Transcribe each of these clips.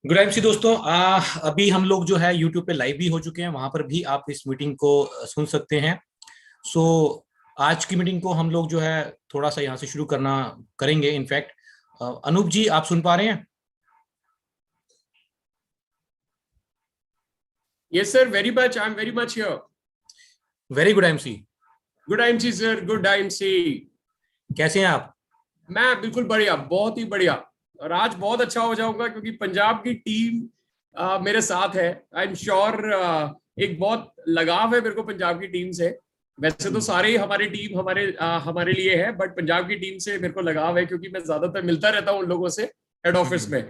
Good MC दोस्तों, अभी हम लोग जो है यूट्यूब पे लाइव भी हो चुके हैं। वहां पर भी आप इस मीटिंग को सुन सकते हैं। सो आज की मीटिंग को हम लोग जो है थोड़ा सा यहाँ से शुरू करना करेंगे। इनफैक्ट अनूप जी, आप सुन पा रहे हैं? Yes, sir. Very much. I'm very much here. Very good MC. Good IMC, sir. Good IMC. कैसे हैं आप? मैं बिल्कुल बढ़िया, बहुत ही बढ़िया। और आज बहुत अच्छा हो जाऊंगा क्योंकि पंजाब की टीम मेरे साथ है। आई एम श्योर एक बहुत लगाव है मेरे को पंजाब की टीम से। वैसे तो सारे ही हमारी टीम हमारे लिए है, बट पंजाब की टीम से मेरे को लगाव है क्योंकि मैं ज्यादातर मिलता रहता हूँ उन लोगों से हेड ऑफिस में।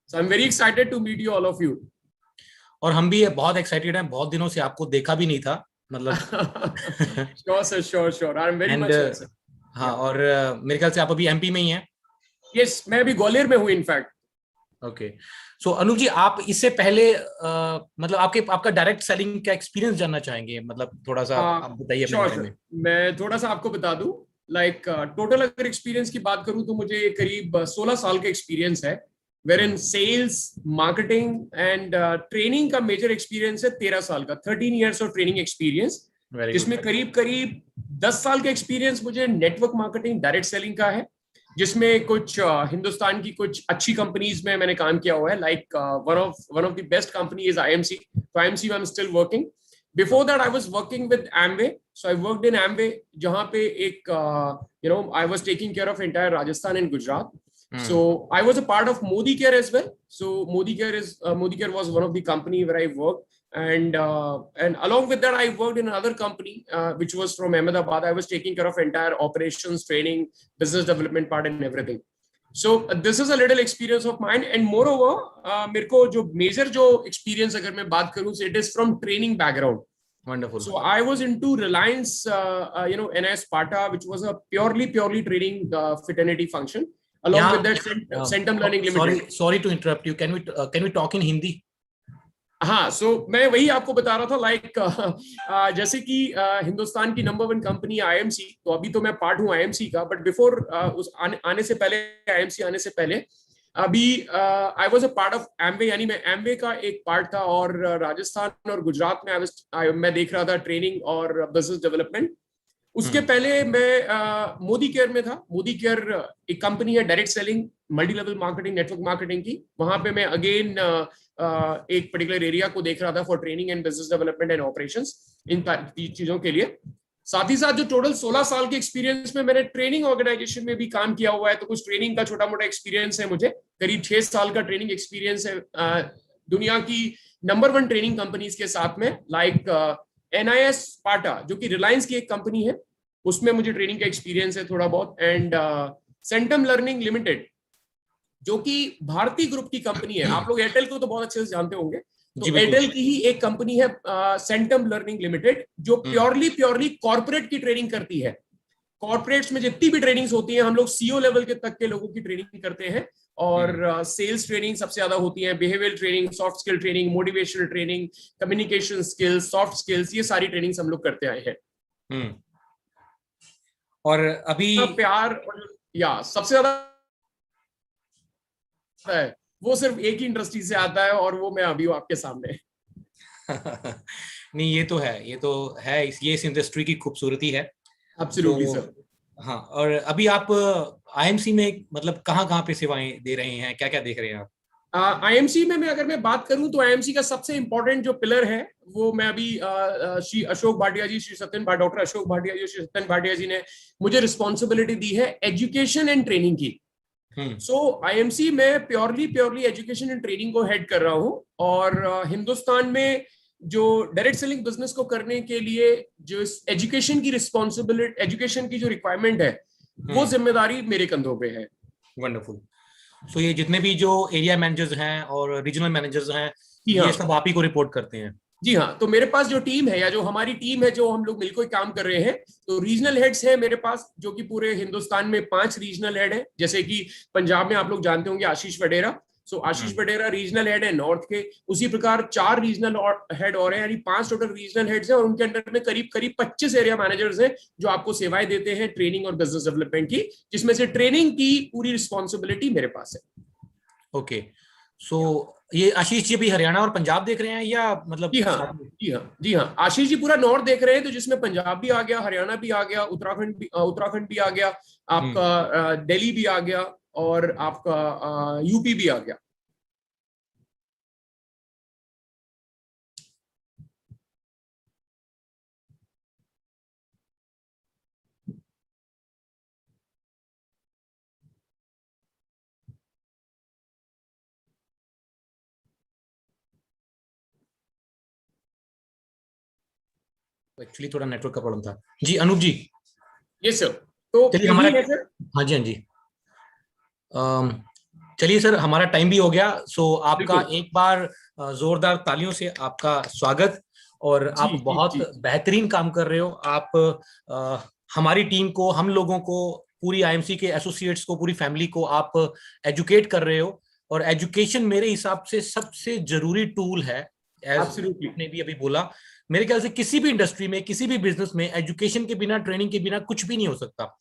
So I am very excited to meet you all of you. और हम भी बहुत एक्साइटेड हैं। बहुत दिनों से आपको देखा भी नहीं था, मतलब। Sure sir, sure sure, I am very and much here sir. हाँ, और मेरे ख्याल से आप अभी एमपी में ही हैं। यस, मैं अभी ग्वालियर में हूँ इनफैक्ट। ओके। सो अनूप जी, आप इससे पहले मतलब आपका डायरेक्ट सेलिंग का एक्सपीरियंस जानना चाहेंगे? मतलब थोड़ा सा आप बताइए अपने श्योर बारे सर, में। मैं थोड़ा सा आपको बता दूं। टोटल अगर एक्सपीरियंस की बात करूं तो मुझे करीब 16 साल का एक्सपीरियंस है। Where in sales, marketing and training का मेजर एक्सपीरियंस है 13 साल का, 13 years of training experience. Very good. जिसमें करीब करीब 10 साल का एक्सपीरियंस मुझे नेटवर्क मार्केटिंग डायरेक्ट सेलिंग का है, जिसमें कुछ हिंदुस्तान की कुछ अच्छी कंपनीज में मैंने काम किया हुआ है। Like one of the best company is IMC. तो आईएमसी में I am still working. Before that, I was working with Amway. So I worked in Amway, जहाँ पे एक I was taking care of entire Rajasthan and Gujarat. So I was a part of Modi Care as well. So Modi Care was one of the company where I worked, and along with that, I worked in another company which was from Ahmedabad. I was taking care of entire operations, training, business development part, and everything. So this is a little experience of mine, and moreover, मेरे को जो major जो experience अगर मैं बात करूँ, so it is from training background. Wonderful. So I was into Reliance, NIS Sparta, which was a purely training fraternity function. Along with that, Centum Learning Limited. Sorry to interrupt you. Can we talk in Hindi? हाँ, सो मैं वही आपको बता रहा था। जैसे कि हिंदुस्तान की नंबर 1 कंपनी आईएमसी, तो अभी तो मैं पार्ट हूँ आईएमसी का, बट बिफोर उस आने से पहले, आईएमसी आने से पहले, अभी I was a part of Amway, यानी मैं एमवे का एक पार्ट था। और राजस्थान और गुजरात में मैं देख रहा था ट्रेनिंग और बिजनेस डेवलपमेंट। उसके पहले मैं मोदी केयर में था। मोदी केयर एक कंपनी है direct selling, multi level marketing, network marketing की। वहां पे मैं अगेन एक पर्टिकुलर एरिया को देख रहा था for training and business development and operations, इन चीजों के लिए। साथ ही साथ जो टोटल 16 साल के एक्सपीरियंस में मैंने ट्रेनिंग ऑर्गेनाइजेशन में भी काम किया हुआ है, तो कुछ ट्रेनिंग का छोटा मोटा एक्सपीरियंस है मुझे। करीब 6 साल का ट्रेनिंग एक्सपीरियंस है दुनिया की नंबर 1 ट्रेनिंग कंपनीज के साथ में। लाइक NIS Sparta, जो कि रिलायंस की एक कंपनी है, उसमें मुझे ट्रेनिंग का एक्सपीरियंस है थोड़ा बहुत। एंड सेंटम लर्निंग लिमिटेड, जो कि भारती ग्रुप की कंपनी है। आप लोग एयरटेल को तो बहुत अच्छे से जानते होंगे, तो एयरटेल की ही एक कंपनी है सेंटम लर्निंग लिमिटेड, जो प्योरली कॉर्पोरेट की ट्रेनिंग करती है। कॉर्पोरेट्स में जितनी भी ट्रेनिंग्स होती हैं, हम लोग सीओ लेवल के तक के लोगों की ट्रेनिंग करते हैं। और सेल्स ट्रेनिंग सबसे ज्यादा होती है, behaviour training, soft skill training, motivational training, communication skills, soft skills, ये सारी ट्रेनिंग्स हम लोग करते आए हैं। और अभी प्यार या सबसे ज्यादा है वो सिर्फ एक ही इंडस्ट्री से आता है, और वो मैं अभी हूं आपके सामने। नहीं, ये तो है ये इस इंडस्ट्री की खूबसूरती है। Absolutely sir. हाँ, और अभी आप आईएमसी में मतलब कहाँ पे सेवाएं दे रहे हैं, क्या क्या देख रहे हैं आप? आईएमसी में अगर मैं बात करूं तो आईएमसी का सबसे इंपॉर्टेंट जो पिलर है, वो मैं अभी श्री अशोक भाटिया जी, डॉक्टर अशोक भाटिया जी, श्री सत्यन भाटिया जी ने मुझे रिस्पॉन्सिबिलिटी दी है एजुकेशन एंड ट्रेनिंग की। सो आईएमसी में प्योरली एजुकेशन एंड ट्रेनिंग को हेड कर रहा हूं। और हिंदुस्तान में जो डायरेक्ट सेलिंग बिजनेस को करने के लिए जो एजुकेशन की रिस्पॉन्सिबिलिटी, एजुकेशन की जो रिक्वायरमेंट है, वो जिम्मेदारी मेरे कंधों पे है। वंडरफुल। सो ये जितने भी जो एरिया मैनेजर्स हैं और रीजनल मैनेजर्स हैं, ये सब आप ही को रिपोर्ट करते हैं? जी हाँ, तो मेरे पास जो टीम है, या जो हमारी टीम है, जो हम लोग मिलकर काम कर रहे हैं, तो रीजनल हेड्स हैं मेरे पास, जो कि पूरे हिंदुस्तान में 5 रीजनल हेड हैं। जैसे कि पंजाब में आप लोग जानते होंगे आशीष वडेरा। सो आशीष वडेरा रीजनल हेड है नॉर्थ के। उसी प्रकार 4 रीजनल हेड और हैं, यानी 5 टोटल रीजनल हेड्स हैं। और उनके अंडर में करीब 25 एरिया मैनेजर्स हैं, जो आपको सेवाएं देते हैं ट्रेनिंग और बिजनेस डेवलपमेंट की, जिसमें से ट्रेनिंग की पूरी रिस्पॉन्सिबिलिटी मेरे पास है। ओके। सो ये आशीष जी भी हरियाणा और पंजाब देख रहे हैं या मतलब? जी हाँ, जी हाँ, जी हाँ, आशीष जी पूरा नॉर्थ देख रहे हैं, तो जिसमें पंजाब भी आ गया, हरियाणा भी आ गया, उत्तराखंड भी आ गया, आपका दिल्ली भी आ गया, और आपका यूपी भी आ गया। एक्चुअली थोड़ा नेटवर्क का प्रॉब्लम था जी। अनूप जी, ये सर, तो चलिए यही हमारा, है सर। हाँ जी हाँ जी, चलिए सर हमारा टाइम भी हो गया। सो आपका बिल्कुल। एक बार जोरदार तालियों से आपका स्वागत। और जी आप जी बहुत जी। बेहतरीन काम कर रहे हो। आप हमारी टीम को, हम लोगों को, पूरी आईएमसी के एसोसिएट्स को, पूरी फैमिली को आप एजुकेट कर रहे हो। और एजुकेशन मेरे हिसाब से सबसे जरूरी टूल है। As absolutely. आपने भी अभी बोला, मेरे ख्याल से किसी भी इंडस्ट्री में, किसी भी बिजनेस में एजुकेशन के बिना, ट्रेनिंग के बिना कुछ भी नहीं हो सकता।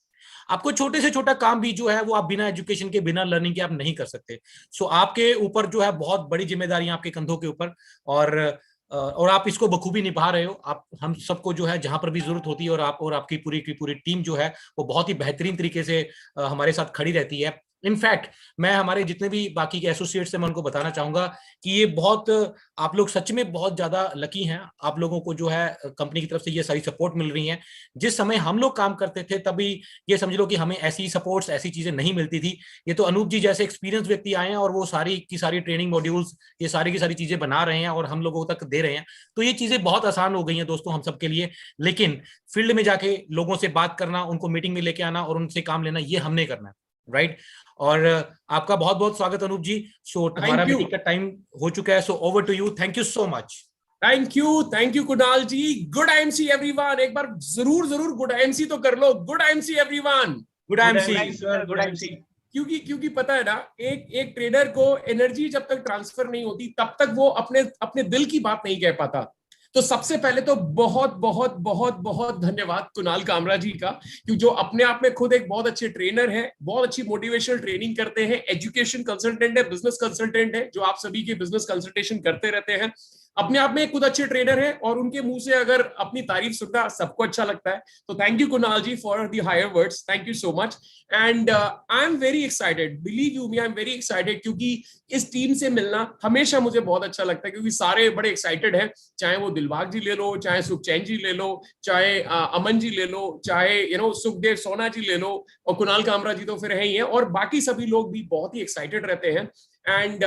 आपको छोटे से छोटा काम भी जो है वो आप बिना एजुकेशन के, बिना लर्निंग के आप नहीं कर सकते। सो आपके ऊपर जो है बहुत बड़ी जिम्मेदारियां आपके कंधों के ऊपर। और आप इसको बखूबी निभा रहे हो। आप हम सबको जो है जहां पर भी जरूरत होती है, और आप और आपकी पूरी की पूरी टीम जो है वो बहुत ही बेहतरीन तरीके से हमारे साथ खड़ी रहती है। इनफैक्ट मैं हमारे जितने भी बाकी के एसोसिएट्स हैं, मैं उनको बताना चाहूंगा कि ये बहुत, आप लोग सच में बहुत ज्यादा लकी हैं। आप लोगों को जो है कंपनी की तरफ से ये सारी सपोर्ट मिल रही है। जिस समय हम लोग काम करते थे तभी ये समझ लो कि हमें ऐसी सपोर्ट्स, ऐसी चीजें नहीं मिलती थी। ये तो अनूप जी जैसे एक्सपीरियंस व्यक्ति आए हैं और वो सारी की सारी ट्रेनिंग मॉड्यूल्स, ये सारी की सारी चीजें बना रहे हैं और हम लोगों तक दे रहे हैं। तो ये चीजें बहुत आसान हो गई हैं दोस्तों हम सबके लिए। लेकिन फील्ड में जाके लोगों से बात करना, उनको मीटिंग में लेके आना और उनसे काम लेना, ये हमने करना है। राइट। और आपका बहुत बहुत स्वागत अनूप जी। सो हमारा थैंक यू, मीटिंग का टाइम हो चुका है। So over to you. Thank you so much. Thank you Kunal ji. Good IMC everyone, एक बार जरूर जरूर गुड आईएमसी तो कर लो। Good IMC everyone. Good good MC. Time sir, good time सी। क्योंकि पता है ना, एक ट्रेडर को एनर्जी जब तक ट्रांसफर नहीं होती तब तक वो अपने अपने दिल की बात नहीं कह पाता। तो सबसे पहले तो बहुत बहुत बहुत बहुत धन्यवाद कुणाल कामरा जी का, क्योंकि जो अपने आप में खुद एक बहुत अच्छे ट्रेनर है, बहुत अच्छी मोटिवेशनल ट्रेनिंग करते हैं, एजुकेशन कंसल्टेंट है, बिजनेस कंसल्टेंट है, जो आप सभी के बिजनेस कंसल्टेशन करते रहते हैं, अपने आप में खुद अच्छे ट्रेनर है, और उनके मुंह से अगर अपनी तारीफ सुनना सबको अच्छा लगता है। तो thank you Kunal ji for the higher words, thank you so much. And I am very excited, believe you me, I am very excited, क्योंकि इस टीम से मिलना हमेशा मुझे बहुत अच्छा लगता है, क्योंकि सारे बड़े एक्साइटेड हैं। चाहे वो दिलबाग जी ले लो, चाहे सुखचैन जी ले लो, चाहे अमन जी ले लो, चाहे सुखदेव सोना जी ले लो, और कुणाल कामरा जी तो फिर है ही है, और बाकी सभी लोग भी बहुत ही एक्साइटेड रहते हैं। एंड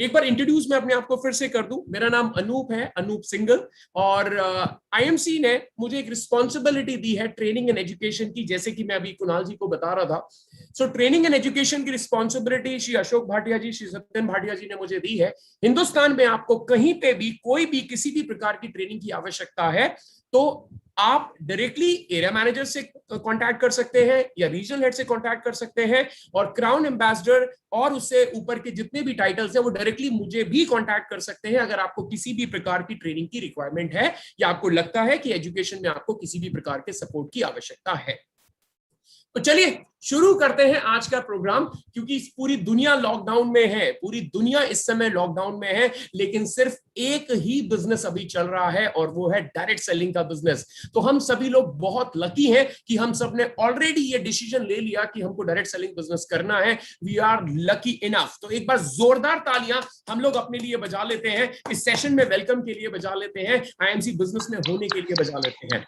एक बार इंट्रोड्यूस मैं अपने आप को फिर से कर दूं, मेरा नाम अनूप है, अनूप सिंगल। और आईएमसी ने मुझे एक रिस्पॉन्सिबिलिटी दी है ट्रेनिंग एंड एजुकेशन की, जैसे कि मैं अभी कुणाल जी को बता रहा था। सो ट्रेनिंग एंड एजुकेशन की रिस्पॉन्सिबिलिटी श्री अशोक भाटिया जी, श्री सत्यन भाटिया जी ने मुझे दी है। हिंदुस्तान में आपको कहीं पे भी, कोई भी, किसी भी प्रकार की ट्रेनिंग की आवश्यकता है तो आप डायरेक्टली एरिया मैनेजर से कांटेक्ट कर सकते हैं, या रीजनल हेड से कांटेक्ट कर सकते हैं, और क्राउन एम्बेसडर और उससे ऊपर के जितने भी टाइटल्स हैं वो डायरेक्टली मुझे भी कांटेक्ट कर सकते हैं, अगर आपको किसी भी प्रकार की ट्रेनिंग की रिक्वायरमेंट है, या आपको लगता है कि एजुकेशन में आपको किसी भी प्रकार के सपोर्ट की आवश्यकता है। तो चलिए शुरू करते हैं आज का प्रोग्राम, क्योंकि पूरी दुनिया लॉकडाउन में है, पूरी दुनिया इस समय लॉकडाउन में है, लेकिन सिर्फ एक ही बिजनेस अभी चल रहा है, और वो है डायरेक्ट सेलिंग का बिजनेस। तो हम सभी लोग बहुत लकी हैं कि हम सब ने ऑलरेडी ये डिसीजन ले लिया कि हमको डायरेक्ट सेलिंग बिजनेस करना है। We are lucky enough. तो एक बार जोरदार तालियां हम लोग अपने लिए बजा लेते हैं, इस सेशन में वेलकम के लिए बजा लेते हैं, आईएमसी बिजनेस में होने के लिए बजा लेते हैं।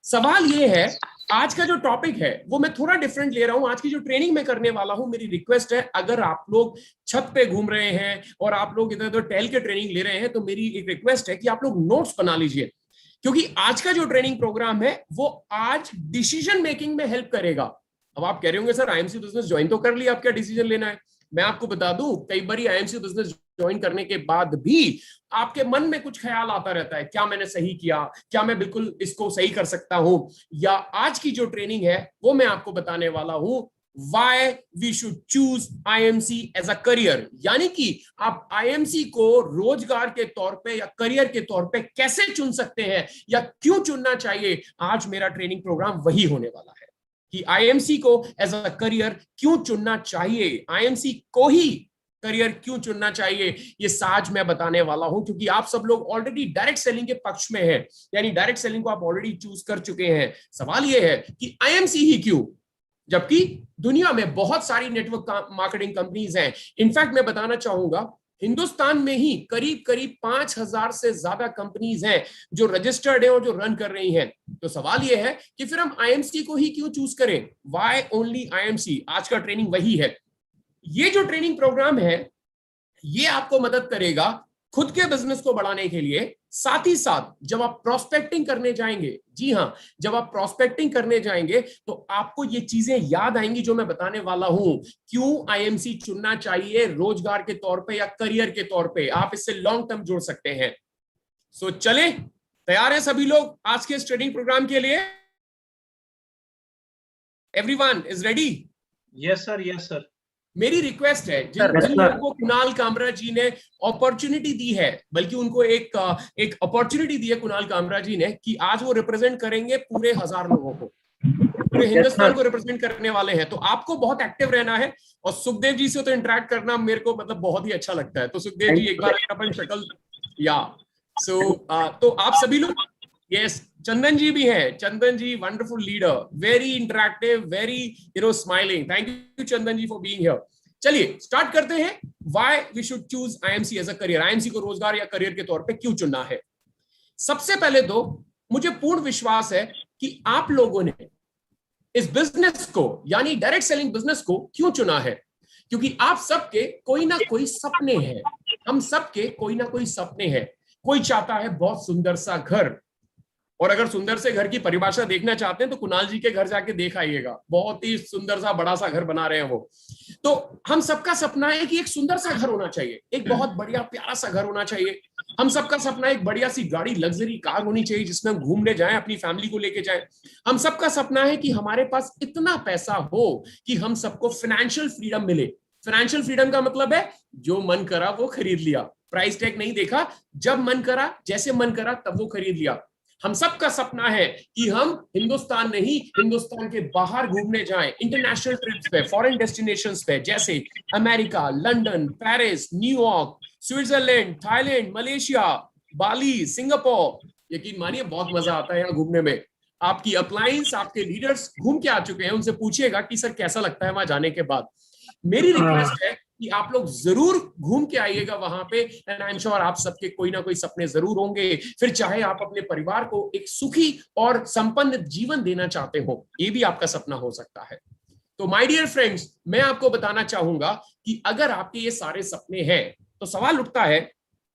सवाल ये है, आज का जो टॉपिक है वो मैं थोड़ा डिफरेंट ले रहा हूं। आज की जो ट्रेनिंग मैं करने वाला हूं, मेरी रिक्वेस्ट है, अगर आप लोग छत पे घूम रहे हैं और आप लोग इधर उधर टहल के ट्रेनिंग ले रहे हैं, तो मेरी एक रिक्वेस्ट है कि आप लोग नोट्स बना लीजिए, क्योंकि आज का जो ट्रेनिंग प्रोग्राम है वो आज डिसीजन मेकिंग में हेल्प करेगा। अब आप कह रहे होंगे सर आईएमसी बिजनेस ज्वाइन तो कर लिया, अब क्या डिसीजन लेना है? मैं आपको बता दूं, कई बार आईएमसी बिजनेस ज्वाइन करने के बाद भी आपके मन में कुछ ख्याल आता रहता है, क्या मैंने सही किया, क्या मैं बिल्कुल इसको सही कर सकता हूं। या आज की जो ट्रेनिंग है वो मैं आपको बताने वाला हूं, why we should choose IMC as a career, यानी कि आप आईएमसी को रोजगार के तौर पे या करियर के तौर पे कैसे चुन सकते हैं, या क्यों चुनना चाहिए। आज मेरा ट्रेनिंग प्रोग्राम वही होने वाला है कि आईएमसी को एज अ करियर क्यों चुनना चाहिए, आईएमसी को ही करियर क्यों चुनना चाहिए, ये आज मैं बताने वाला हूं, क्योंकि आप सब लोग ऑलरेडी डायरेक्ट सेलिंग के पक्ष में हैं, यानी डायरेक्ट सेलिंग को आप ऑलरेडी चूज कर चुके हैं। सवाल ये है कि आईएमसी ही क्यों, जबकि दुनिया में बहुत सारी नेटवर्क मार्केटिंग कंपनीज हैं। इनफैक्ट मैं बताना चाहूंगा हिंदुस्तान में ही करीब करीब 5,000 से ज्यादा कंपनीज हैं जो रजिस्टर्ड है और जो रन कर रही हैं। तो सवाल यह है कि फिर हम आईएमसी को ही क्यों चूज करें, व्हाई ओनली आईएमसी। आज का ट्रेनिंग वही है। ये जो ट्रेनिंग प्रोग्राम है ये आपको मदद करेगा खुद के बिजनेस को बढ़ाने के लिए। साथ ही साथ जब आप प्रोस्पेक्टिंग करने जाएंगे, जी हां, जब आप प्रोस्पेक्टिंग करने जाएंगे तो आपको ये चीजें याद आएंगी जो मैं बताने वाला हूं। क्यों आईएमसी चुनना चाहिए रोजगार के तौर पे या करियर के तौर पे, आप इससे लॉन्ग टर्म जोड़ सकते हैं। सो चले, तैयार है सभी लोग आज के इस ट्रेनिंग प्रोग्राम के लिए? Everyone is ready? Yes sir, yes sir. मेरी रिक्वेस्ट है जिन लोगों को कुणाल कामरा जी ने अपॉर्चुनिटी दी है, बल्कि उनको एक अपॉर्चुनिटी दी है कुणाल कामरा जी ने कि आज वो रिप्रेजेंट करेंगे पूरे 1000 लोगों को, पूरे हिंदुस्तान को रिप्रेजेंट करने वाले हैं। तो आपको बहुत एक्टिव रहना है और सुखदेव जी से तो इंटरेक्ट करना मेरे को मतलब बहुत ही अच्छा लगता है। तो सुखदेव जी एक बार अपन शक्ल या तो आप सभी लोग, यस, चंदन जी भी है। Chandan ji wonderful leader, very interactive, very smiling. Thank you Chandan ji for being here. चलिए स्टार्ट करते हैं। Why we should choose IMC as a career, IMC को रोजगार या करियर के तौर पे क्यों चुनना है। सबसे पहले तो मुझे पूर्ण विश्वास है कि आप लोगों ने इस बिजनेस को यानी डायरेक्ट सेलिंग बिजनेस को क्यों चुना है, क्योंकि आप सबके कोई ना कोई सपने हैं। हम सबके कोई ना कोई सपने हैं। कोई चाहता है बहुत सुंदर सा घर, और अगर सुंदर से घर की परिभाषा देखना चाहते हैं तो कुणाल जी के घर जाके देख आइएगा, बहुत ही सुंदर सा बड़ा सा घर बना रहे हैं वो। तो हम सबका सपना है कि एक सुंदर सा घर होना चाहिए, एक बहुत बढ़िया प्यारा सा घर होना चाहिए। हम सबका सपना है एक बढ़िया सी गाड़ी, लग्जरी कार होनी चाहिए जिसमें हम घूमने जाएं, अपनी फैमिली को लेके जाएं। हम सबका सपना है कि हमारे पास इतना पैसा हो कि हम सबको फाइनेंशियल फ्रीडम मिले। फाइनेंशियल फ्रीडम का मतलब है जो मन करा वो खरीद लिया, प्राइस टैग नहीं देखा, जब मन करा जैसे मन करा तब वो खरीद लिया। हम सबका सपना है कि हम हिंदुस्तान नहीं, हिंदुस्तान के बाहर घूमने जाएं, इंटरनेशनल ट्रिप्स पे, फॉरेन डेस्टिनेशंस पे, जैसे America, London, Paris, New York, Switzerland, Thailand, Malaysia, Bali, Singapore. यकीन मानिए बहुत मजा आता है यहाँ घूमने में। आपकी अपलायंस, आपके लीडर्स घूम के आ चुके हैं, उनसे पूछिएगा कि सर कैसा लगता है वहां जाने के बाद। मेरी रिक्वेस्ट है कि आप लोग जरूर घूम के आइएगा वहां पे, एंड आई एम श्योर आप सबके कोई ना कोई सपने जरूर होंगे। फिर चाहे आप अपने परिवार को एक सुखी और संपन्न जीवन देना चाहते हो, ये भी आपका सपना हो सकता है। तो माय डियर फ्रेंड्स, मैं आपको बताना चाहूंगा कि अगर आपके ये सारे सपने हैं तो सवाल उठता है,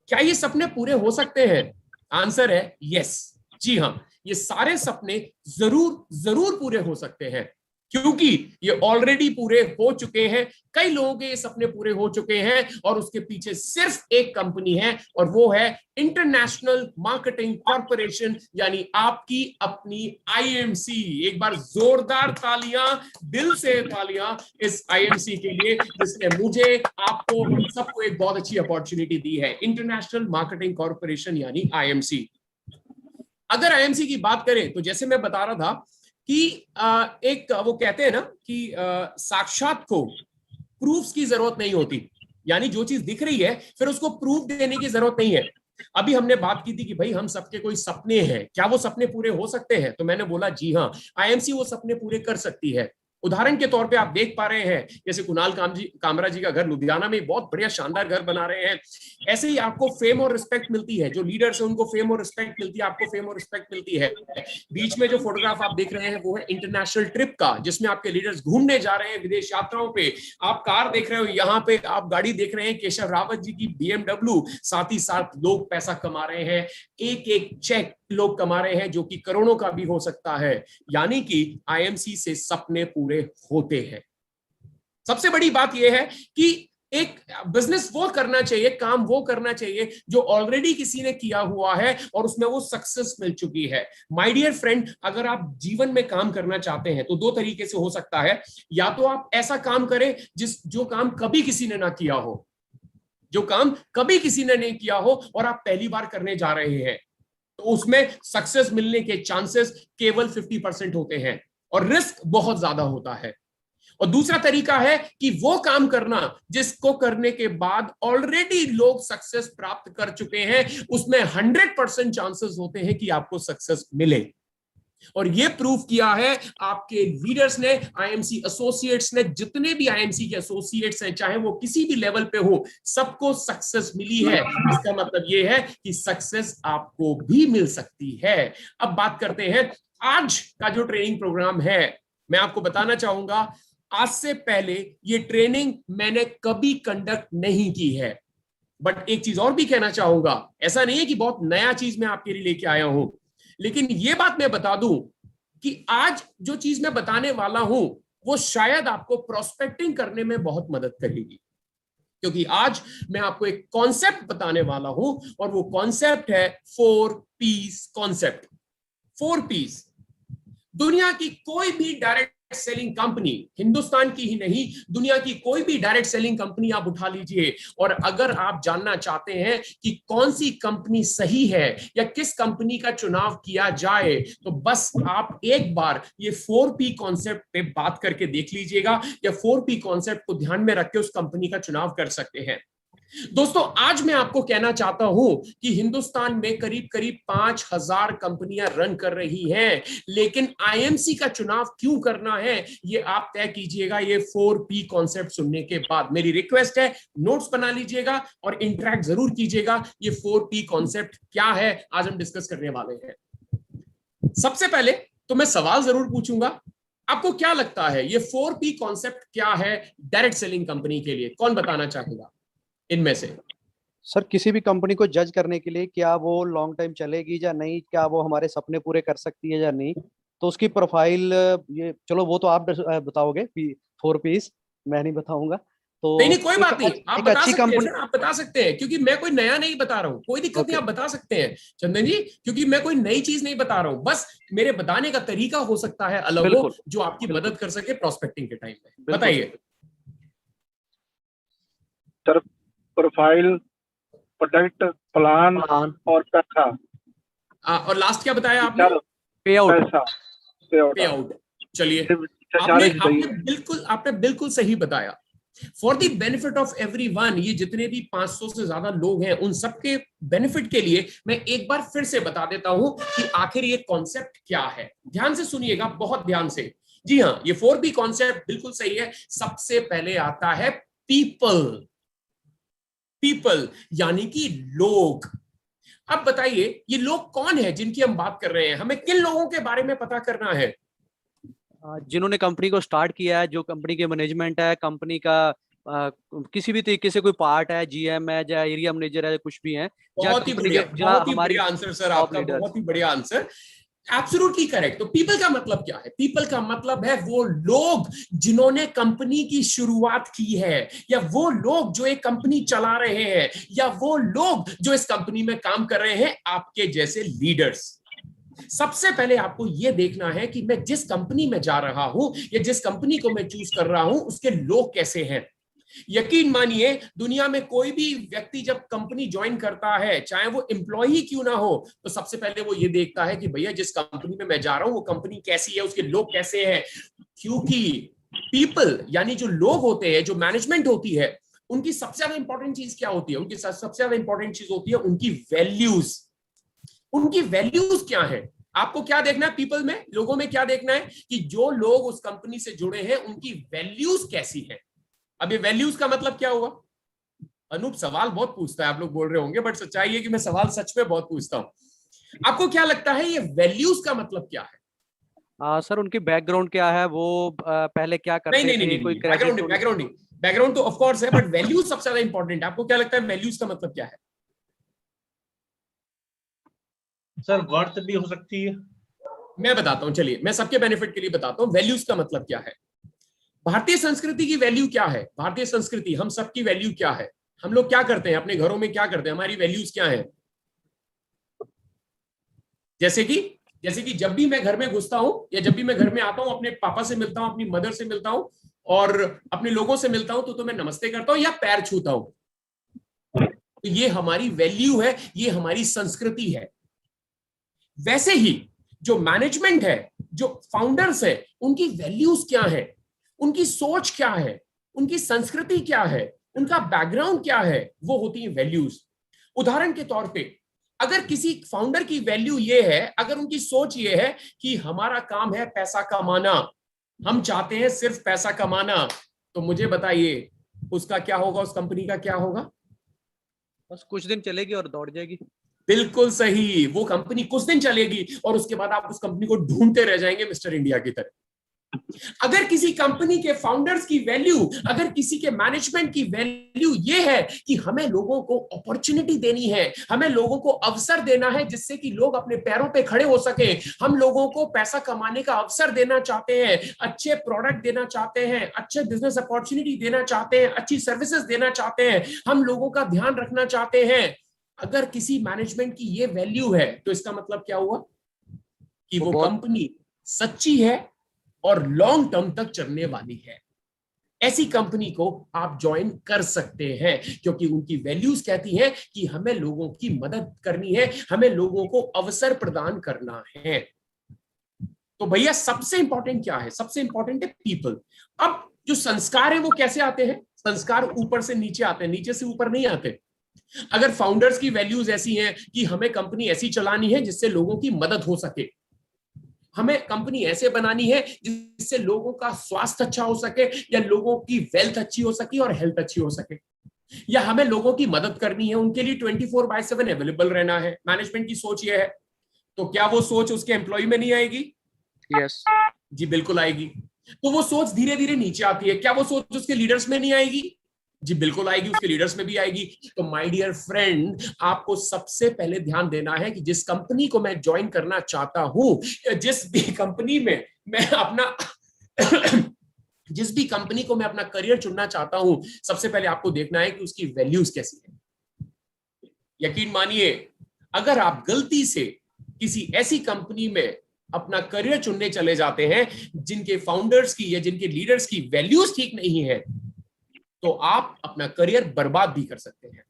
क्या ये सपने पूरे हो सकते हैं? आंसर है यस, जी हाँ, ये सारे सपने जरूर जरूर पूरे हो सकते हैं, क्योंकि ये ऑलरेडी पूरे हो चुके हैं। कई लोगों के ये सपने पूरे हो चुके हैं और उसके पीछे सिर्फ एक कंपनी है और वो है इंटरनेशनल मार्केटिंग कॉर्पोरेशन, यानी आपकी अपनी आईएमसी। एक बार जोरदार तालियां, दिल से तालियां इस आईएमसी के लिए जिसने मुझे, आपको, सबको एक बहुत अच्छी अपॉर्चुनिटी दी है। इंटरनेशनल मार्केटिंग कॉर्पोरेशन यानी आईएमसी। अगर आईएमसी की बात करें तो जैसे मैं बता रहा था कि एक वो कहते हैं ना कि साक्षात को प्रूफ्स की जरूरत नहीं होती, यानी जो चीज दिख रही है फिर उसको प्रूफ देने की जरूरत नहीं है। अभी हमने बात की थी कि भाई हम सबके कोई सपने हैं, क्या वो सपने पूरे हो सकते हैं? तो मैंने बोला जी हाँ, आईएमसी वो सपने पूरे कर सकती है। उदाहरण के तौर पे आप देख पा रहे हैं जैसे कुणाल कामरा जी का घर लुधियाना में बहुत बढ़िया शानदार घर बना रहे हैं। ऐसे ही आपको फेम और रिस्पेक्ट मिलती है, जो लीडर्स है उनको फेम और रिस्पेक्ट मिलती है, आपको फेम और रिस्पेक्ट मिलती है। बीच में जो फोटोग्राफ आप देख रहे हैं वो है इंटरनेशनल ट्रिप का, जिसमें आपके लीडर्स घूमने जा रहे हैं विदेश यात्राओं पे। आप कार देख रहे हो, यहाँ पे आप गाड़ी देख रहे हैं केशव रावत जी की BMW। साथ ही साथ लोग पैसा कमा रहे हैं, एक एक चेक लोग कमा रहे हैं जो कि करोड़ों का भी हो सकता है। यानी कि आईएमसी से सपने पूरे होते हैं। सबसे बड़ी बात यह है कि एक बिजनेस वो करना चाहिए, काम वो करना चाहिए जो ऑलरेडी किसी ने किया हुआ है और उसमें वो सक्सेस मिल चुकी है। माय डियर फ्रेंड, अगर आप जीवन में काम करना चाहते हैं तो दो तरीके से हो सकता है। या तो आप ऐसा काम करें जो काम कभी किसी ने ना किया हो, जो काम कभी किसी ने नहीं किया हो और आप पहली बार करने जा रहे हैं, तो उसमें सक्सेस मिलने के चांसेस केवल 50% होते हैं और रिस्क बहुत ज्यादा होता है। और दूसरा तरीका है कि वो काम करना जिसको करने के बाद ऑलरेडी लोग सक्सेस प्राप्त कर चुके हैं, उसमें 100% चांसेस होते हैं कि आपको सक्सेस मिले। और ये प्रूफ किया है आपके लीडर्स ने, आईएमसी एसोसिएट्स ने, जितने भी आईएमसी के एसोसिएट्स हैं, चाहे वो किसी भी लेवल पे हो, सबको सक्सेस मिली है। इसका मतलब ये है कि सक्सेस आपको भी मिल सकती है। अब बात करते हैं आज का जो ट्रेनिंग प्रोग्राम है। मैं आपको बताना चाहूंगा, आज से पहले ये ट्रेनिंग मैंने कभी कंडक्ट नहीं की है। बट एक चीज और भी कहना चाहूंगा, ऐसा नहीं है कि बहुत नया चीज मैं आपके लिए लेके आया हूं, लेकिन ये बात मैं बता दूं कि आज जो चीज मैं बताने वाला हूं वो शायद आपको प्रोस्पेक्टिंग करने में बहुत मदद करेगी, क्योंकि आज मैं आपको एक कॉन्सेप्ट बताने वाला हूं और वो कॉन्सेप्ट है 4Ps कॉन्सेप्ट। 4Ps। दुनिया की कोई भी डायरेक्ट सेलिंग कंपनी, हिंदुस्तान की ही नहीं, दुनिया की कोई भी डायरेक्ट सेलिंग कंपनी आप उठा लीजिए, और अगर आप जानना चाहते हैं कि कौन सी कंपनी सही है या किस कंपनी का चुनाव किया जाए, तो बस आप एक बार ये 4P कॉन्सेप्ट पे बात करके देख लीजिएगा, या 4P कॉन्सेप्ट को ध्यान में रख के उस कंपनी का चुनाव कर सकते हैं। दोस्तों, आज मैं आपको कहना चाहता हूं कि हिंदुस्तान में करीब करीब 5000 कंपनियां रन कर रही हैं, लेकिन आईएमसी का चुनाव क्यों करना है ये आप तय कीजिएगा ये 4P कॉन्सेप्ट सुनने के बाद। मेरी रिक्वेस्ट है, नोट्स बना लीजिएगा और इंटरैक्ट जरूर कीजिएगा। ये 4P कॉन्सेप्ट क्या है आज हम डिस्कस करने वाले हैं। सबसे पहले तो मैं सवाल जरूर पूछूंगा, आपको क्या लगता है ये 4P कॉन्सेप्ट क्या है डायरेक्ट सेलिंग कंपनी के लिए? कौन बताना चाहेगा इनमें से? सर, किसी भी कंपनी को जज करने के लिए, क्या वो लॉन्ग टाइम चलेगी या नहीं, क्या वो हमारे सपने पूरे कर सकती है या नहीं, तो उसकी प्रोफाइल, ये चलो वो तो आप बताओगे। 4Ps मैं नहीं बताऊंगा। तो नहीं, कोई बात नहीं, आप बता अच्छी सकते हैं कंपनी, सर, आप बता सकते हैं, क्योंकि मैं कोई नया नहीं बता रहा हूँ। कोई दिक्कत नहीं, आप बता सकते हैं चंदन जी, क्योंकि मैं कोई नई चीज नहीं बता रहा हूँ, बस मेरे बताने का तरीका हो सकता है अलग हो, जो आपकी मदद कर सके प्रोस्पेक्टिंग के टाइम में। बताइए सर। प्रोफाइल, प्रोडक्ट, प्लान और पैसा। और लास्ट क्या बताया आपने? पे आउट। पैसा, पे आउट। चलिए, आपने बिल्कुल सही बताया। For the benefit of everyone, ये जितने भी 500 से ज्यादा लोग हैं, उन सबके बेनिफिट के लिए मैं एक बार फिर से बता देता हूं कि आखिर ये कॉन्सेप्ट क्या है। ध्यान से सुनिएगा, बहुत ध्यान से। जी हाँ, ये 4P कॉन्सेप्ट बिल्कुल सही है। सबसे पहले आता है पीपल। पीपल यानी कि लोग। अब बताइए, ये लोग कौन है जिनकी हम बात कर रहे हैं? हमें किन लोगों के बारे में पता करना है? जिन्होंने कंपनी को स्टार्ट किया है, जो कंपनी के मैनेजमेंट है, कंपनी का किसी भी तरीके से कोई पार्ट है, जीएम है या एरिया मैनेजर है, कुछ भी है। बहुत ही बढ़िया आंसर सर आपका, बहुत ही बढ़िया आंसर, एब्सोल्युटली करेक्ट। तो पीपल का मतलब क्या है? पीपल का मतलब है वो लोग जिन्होंने कंपनी की शुरुआत की है, या वो लोग जो एक कंपनी चला रहे हैं, या वो लोग जो इस कंपनी में काम कर रहे हैं, आपके जैसे लीडर्स। सबसे पहले आपको यह देखना है कि मैं जिस कंपनी में जा रहा हूं या जिस कंपनी को मैं चूज कर रहा हूं, उसके लोग कैसे हैं। यकीन मानिए, दुनिया में कोई भी व्यक्ति जब कंपनी ज्वाइन करता है, चाहे वो एम्प्लॉय क्यों ना हो, तो सबसे पहले वो ये देखता है कि भैया जिस कंपनी में मैं जा रहा हूं वो कंपनी कैसी है, उसके लोग कैसे हैं। क्योंकि पीपल यानी जो लोग होते हैं, जो मैनेजमेंट होती है, उनकी सबसे ज्यादा इंपॉर्टेंट चीज क्या होती है? उनकी सबसे ज्यादा इंपॉर्टेंट चीज होती है उनकी वैल्यूज। उनकी वैल्यूज क्या है? आपको क्या देखना है पीपल में, लोगों में क्या देखना है कि जो लोग उस कंपनी से जुड़े हैं उनकी वैल्यूज कैसी है। अब ये वैल्यूज का मतलब क्या हुआ? अनूप सवाल बहुत पूछता है, आप लोग बोल रहे होंगे, बट सच्चाई है कि मैं सवाल सच में बहुत पूछता हूं। आपको क्या लगता है ये वैल्यूज का मतलब क्या है? सर, उनकी बैकग्राउंड क्या है, वो पहले क्या करते थे, कोई बैकग्राउंड तो ऑफ कोर्स है, बट वैल्यूज सबसे ज्यादा इंपॉर्टेंट है। आपको क्या लगता है वैल्यूज का मतलब क्या है? सर वर्थ भी हो सकती है। मैं बताता हूं, चलिए मैं सबके बेनिफिट के लिए बताता हूं वैल्यूज का मतलब क्या है। भारतीय संस्कृति की वैल्यू क्या है? भारतीय संस्कृति, हम सबकी वैल्यू क्या है? हम लोग क्या करते हैं अपने घरों में, क्या करते हैं, हमारी वैल्यूज क्या है? जैसे कि जब भी मैं घर में घुसता हूं या जब भी मैं घर में आता हूं, अपने पापा से मिलता हूं, अपनी मदर से मिलता हूं और अपने लोगों से मिलता हूं, तो मैं नमस्ते करता हूं या पैर छूता हूं। तो ये हमारी वैल्यू है, ये हमारी संस्कृति है। वैसे ही जो मैनेजमेंट है, जो फाउंडर्स है, उनकी वैल्यूज क्या है? उनकी सोच क्या है, उनकी संस्कृति क्या है, उनका बैकग्राउंड क्या है, वो होती है वैल्यूज। उदाहरण के तौर पे अगर किसी फाउंडर की वैल्यू ये है, अगर उनकी सोच ये है कि हमारा काम है पैसा कमाना, हम चाहते हैं सिर्फ पैसा कमाना, तो मुझे बताइए उसका क्या होगा, उस कंपनी का क्या होगा? बस कुछ दिन चलेगी और दौड़ जाएगी। बिल्कुल सही, वो कंपनी कुछ दिन चलेगी और उसके बाद आप उस कंपनी को ढूंढते रह जाएंगे मिस्टर इंडिया की तरह। अगर किसी कंपनी के फाउंडर्स की वैल्यू, अगर किसी के मैनेजमेंट की वैल्यू ये है कि हमें लोगों को अपॉर्चुनिटी देनी है, हमें लोगों को अवसर देना है जिससे कि लोग अपने पैरों पे खड़े हो सके, हम लोगों को पैसा कमाने का अवसर देना चाहते हैं, अच्छे प्रोडक्ट देना चाहते हैं, अच्छे बिजनेस अपॉर्चुनिटी देना चाहते हैं, अच्छी सर्विसेज देना चाहते हैं, हम लोगों का ध्यान रखना चाहते हैं, अगर किसी मैनेजमेंट की ये वैल्यू है, तो इसका मतलब क्या हुआ कि वो कंपनी सच्ची है और लॉन्ग टर्म तक चलने वाली है। ऐसी कंपनी को आप ज्वाइन कर सकते हैं क्योंकि उनकी वैल्यूज कहती हैं कि हमें लोगों की मदद करनी है, हमें लोगों को अवसर प्रदान करना है। तो भैया सबसे इंपॉर्टेंट क्या है? सबसे इंपॉर्टेंट है पीपल। अब जो संस्कार है वो कैसे आते हैं? संस्कार ऊपर से नीचे आते हैं, नीचे से ऊपर नहीं आते। अगर फाउंडर्स की वैल्यूज ऐसी हैं कि हमें कंपनी ऐसी चलानी है जिससे लोगों की मदद हो सके, हमें कंपनी ऐसे बनानी है जिससे लोगों का स्वास्थ्य अच्छा हो सके, या लोगों की वेल्थ अच्छी हो सके और हेल्थ अच्छी हो सके, या हमें लोगों की मदद करनी है, उनके लिए 24/7 अवेलेबल रहना है, मैनेजमेंट की सोच ये है, तो क्या वो सोच उसके एम्प्लॉय में नहीं आएगी? यस जी बिल्कुल आएगी। तो वो सोच धीरे धीरे नीचे आती है, क्या वो सोच उसके लीडर्स में नहीं आएगी? जी बिल्कुल आएगी, उसके लीडर्स में भी आएगी। तो माय डियर फ्रेंड, आपको सबसे पहले ध्यान देना है कि जिस कंपनी को मैं ज्वाइन करना चाहता हूं, जिस भी कंपनी में मैं अपना जिस भी कंपनी को मैं अपना करियर चुनना चाहता हूं, सबसे पहले आपको देखना है कि उसकी वैल्यूज कैसी है। यकीन मानिए, अगर आप गलती से किसी ऐसी कंपनी में अपना करियर चुनने चले जाते हैं जिनके फाउंडर्स की या जिनके लीडर्स की वैल्यूज ठीक नहीं है, तो आप अपना करियर बर्बाद भी कर सकते हैं।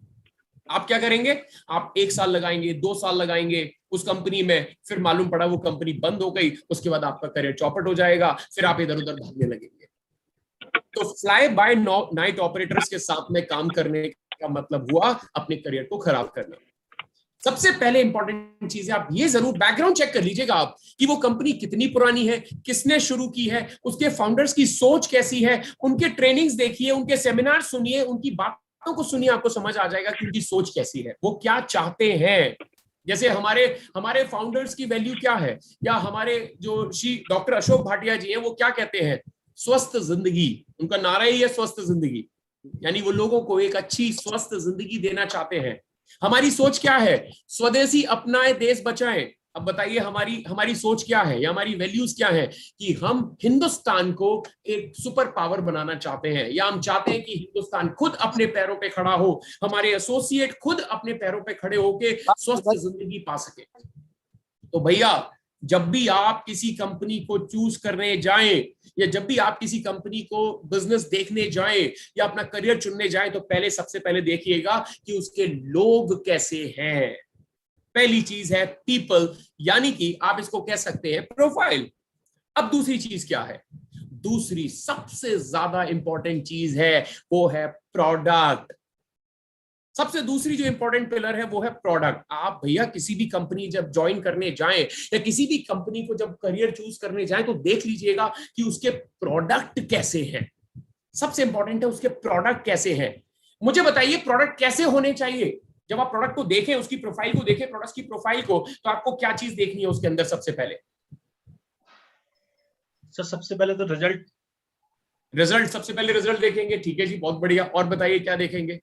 आप क्या करेंगे? आप 1 साल लगाएंगे, 2 साल लगाएंगे उस कंपनी में, फिर मालूम पड़ा वो कंपनी बंद हो गई, उसके बाद आपका करियर चौपट हो जाएगा, फिर आप इधर उधर भागने लगेंगे। तो फ्लाई बाय नाइट ऑपरेटर्स के साथ में काम करने का मतलब हुआ अपने करियर को खराब करना। सबसे पहले इंपॉर्टेंट चीज है, आप ये जरूर बैकग्राउंड चेक कर लीजिएगा आप कि वो कंपनी कितनी पुरानी है, किसने शुरू की है, उसके फाउंडर्स की सोच कैसी है, उनके ट्रेनिंग्स देखिए, उनके सेमिनार सुनिए, उनकी बातों को सुनिए, आपको समझ आ जाएगा कि उनकी सोच कैसी है, वो क्या चाहते हैं। जैसे हमारे फाउंडर्स की वैल्यू क्या है, या हमारे जो श्री डॉक्टर अशोक भाटिया जी हैं, वो क्या कहते हैं? स्वस्थ जिंदगी, उनका नारा ही है स्वस्थ जिंदगी, यानी वो लोगों को एक अच्छी स्वस्थ जिंदगी देना चाहते हैं। हमारी सोच क्या है? स्वदेशी अपनाए देश बचाएं। अब बताइए हमारी सोच क्या है या हमारी वैल्यूज क्या है? कि हम हिंदुस्तान को एक सुपर पावर बनाना चाहते हैं, या हम चाहते हैं कि हिंदुस्तान खुद अपने पैरों पे खड़ा हो, हमारे एसोसिएट खुद अपने पैरों पे खड़े होके स्वस्थ जिंदगी पा सके। तो भैया, जब भी आप किसी कंपनी को चूज करने जाएं, या जब भी आप किसी कंपनी को बिजनेस देखने जाएं या अपना करियर चुनने जाएं, तो सबसे पहले देखिएगा कि उसके लोग कैसे हैं। पहली चीज है पीपल, यानी कि आप इसको कह सकते हैं प्रोफाइल। अब दूसरी चीज क्या है? दूसरी सबसे ज्यादा इंपॉर्टेंट चीज है, वो है प्रोडक्ट। सबसे दूसरी जो इंपॉर्टेंट पिलर है वो है प्रोडक्ट। आप भैया किसी भी कंपनी जब ज्वाइन करने जाएं या किसी भी कंपनी को जब करियर चूज करने जाएं, तो देख लीजिएगा कि उसके प्रोडक्ट कैसे हैं। सबसे इंपॉर्टेंट है उसके प्रोडक्ट कैसे हैं। मुझे बताइए प्रोडक्ट कैसे होने चाहिए? जब आप प्रोडक्ट को देखें, उसकी प्रोफाइल को देखें, प्रोडक्ट की प्रोफाइल को, तो आपको क्या चीज देखनी है उसके अंदर? सबसे पहले सर सबसे पहले तो रिजल्ट सबसे पहले रिजल्ट देखेंगे। ठीक है जी, बहुत बढ़िया। और बताइए क्या देखेंगे?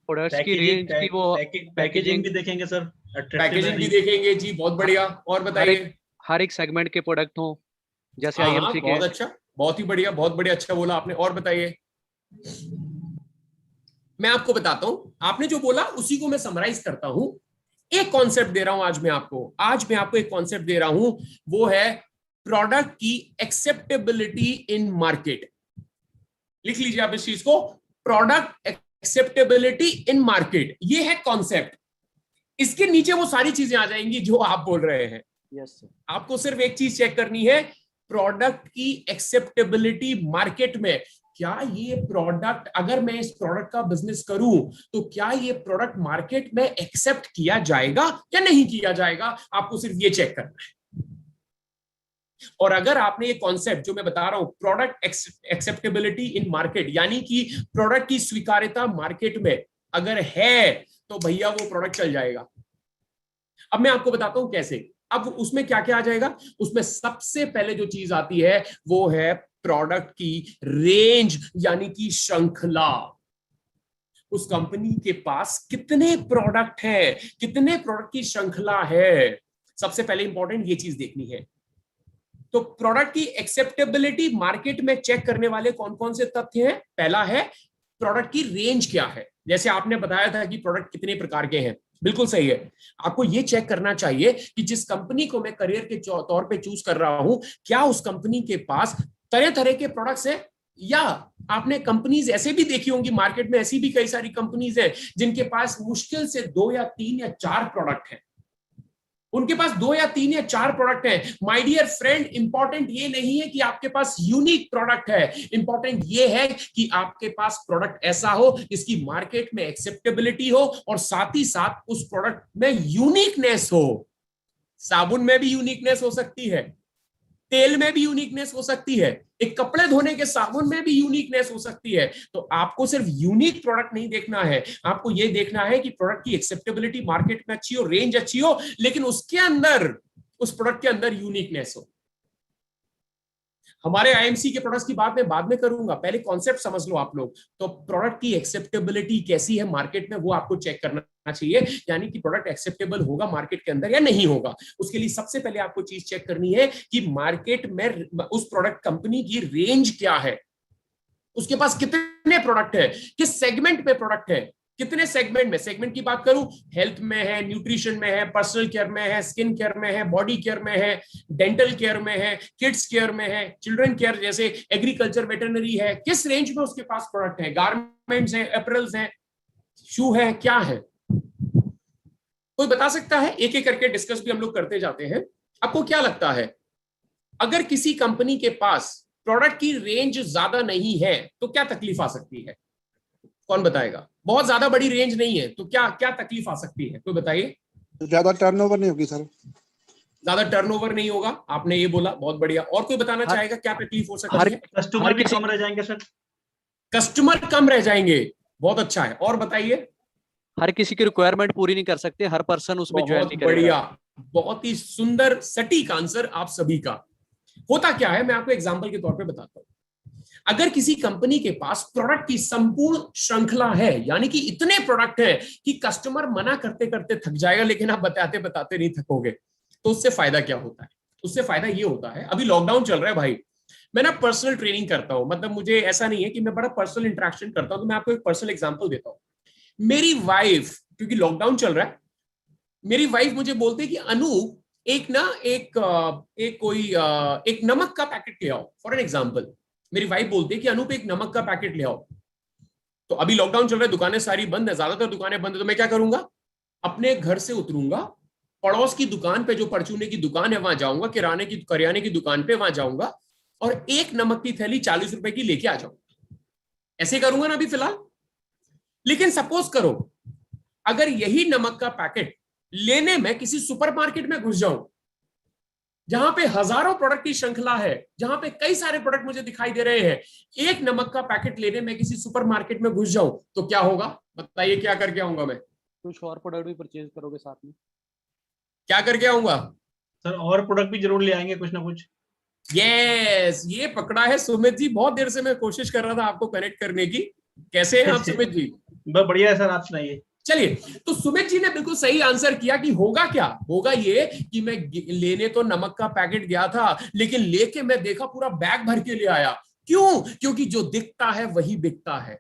प्रोडक्ट्स की रेंज की वो पैकेजिंग भी देखेंगे सर, पैकेजिंग भी देखेंगे जी, बहुत बढ़िया। और बताइए? हर एक सेगमेंट के प्रोडक्ट हो, जैसे हाँ, आईएमसी के। बहुत अच्छा, बहुत ही बढ़िया, बहुत बढ़िया, अच्छा बोला आपने। और बताइए? मैं आपको बताता हूं, आपने जो बोला उसी को मैं समराइज करता हूं। एक कॉन्सेप्ट दे रहा हूं आज मैं आपको एक कॉन्सेप्ट दे रहा हूं, वो है प्रोडक्ट की एक्सेप्टेबिलिटी इन मार्केट। लिख लीजिए आप इस चीज को, प्रोडक्ट एक्सेप्टेबिलिटी इन मार्केट, ये है कॉन्सेप्ट। इसके नीचे वो सारी चीजें आ जाएंगी जो आप बोल रहे हैं। Yes sir. आपको सिर्फ एक चीज चेक करनी है प्रोडक्ट की एक्सेप्टेबिलिटी मार्केट में। क्या ये प्रोडक्ट, अगर मैं इस प्रोडक्ट का बिजनेस करूं तो क्या ये प्रोडक्ट मार्केट में एक्सेप्ट किया जाएगा या नहीं किया जाएगा, आपको सिर्फ ये चेक करना है। और अगर आपने ये कॉन्सेप्ट जो मैं बता रहा हूं, प्रोडक्ट एक्सेप्टेबिलिटी इन मार्केट, यानी कि प्रोडक्ट की स्वीकार्यता मार्केट में अगर है तो भैया वो प्रोडक्ट चल जाएगा। अब मैं आपको बताता हूं कैसे। अब उसमें क्या क्या आ जाएगा, उसमें सबसे पहले जो चीज आती है वो है प्रोडक्ट की रेंज, यानी कि श्रृंखला। उस कंपनी के पास कितने प्रोडक्ट हैं, कितने प्रोडक्ट की श्रृंखला है, सबसे पहले इंपॉर्टेंट ये चीज देखनी है। तो प्रोडक्ट की एक्सेप्टेबिलिटी मार्केट में चेक करने वाले कौन कौन से तथ्य हैं। पहला है प्रोडक्ट की रेंज क्या है। जैसे आपने बताया था कि प्रोडक्ट कितने प्रकार के हैं, बिल्कुल सही है। आपको ये चेक करना चाहिए कि जिस कंपनी को मैं करियर के तौर पे चूज कर रहा हूं, क्या उस कंपनी के पास तरह तरह के प्रोडक्ट्स हैं, या आपने कंपनीज ऐसे भी देखी होंगी मार्केट में, ऐसी भी कई सारी कंपनीज हैं जिनके पास मुश्किल से 2 या 3 या 4 प्रोडक्ट हैं। उनके पास 2 या 3 या 4 प्रोडक्ट है। माय डियर फ्रेंड, इंपॉर्टेंट ये नहीं है कि आपके पास यूनिक प्रोडक्ट है, इंपॉर्टेंट ये है कि आपके पास प्रोडक्ट ऐसा हो जिसकी मार्केट में एक्सेप्टेबिलिटी हो और साथ ही साथ उस प्रोडक्ट में यूनिकनेस हो। साबुन में भी यूनिकनेस हो सकती है, तेल में भी यूनिकनेस हो सकती है, एक कपड़े धोने के साबुन में भी यूनिकनेस हो सकती है। तो आपको सिर्फ यूनिक प्रोडक्ट नहीं देखना है, आपको यह देखना है कि प्रोडक्ट की एक्सेप्टेबिलिटी मार्केट में अच्छी हो, रेंज अच्छी हो, लेकिन उसके अंदर, उस प्रोडक्ट के अंदर यूनिकनेस हो। हमारे आईएमसी के प्रोडक्ट्स की बात मैं बाद में करूंगा, पहले कॉन्सेप्ट समझ लो आप लोग। तो प्रोडक्ट की एक्सेप्टेबिलिटी कैसी है मार्केट में, वो आपको चेक करना चाहिए, यानी कि प्रोडक्ट एक्सेप्टेबल होगा मार्केट के अंदर या नहीं होगा। उसके लिए सबसे पहले आपको चीज चेक करनी है कि मार्केट में उस प्रोडक्ट कंपनी की रेंज क्या है, उसके पास कितने प्रोडक्ट है, किस सेगमेंट पे प्रोडक्ट है, कितने सेगमेंट में। सेगमेंट की बात करूं, हेल्थ में है, न्यूट्रिशन में है, पर्सनल केयर में है, स्किन केयर में है, बॉडी केयर में है, डेंटल केयर में है, किड्स केयर में है, चिल्ड्रन केयर जैसे एग्रीकल्चर, वेटरनरी है। किस रेंज में उसके पास प्रोडक्ट है, गारमेंट्स है, अपरेल्स है, शू है, क्या है, कोई बता सकता है? एक एक करके डिस्कस भी हम लोग करते जाते हैं। आपको क्या लगता है, अगर किसी कंपनी के पास प्रोडक्ट की रेंज ज्यादा नहीं है तो क्या तकलीफ आ सकती है? कौन बताएगा? बहुत ज्यादा बड़ी रेंज नहीं है तो क्या क्या तकलीफ आ सकती है, कोई बताइए। ज्यादा टर्नओवर नहीं होगी सर। ज्यादा टर्नओवर नहीं होगा, आपने ये बोला, बहुत बढ़िया। और कोई बताना चाहेगा क्या तकलीफ हो सकती है? कस्टमर भी कम रह जाएंगे सर। कस्टमर कम रह जाएंगे, बहुत अच्छा है। और बताइए। हर किसी की रिक्वायरमेंट पूरी नहीं कर सकते, हर पर्सन उसमें ज्वाइन नहीं करेगा। बढ़िया, बहुत ही सुंदर सटीक आंसर आप सभी का। होता क्या है, मैं आपको एग्जांपल के तौर पे बताता हूं। अगर किसी कंपनी के पास प्रोडक्ट की संपूर्ण श्रृंखला है, यानी कि इतने प्रोडक्ट हैं कि कस्टमर मना करते करते थक जाएगा, लेकिन आप बताते बताते नहीं थकोगे, तो उससे फायदा क्या होता है? उससे फायदा ये होता है, अभी लॉकडाउन चल रहा है भाई, मैं ना पर्सनल ट्रेनिंग करता हूं, मतलब मुझे ऐसा नहीं है कि मैं बड़ा पर्सनल इंटरेक्शन करता हूं, तो मैं आपको एक पर्सनल एग्जांपल देता हूं। मेरी वाइफ, क्योंकि लॉकडाउन चल रहा है, मेरी वाइफ मुझे बोलती है कि अनु एक नमक का पैकेट ले आओ, फॉर एन एग्जांपल। मेरी वाइफ बोलती है कि अनूप एक नमक का पैकेट ले आओ। तो अभी लॉकडाउन चल रहा है, दुकानें सारी बंद है, ज्यादातर दुकानें बंद है, तो मैं क्या करूंगा, अपने घर से उतरूंगा, पड़ोस की दुकान पे, जो परचूने की दुकान है वहां जाऊंगा, करियाने की दुकान पे वहां जाऊंगा और एक नमक की थैली 40 रुपए की लेके आ जाऊंगा। ऐसे करूंगा ना अभी फिलहाल। लेकिन सपोज करो अगर यही नमक का पैकेट लेने में किसी सुपरमार्केट में घुस जाऊं, जहां पे हजारों प्रोडक्ट की श्रृंखला है, जहां पे कई सारे प्रोडक्ट मुझे दिखाई दे रहे हैं, एक नमक का पैकेट लेने में किसी सुपरमार्केट में घुस जाऊं तो क्या होगा? बताइए, क्या करके आऊंगा मैं? कुछ और प्रोडक्ट भी परचेज करोगे साथ में। क्या करके आऊंगा सर? और प्रोडक्ट भी जरूर ले आएंगे कुछ ना कुछ। यस, ये पकड़ा है सुमित जी। बहुत देर से मैं कोशिश कर रहा था आपको कनेक्ट करने की। कैसे हैं आप सुमित जी? बहुत बढ़िया है सर, आप सुनाइए। चलिए, तो सुमित जी ने बिल्कुल सही आंसर किया कि होगा क्या, होगा ये कि मैं लेने तो नमक का पैकेट गया था, लेकिन लेके मैं देखा पूरा बैग भर के ले आया। क्यों? क्योंकि जो दिखता है वही बिकता है।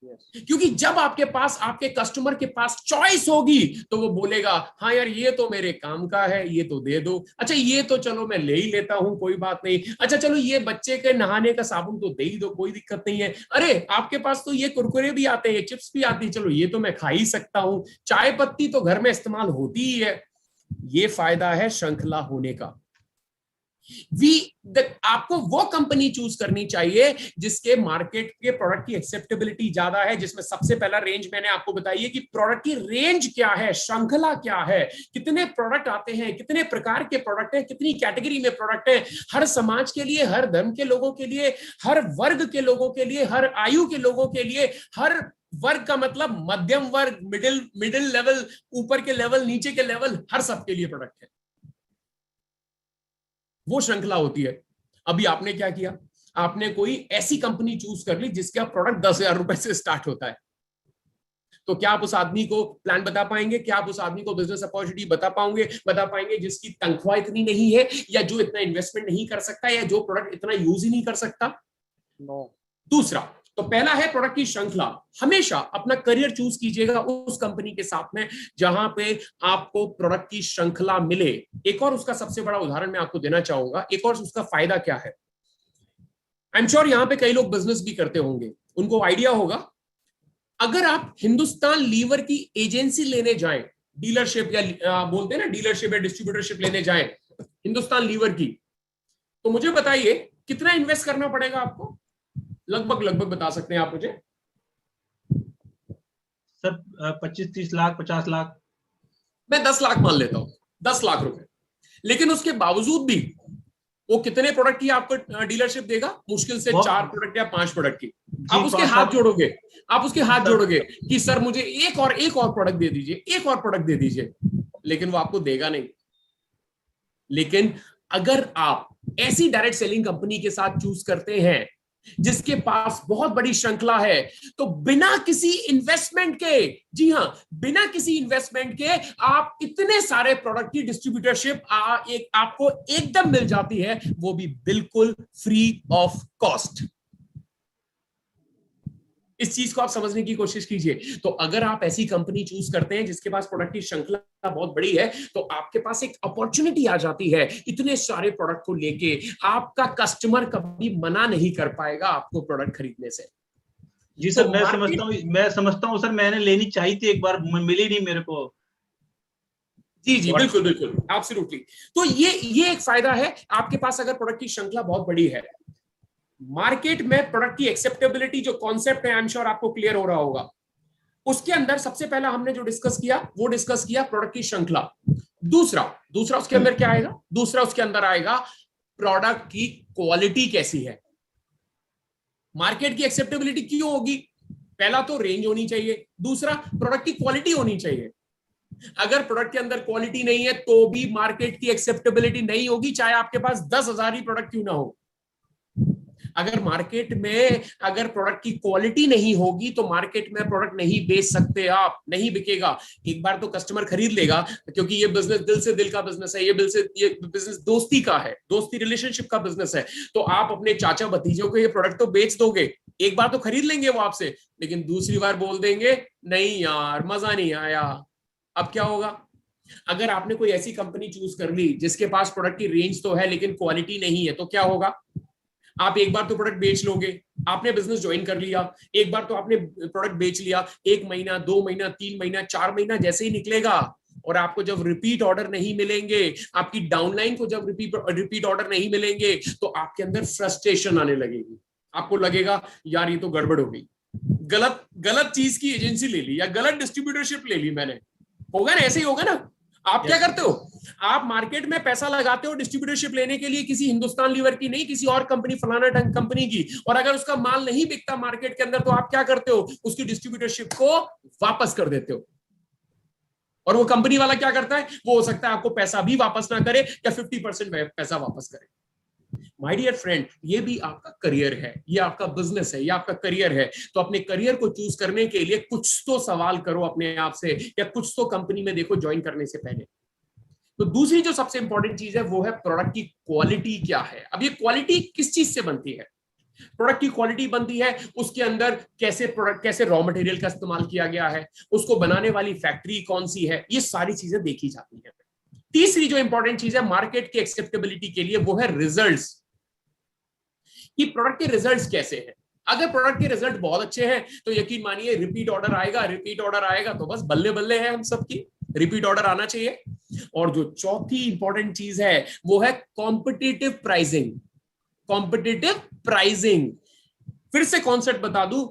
क्योंकि जब आपके पास, आपके कस्टमर के पास चॉइस होगी तो वो बोलेगा हाँ यार ये तो मेरे काम का है, ये तो दे दो, अच्छा ये तो चलो मैं ले ही लेता हूं, कोई बात नहीं, अच्छा चलो ये बच्चे के नहाने का साबुन तो दे ही दो, कोई दिक्कत नहीं है, अरे आपके पास तो ये कुरकुरे भी आते हैं, चिप्स भी आती है, चलो ये तो मैं खा ही सकता हूं, चाय पत्ती तो घर में इस्तेमाल होती ही है। ये फायदा है श्रृंखला होने का। आपको वो कंपनी चूज करनी चाहिए जिसके मार्केट के प्रोडक्ट की एक्सेप्टेबिलिटी ज्यादा है, जिसमें सबसे पहला रेंज मैंने आपको बताई है कि प्रोडक्ट की रेंज क्या है, श्रृंखला क्या है, कितने प्रोडक्ट आते हैं, कितने प्रकार के प्रोडक्ट हैं, कितनी कैटेगरी में प्रोडक्ट है, हर समाज के लिए, हर धर्म के लोगों के लिए, हर वर्ग के लोगों के लिए, हर आयु के लोगों के लिए, हर वर्ग का मतलब मध्यम वर्ग, मिडिल लेवल, ऊपर के लेवल, नीचे के लेवल, हर सबके लिए प्रोडक्ट है। वो श्रृंखला होती है। अभी आपने क्या किया, आपने कोई ऐसी कंपनी चूज कर ली जिसका प्रोडक्ट 10,000 रुपए से स्टार्ट होता है। तो क्या आप उस आदमी को प्लान बता पाएंगे? क्या आप उस आदमी को बिजनेस अपॉर्चुनिटी बता पाएंगे जिसकी तनख्वाह इतनी नहीं है, या जो इतना इन्वेस्टमेंट नहीं कर सकता, या जो प्रोडक्ट इतना यूज ही नहीं कर सकता? नो। दूसरा, तो पहला है प्रोडक्ट की श्रृंखला। हमेशा अपना करियर चूज कीजिएगा उस कंपनी के साथ में जहां पे आपको प्रोडक्ट की श्रृंखला मिले। एक और उसका सबसे बड़ा उदाहरण मैं आपको देना चाहूंगा, एक और उसका फायदा क्या है। आई एम श्योर यहां पे कई लोग बिजनेस भी करते होंगे, उनको आइडिया होगा। अगर आप हिंदुस्तान लीवर की एजेंसी लेने जाएं, डीलरशिप या बोलते हैं ना डीलरशिप या डिस्ट्रीब्यूटरशिप लेने जाएं हिंदुस्तान लीवर की, तो मुझे बताइए कितना इन्वेस्ट करना पड़ेगा आपको? लगभग बता सकते हैं आप मुझे? सर 25-30 लाख, 50 लाख। मैं 10 लाख मान लेता हूं, 10 लाख रुपए। लेकिन उसके बावजूद भी वो कितने प्रोडक्ट की आपको डीलरशिप देगा? मुश्किल से 4 प्रोडक्ट या 5 प्रोडक्ट की। आप उसके हाथ जोड़ोगे, आप उसके हाथ जोड़ोगे कि सर मुझे एक और प्रोडक्ट दे दीजिए, एक और प्रोडक्ट दे दीजिए, लेकिन वो आपको देगा नहीं। लेकिन अगर आप ऐसी डायरेक्ट सेलिंग कंपनी के साथ चूज करते हैं जिसके पास बहुत बड़ी श्रृंखला है, तो बिना किसी इन्वेस्टमेंट के, जी हां, बिना किसी इन्वेस्टमेंट के आप इतने सारे प्रोडक्ट की डिस्ट्रीब्यूटरशिप आपको एकदम मिल जाती है, वो भी बिल्कुल फ्री ऑफ कॉस्ट। इस चीज को आप समझने की कोशिश कीजिए। तो अगर आप ऐसी कंपनी चूज करते हैं जिसके पास प्रोडक्ट की श्रृंखला बहुत बड़ी है, तो आपके पास एक अपॉर्चुनिटी आ जाती है इतने सारे प्रोडक्ट को लेके। आपका कस्टमर कभी मना नहीं कर पाएगा आपको प्रोडक्ट खरीदने से। जी सर, तो मैं समझता हूँ सर, मैंने लेनी चाहिए थी एक बार, मिली नहीं मेरे को। जी बिल्कुल एब्सोल्युटली। तो ये एक फायदा है आपके पास अगर प्रोडक्ट की श्रृंखला बहुत बड़ी है। मार्केट में प्रोडक्ट की एक्सेप्टेबिलिटी जो कॉन्सेप्ट है, आई एम श्योर आपको क्लियर हो रहा होगा। उसके अंदर सबसे पहला हमने जो डिस्कस किया प्रोडक्ट की श्रृंखला। दूसरा उसके अंदर क्या आएगा? दूसरा उसके अंदर आएगा प्रोडक्ट की क्वालिटी कैसी है। मार्केट की एक्सेप्टेबिलिटी क्यों होगी? पहला तो रेंज होनी चाहिए, दूसरा प्रोडक्ट की क्वालिटी होनी चाहिए। अगर प्रोडक्ट के अंदर क्वालिटी नहीं है तो भी मार्केट की एक्सेप्टेबिलिटी नहीं होगी, चाहे आपके पास 10,000 ही प्रोडक्ट क्यों ना हो। अगर मार्केट में अगर प्रोडक्ट की क्वालिटी नहीं होगी तो मार्केट में प्रोडक्ट नहीं बेच सकते आप, नहीं बिकेगा। एक बार तो कस्टमर खरीद लेगा, क्योंकि ये बिजनेस दिल से दिल का बिजनेस है, ये बिजनेस दोस्ती का है, दोस्ती रिलेशनशिप का बिजनेस है। तो आप अपने चाचा भतीजों को ये प्रोडक्ट तो बेच दोगे, एक बार तो खरीद लेंगे वो आपसे, लेकिन दूसरी बार बोल देंगे नहीं यार मजा नहीं आया। अब क्या होगा? अगर आपने कोई ऐसी कंपनी चूज कर ली जिसके पास प्रोडक्ट की रेंज तो है लेकिन क्वालिटी नहीं है, तो क्या होगा? आप एक बार तो प्रोडक्ट बेच लोगे, आपने बिजनेस ज्वाइन कर लिया, एक बार तो आपने प्रोडक्ट बेच लिया, 1 महीना 2 महीना 3 महीना 4 महीना जैसे ही निकलेगा और आपको जब रिपीट ऑर्डर नहीं मिलेंगे, आपकी डाउनलाइन को जब रिपीट ऑर्डर नहीं मिलेंगे, तो आपके अंदर फ्रस्ट्रेशन आने लगेगी। आपको लगेगा यार ये तो गड़बड़ हो गई, गलत चीज की एजेंसी ले ली या गलत डिस्ट्रीब्यूटरशिप ले ली मैंने। होगा ना, ऐसे ही होगा ना। आप क्या करते हो? आप मार्केट में पैसा लगाते हो डिस्ट्रीब्यूटरशिप लेने के लिए, किसी हिंदुस्तान लीवर की नहीं, किसी और कंपनी, फलाना ढंग कंपनी की, और अगर उसका माल नहीं बिकता मार्केट के अंदर, तो आप क्या करते हो? उसकी डिस्ट्रीब्यूटरशिप को वापस कर देते हो। और वो कंपनी वाला क्या करता है? वो हो सकता है आपको पैसा भी वापस ना करे या 50% पैसा वापस करे। माय डियर फ्रेंड, ये भी आपका करियर है, ये आपका बिजनेस है, ये आपका करियर है। तो अपने करियर को चूज करने के लिए कुछ तो सवाल करो अपने आप से, या कुछ तो कंपनी में देखो ज्वाइन करने से पहले। तो दूसरी जो सबसे इंपॉर्टेंट चीज है वो है प्रोडक्ट की क्वालिटी क्या है। अब ये क्वालिटी किस चीज से बनती है? प्रोडक्ट की क्वालिटी बनती है उसके अंदर कैसे रॉ मटेरियल का इस्तेमाल किया गया है, उसको बनाने वाली फैक्ट्री कौन सी है, ये सारी चीजें देखी जाती है। तीसरी जो इंपॉर्टेंट चीज है मार्केट की एक्सेप्टेबिलिटी के लिए, वो है रिजल्ट्स, कि प्रोडक्ट के रिजल्ट्स कैसे हैं। अगर प्रोडक्ट के रिजल्ट बहुत अच्छे हैं तो यकीन मानिए रिपीट ऑर्डर आएगा तो बस बल्ले बल्ले है हम सबकी, रिपीट ऑर्डर आना चाहिए। और जो चौथी इंपॉर्टेंट चीज है वो है कॉम्पिटिटिव प्राइसिंग। कॉम्पिटिटिव प्राइसिंग, फिर से कॉन्सेप्ट बता दूं,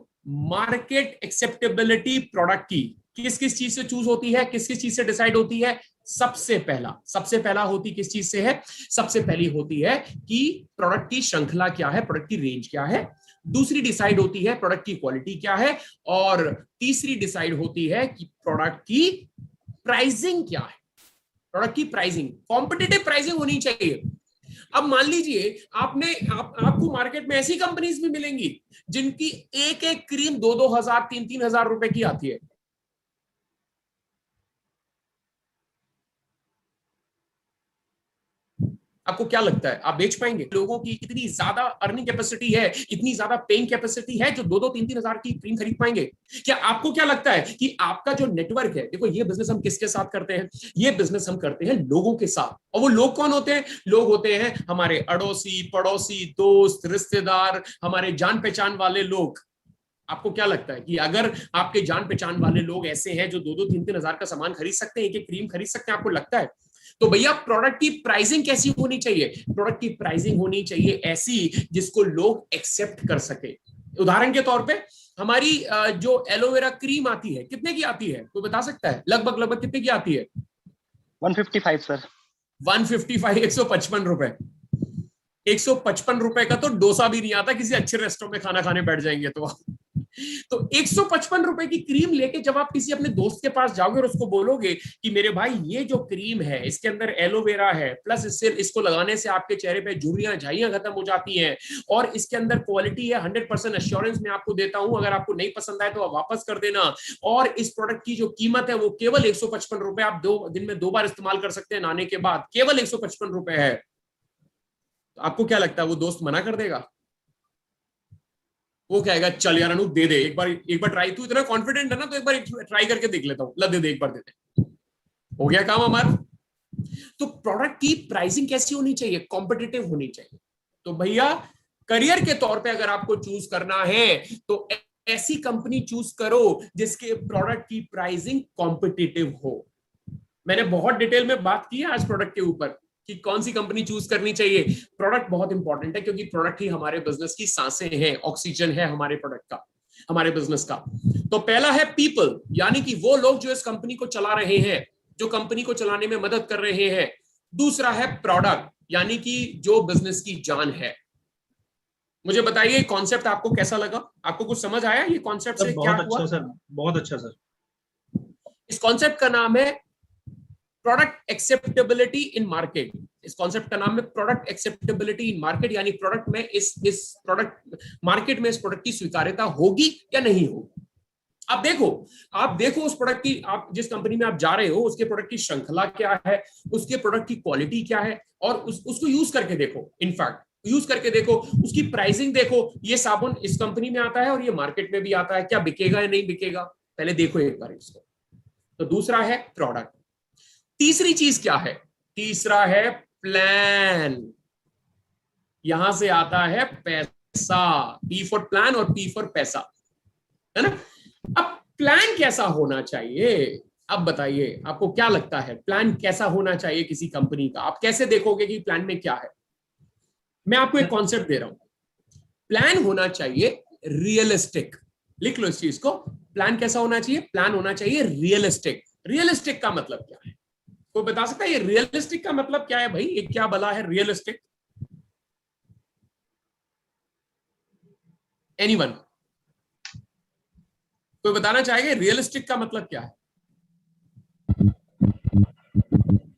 मार्केट एक्सेप्टेबिलिटी प्रोडक्ट की किस किस चीज से चूज होती है, किस किस चीज से डिसाइड होती है। सबसे पहला होती किस चीज से है, सबसे पहली होती है कि प्रोडक्ट की श्रृंखला क्या है, प्रोडक्ट की रेंज क्या है। दूसरी डिसाइड होती है प्रोडक्ट की क्वालिटी क्या है, और तीसरी डिसाइड होती है कि प्रोडक्ट की प्राइसिंग क्या है। प्रोडक्ट की प्राइसिंग, कॉम्पिटिटिव प्राइसिंग होनी चाहिए। अब मान लीजिए आपको मार्केट में ऐसी कंपनीज भी मिलेंगी जिनकी एक एक क्रीम 2-2 हजार 3-3 हजार रुपए की आती है। आपको क्या लगता है आप बेच पाएंगे? लोगों की इतनी ज्यादा अर्निंग कैपेसिटी है, इतनी ज्यादा पेइंग कैपेसिटी है जो 2-2 3-3 हजार की क्रीम खरीद पाएंगे क्या? आपको क्या लगता है कि आपका जो नेटवर्क है, देखो ये बिजनेस हम किसके साथ करते हैं, ये बिजनेस हम करते हैं लोगों के साथ। और वो लोग कौन होते हैं? लोग होते हैं हमारे अड़ोसी पड़ोसी, दोस्त, रिश्तेदार, हमारे जान पहचान वाले लोग। आपको क्या लगता है कि अगर आपके जान पहचान वाले लोग ऐसे हैं जो 2-2 3-3 हजार का सामान खरीद सकते हैं, एक एक क्रीम खरीद सकते हैं, आपको लगता है? तो भैया प्रोडक्ट की प्राइसिंग कैसी होनी चाहिए? प्रोडक्ट की प्राइसिंग होनी चाहिए ऐसी जिसको लोग एक्सेप्ट कर सके। उदाहरण के तौर पे हमारी जो एलोवेरा क्रीम आती है, कितने की आती है कोई बता सकता है? लगभग कितने की आती है? 155 सर। 155, 155 रुपए। 155 रुपए का तो डोसा भी नहीं आता, किसी अच्छे रेस्टोरेंट में खाना खाने बैठ जाएंगे तो 155 रुपए की क्रीम लेके जब आप किसी अपने दोस्त के पास जाओगे और उसको बोलोगे कि मेरे भाई ये जो क्रीम है इसके अंदर एलोवेरा है, प्लस इसको लगाने से आपके चेहरे पे झुर्रियां झाइयां खत्म हो जाती हैं, और इसके अंदर क्वालिटी है 100% एश्योरेंस मैं आपको देता हूं, अगर आपको नहीं पसंद आए तो आप वापस कर देना, और इस प्रोडक्ट की जो कीमत है वो केवल 155 रुपए, आप दिन में 2 बार इस्तेमाल कर सकते हैं नहाने के बाद, केवल 155 रुपए है। तो आपको क्या लगता है वो दोस्त मना कर देगा? वो कहेगा चल यार अनूप दे दे, एक बार ट्राई, तू इतना कॉन्फिडेंट है ना तो एक बार ट्राई करके देख लेता हूं, ला दे दे, एक बार दे दे, हो गया काम हमारा। तो प्रोडक्ट की प्राइसिंग कैसी होनी चाहिए? कॉम्पिटिटिव होनी चाहिए। तो भैया करियर के तौर पे अगर आपको चूज करना है तो ऐसी कंपनी चूज करो जिसके प्रोडक्ट की प्राइसिंग कॉम्पिटिटिव हो। मैंने बहुत डिटेल में बात की है आज प्रोडक्ट के ऊपर कि कौन सी कंपनी चूज करनी चाहिए। प्रोडक्ट बहुत इंपॉर्टेंट है क्योंकि प्रोडक्ट ही हमारे बिजनेस की सांसें हैं, ऑक्सीजन है हमारे प्रोडक्ट का, हमारे बिजनेस का। तो पहला है पीपल, यानी कि वो लोग जो इस कंपनी को चला रहे हैं, जो कंपनी को चलाने में मदद कर रहे हैं। दूसरा है प्रोडक्ट, यानी कि जो बिजनेस की जान है। मुझे बताइए कॉन्सेप्ट आपको कैसा लगा? आपको कुछ समझ आया ये कॉन्सेप्ट से क्या हुआ? बहुत अच्छा सर, बहुत अच्छा सर। इस कॉन्सेप्ट का नाम है प्रोडक्ट एक्सेप्टेबिलिटी इन मार्केट। इस कॉन्सेप्ट का नाम है प्रोडक्ट एक्सेप्टेबिलिटी इन मार्केट, यानी प्रोडक्ट में इस प्रोडक्ट मार्केट में इस प्रोडक्ट की स्वीकार्यता होगी या नहीं होगी। आप देखो उस प्रोडक्ट की, आप जिस कंपनी में आप जा रहे हो उसके प्रोडक्ट की श्रृंखला क्या है, उसके प्रोडक्ट की क्वालिटी क्या है, और उसको यूज करके देखो। इनफैक्ट यूज करके देखो, उसकी प्राइसिंग देखो, ये साबुन इस कंपनी में आता है और ये मार्केट में भी आता है, क्या बिकेगा या नहीं बिकेगा, पहले देखो एक बार इसको। तो दूसरा है प्रोडक्ट। तीसरी चीज क्या है? तीसरा है प्लान। यहां से आता है पैसा, पी फॉर प्लान और पी फॉर पैसा, है ना। अब प्लान कैसा होना चाहिए? अब बताइए आपको क्या लगता है प्लान कैसा होना चाहिए किसी कंपनी का? आप कैसे देखोगे कि प्लान में क्या है? मैं आपको एक कॉन्सेप्ट दे रहा हूं, प्लान होना चाहिए रियलिस्टिक। लिख लो इस चीज को, प्लान कैसा होना चाहिए? प्लान होना चाहिए रियलिस्टिक। रियलिस्टिक का मतलब क्या है? कोई बता सकता है ये रियलिस्टिक का मतलब क्या है? भाई ये क्या भला है रियलिस्टिक? एनीवन कोई बताना चाहेगा रियलिस्टिक का मतलब क्या है?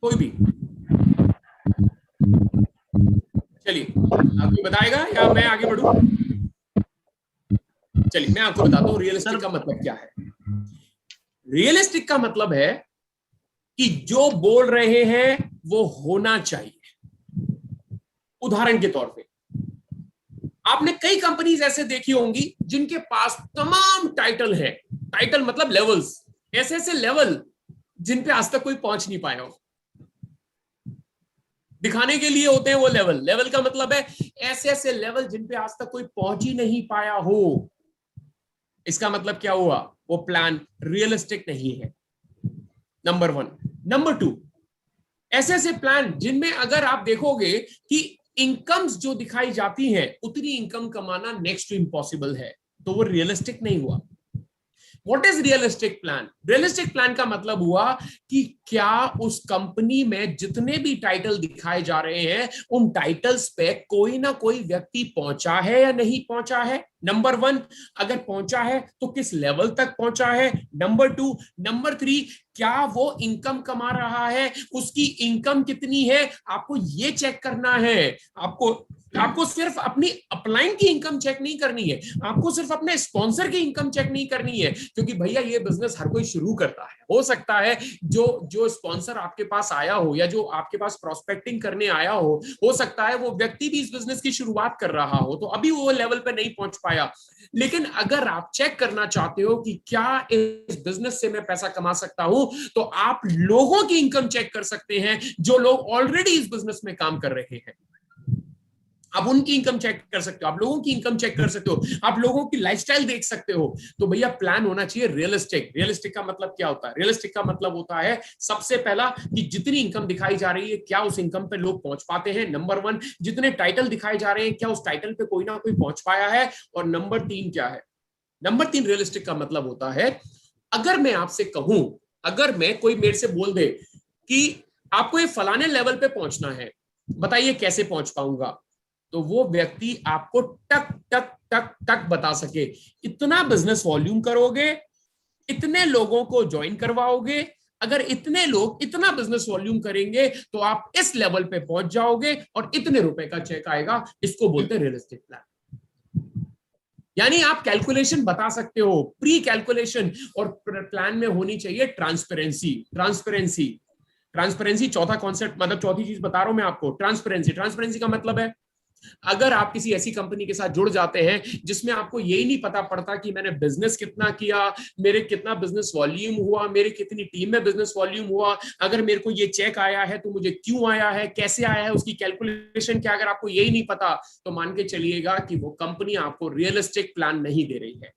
कोई भी? चलिए आप कोई बताएगा या मैं आगे बढ़ूं? चलिए मैं आपको बताता हूं रियलिस्टिक का मतलब क्या है। रियलिस्टिक का मतलब है कि जो बोल रहे हैं वो होना चाहिए। उदाहरण के तौर पे आपने कई कंपनीज ऐसे देखी होंगी जिनके पास तमाम टाइटल है, टाइटल मतलब लेवल्स, ऐसे ऐसे लेवल जिन पे आज तक कोई पहुंच नहीं पाया हो, दिखाने के लिए होते हैं वो लेवल। लेवल का मतलब है ऐसे ऐसे लेवल जिन पे आज तक कोई पहुंच ही नहीं पाया हो। इसका मतलब क्या हुआ? वो प्लान रियलिस्टिक नहीं है, नंबर 1। नंबर 2, ऐसे ऐसे प्लान जिनमें अगर आप देखोगे कि इनकम्स जो दिखाई जाती हैं उतनी इनकम कमाना नेक्स्ट टू इम्पॉसिबल है, तो वो रियलिस्टिक नहीं हुआ। What is realistic plan? Realistic plan का मतलब हुआ कि क्या उस कंपनी में जितने भी टाइटल दिखाए जा रहे हैं उन टाइटल्स पे कोई ना कोई व्यक्ति पहुंचा है या नहीं पहुंचा है। नंबर 1, अगर पहुंचा है तो किस लेवल तक पहुंचा है। नंबर 2, नंबर 3, क्या वो इनकम कमा रहा है, उसकी इनकम कितनी है, आपको ये चेक करना है। आपको सिर्फ अपनी अपलाइन की इनकम चेक नहीं करनी है, आपको सिर्फ अपने स्पॉन्सर की इनकम चेक नहीं करनी है, क्योंकि भैया ये बिजनेस हर कोई शुरू करता है। हो सकता है जो स्पॉन्सर आपके पास आया हो या जो आपके पास प्रोस्पेक्टिंग करने आया हो सकता है वो व्यक्ति भी इस बिजनेस की शुरुआत कर रहा हो, तो अभी वो लेवल पे नहीं पहुंच पाया। लेकिन अगर आप चेक करना चाहते हो कि क्या इस बिजनेस से मैं पैसा कमा सकता हूं, तो आप लोगों की इनकम चेक कर सकते हैं जो लोग ऑलरेडी इस बिजनेस में काम कर रहे हैं। आप उनकी इनकम चेक कर सकते हो, आप लोगों की इनकम चेक कर सकते हो, आप लोगों की लाइफस्टाइल देख सकते हो। तो भैया प्लान होना चाहिए रियलिस्टिक। रियलिस्टिक का मतलब क्या होता है? रियलिस्टिक का मतलब होता है सबसे पहला कि जितनी इनकम दिखाई जा रही है क्या उस इनकम पे लोग पहुंच पाते हैं। नंबर 1, जितने टाइटल दिखाए जा रहे हैं क्या उस टाइटल पे कोई ना कोई पहुंच पाया है। और नंबर 3 क्या है? नंबर 3 रियलिस्टिक का मतलब होता है, अगर मैं आपसे कहूं, अगर मैं कोई मेरे से बोल दे कि आपको ये फलाने लेवल पे पहुंचना है, बताइए कैसे पहुंच पाऊंगा, तो वो व्यक्ति आपको टक टक टक टक बता सके। इतना बिजनेस वॉल्यूम करोगे, इतने लोगों को ज्वाइन करवाओगे, अगर इतने लोग इतना बिजनेस वॉल्यूम करेंगे तो आप इस लेवल पे पहुंच जाओगे और इतने रुपए का चेक आएगा। इसको बोलते हैं रियलिस्टिक प्लान। यानी आप कैलकुलेशन बता सकते हो, प्री कैलकुलेशन। और प्लान में होनी चाहिए ट्रांसपेरेंसी। ट्रांसपेरेंसी चौथा कॉन्सेप्ट, मतलब चौथी चीज बता रहा हूं मैं आपको। ट्रांसपेरेंसी का मतलब है, अगर आप किसी ऐसी कंपनी के साथ जुड़ जाते हैं जिसमें आपको यही नहीं पता पड़ता कि मैंने बिजनेस कितना किया, मेरे कितना बिजनेस वॉल्यूम हुआ, मेरे कितनी टीम में बिजनेस वॉल्यूम हुआ, अगर मेरे को ये चेक आया है तो मुझे क्यों आया है, कैसे आया है, उसकी कैलकुलेशन क्या, अगर आपको यही नहीं पता तो मान के चलिएगा कि वो कंपनी आपको रियलिस्टिक प्लान नहीं दे रही है।